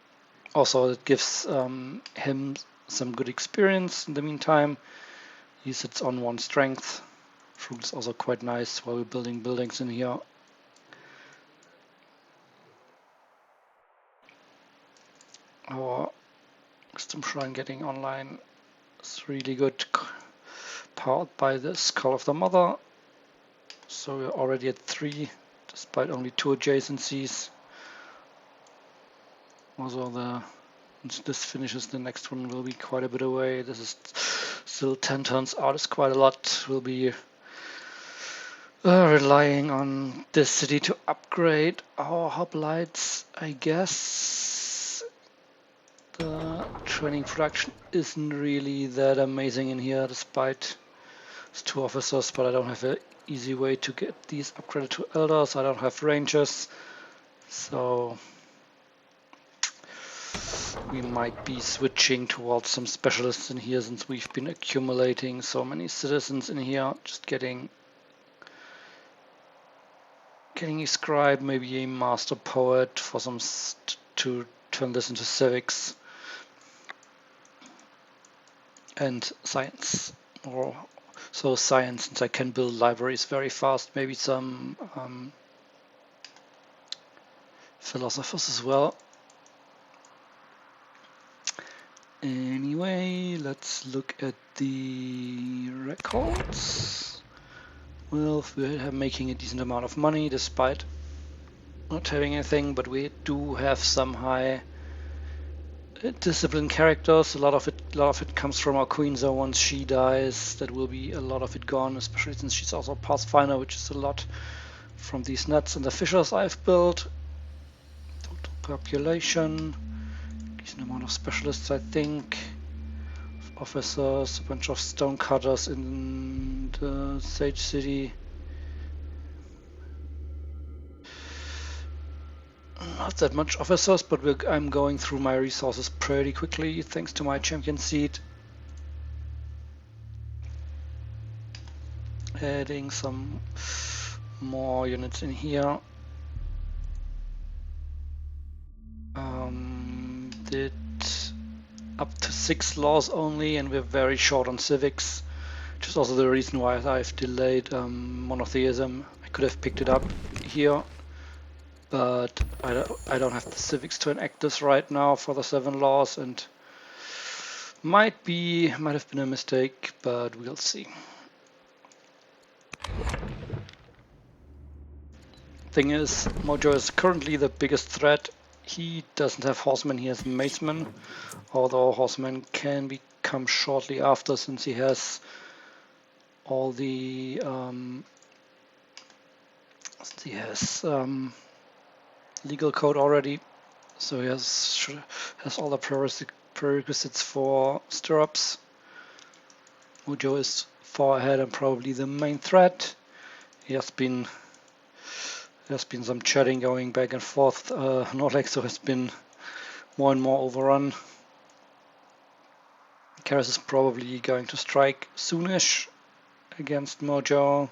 Also, it gives him some good experience in the meantime. He sits on 1 strength. Fruit is also quite nice while we're building buildings in here. Our custom shrine getting online is really good, powered by the Skull of the Mother. So we're already at 3, despite only 2 adjacencies. Also, once this finishes, the next one will be quite a bit away. This is still 10 turns out, is quite a lot. We'll be relying on this city to upgrade our hoplites, I guess. The training production isn't really that amazing in here, despite it's 2 officers, but I don't have an easy way to get these upgraded to elders. I don't have rangers, so we might be switching towards some specialists in here, since we've been accumulating so many citizens in here. Just getting a scribe, maybe a master poet for some to turn this into civics and science, or so science, since I can build libraries very fast. Maybe some philosophers as well. Anyway, let's look at the records. Well, we're making a decent amount of money despite not having anything, but we do have some high discipline characters. A lot of it comes from our queen, so once she dies, that will be a lot of it gone, especially since she's also a Pathfinder, which is a lot from these nuts and the fishers I've built. Total population, decent amount of specialists, I think. Officers, a bunch of stonecutters in the Sage City. not that much officers, but I'm going through my resources pretty quickly thanks to my champion seat. Adding some more units in here. Did up to 6 laws only, and we're very short on civics, which is also the reason why I've delayed monotheism. I could have picked it up here, but I don't have the civics to enact this right now for the 7 laws, and might have been a mistake, but we'll see. Thing is, Mojo is currently the biggest threat. He doesn't have horsemen, he has macemen, although horsemen can become shortly after, since he has all the legal code already, so he has all the prerequisites for stirrups. Mojo is far ahead and probably the main threat. There's been some chatting going back and forth. Nordexo has been more and more overrun. Karas is probably going to strike soonish against Mojo.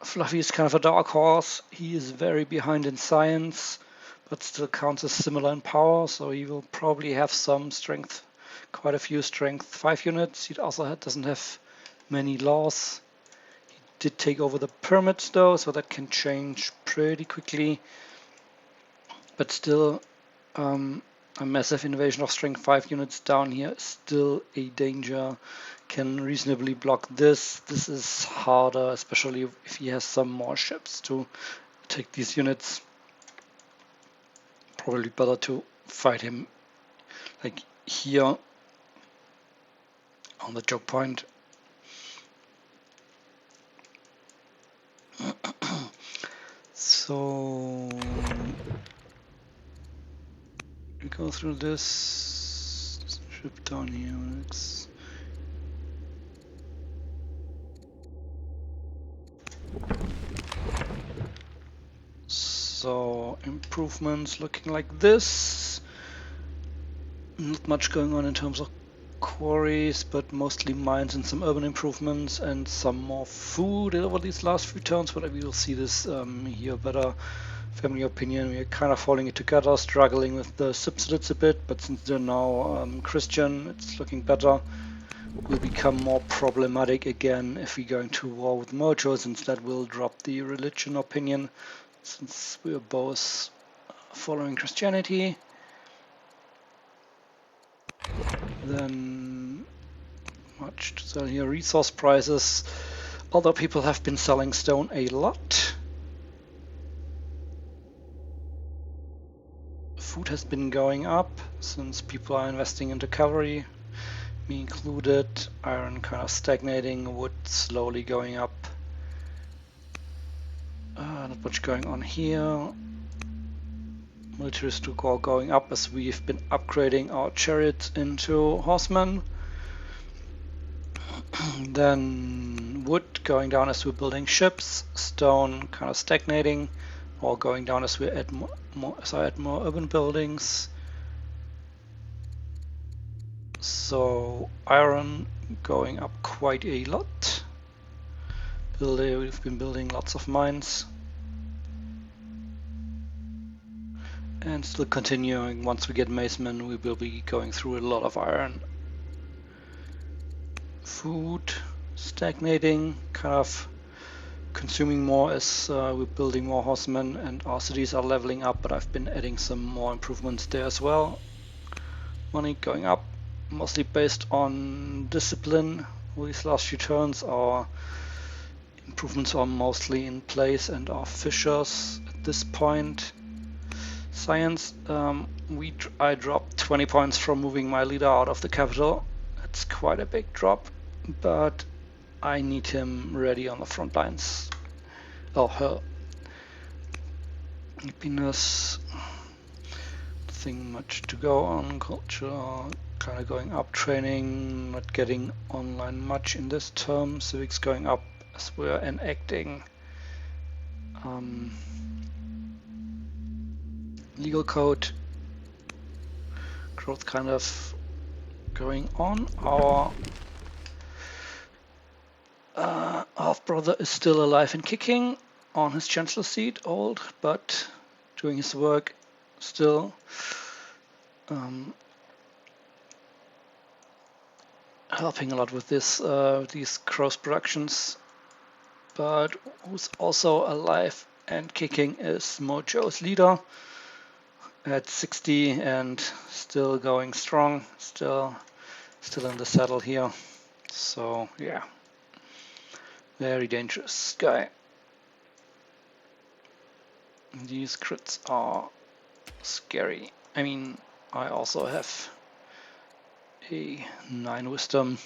Fluffy is kind of a dark horse. He is very behind in science, but still counts as similar in power, so he will probably have some strength, quite a few strength 5 units. He also doesn't have many laws. He did take over the permits though, so that can change pretty quickly. But still, a massive invasion of strength 5 units down here is still a danger. Can reasonably block this. This is harder, especially if he has some more ships to take these units. Probably better to fight him like here on the choke point. So we go through this ship down here. So improvements looking like this. Not much going on in terms of quarries, but mostly mines and some urban improvements and some more food over these last few turns, but we will see this here better. Family opinion, we are kind of holding it together, struggling with the subsidies a bit, but since they're now Christian, it's looking better. Will become more problematic again if we're going to war with Mojo, since that will drop the religion opinion, since we are both following Christianity. Then much to sell here. Resource prices. Other people have been selling stone a lot. Food has been going up since people are investing into cavalry, me included. Iron kind of stagnating, wood slowly going up. Not much going on here. Military score going up as we've been upgrading our chariots into horsemen. Then wood going down as we're building ships. Stone kind of stagnating, or going down as we add more urban buildings. So iron going up quite a lot. We've been building lots of mines. And still continuing, once we get macemen, we will be going through a lot of iron. Food stagnating, kind of consuming more as we're building more horsemen, and our cities are leveling up, but I've been adding some more improvements there as well. Money going up, mostly based on discipline. With these last few turns, our improvements are mostly in place and are fishers at this point. Science, I dropped 20 points from moving my leader out of the capital. That's quite a big drop, but I need him ready on the front lines. Or her. Happiness, nothing much to go on. Culture, kind of going up. Training, not getting online much in this term. Civics going up as we're enacting legal code. Growth kind of going on. Our half-brother is still alive and kicking on his chancellor seat, old, but doing his work still. Helping a lot with this these cross productions. But who's also alive and kicking is Mojo's leader at 60 and still going strong, still in the saddle here. So yeah, very dangerous guy. These crits are scary. I mean, I also have a 9 wisdom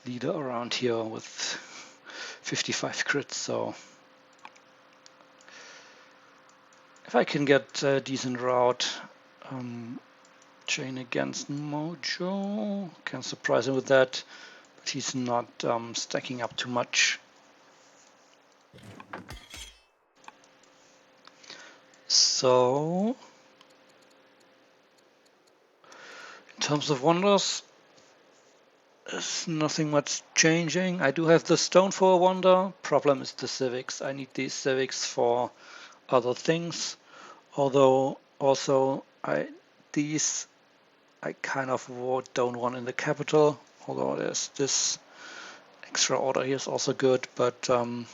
leader around here with 55 crits, so if I can get a decent route chain against Mojo, can surprise him with that, but he's not stacking up too much. So in terms of wonders, there's nothing much changing. I do have the stone for a wonder. Problem is the civics. I need these civics for other things. Although also these I kind of don't want in the capital. Although there's this extra order here is also good, but the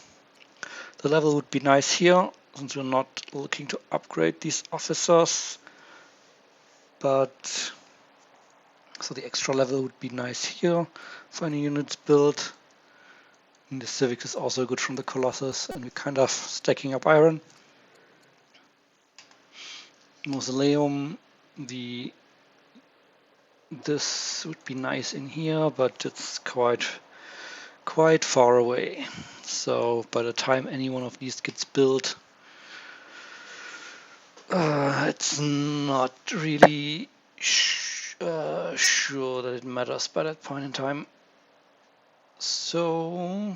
level would be nice here since we're not looking to upgrade these officers. But so the extra level would be nice here for any units built. And the civics is also good from the Colossus, and we're kind of stacking up iron. Mausoleum, this would be nice in here, but it's quite far away. So by the time any one of these gets built, it's not really sure that it matters by that point in time. So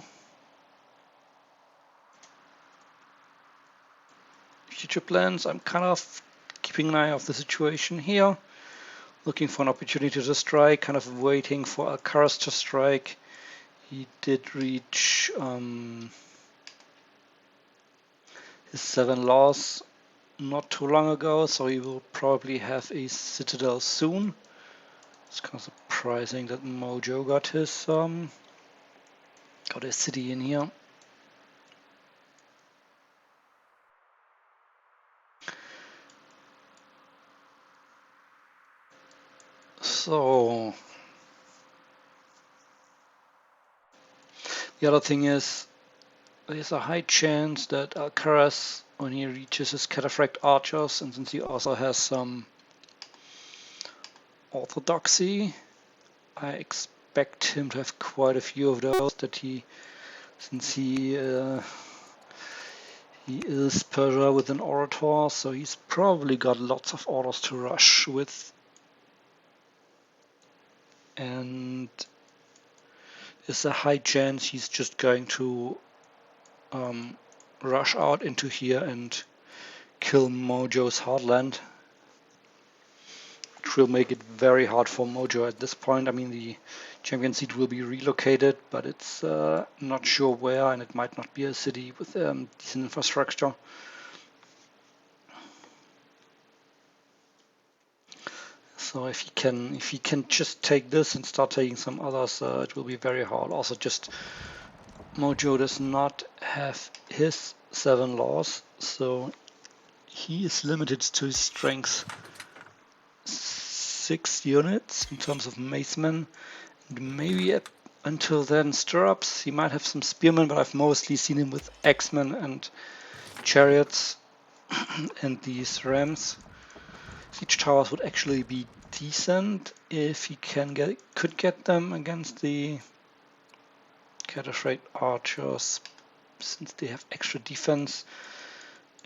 future plans, I'm kind of keeping an eye off the situation here, looking for an opportunity to strike, kind of waiting for alcaras to strike. He did reach his 7 laws not too long ago, so he will probably have a citadel soon. It's kind of surprising that Mojo got his city in here. So the other thing is, there's a high chance that alcaras, when he reaches his cataphract archers, and since he also has some orthodoxy, I expect him to have quite a few of those. That since he is Persia with an orator, so he's probably got lots of orders to rush with, and there's a high chance he's just going to rush out into here and kill Mojo's heartland, which will make it very hard for Mojo at this point. I mean, the champion seat will be relocated, but it's not sure where, and it might not be a city with decent infrastructure. So if he can just take this and start taking some others, it will be very hard. Also, just Mojo does not have his 7 laws, so he is limited to his strength 6 units in terms of macemen. And maybe until then stirrups. He might have some spearmen, but I've mostly seen him with axemen and chariots and these rams. Siege towers would actually be decent if he could get them against the cataphract archers, since they have extra defense,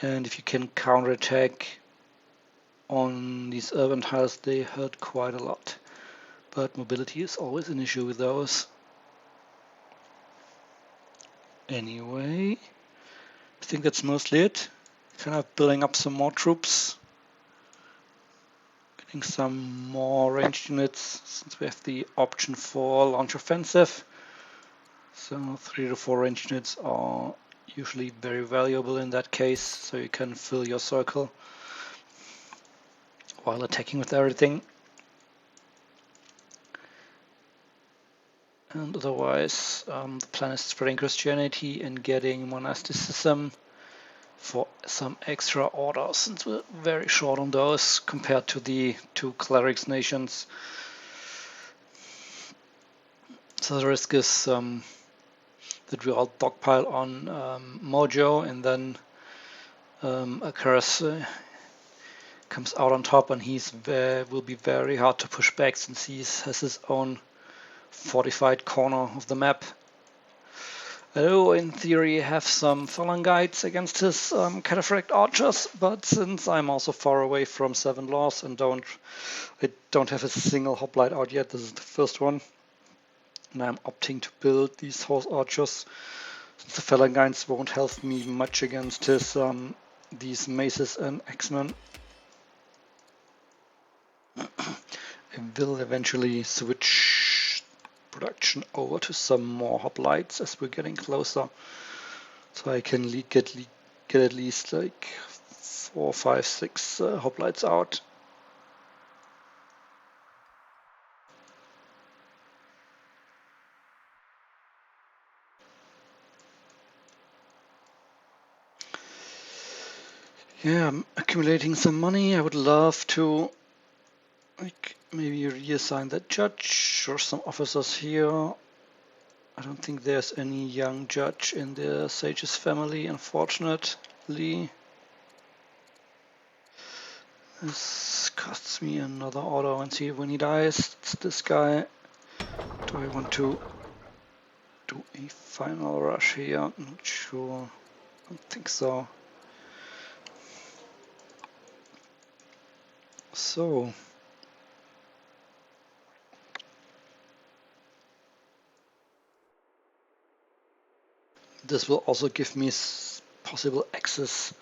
and if you can counterattack on these urban tiles, they hurt quite a lot. But mobility is always an issue with those. Anyway, I think that's mostly it. Kind of building up some more troops Getting some more ranged units since we have the option for launch offensive. So 3 to 4 ranged units are usually very valuable in that case, so you can fill your circle while attacking with everything. And otherwise, the plan is spreading Christianity and getting monasticism for some extra orders, since we're very short on those compared to the 2 clerics nations. So the risk is that we all dogpile on Mojo, and then alcaras comes out on top, and he's will be very hard to push back since he has his own fortified corner of the map. Although in theory have some phalangites against his cataphract archers, but since I'm also far away from 7 laws and I don't have a single hoplite out yet, this is the first one, and I'm opting to build these horse archers since the phalangites won't help me much against his these maces and axemen. I will eventually switch production over to some more hoplites as we're getting closer, so I can get at least like 4, 5, 6 hoplites out. Yeah, I'm accumulating some money. I would love to maybe reassign that judge or some officers here. I don't think there's any young judge in the Sage's family, unfortunately. This costs me another order and see when he dies. It's this guy. Do I want to do a final rush here? I'm not sure. I don't think so. So this will also give me possible access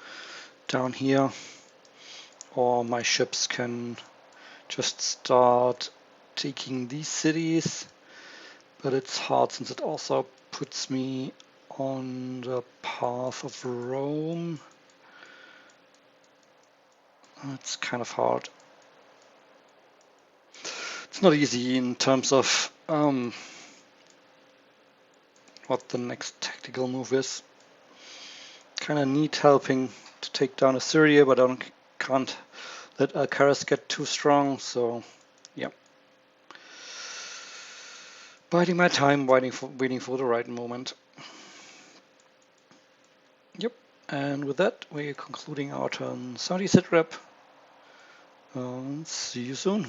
down here, or my ships can just start taking these cities, but it's hard since it also puts me on the path of Rome. It's kind of hard. It's not easy in terms of what the next tactical move is. Kind of need helping to take down Assyria, but I can't let alcaras get too strong, so yeah. Biding my time, waiting for the right moment. Yep, and with that, we're concluding our turn 70 sit rep. See you soon.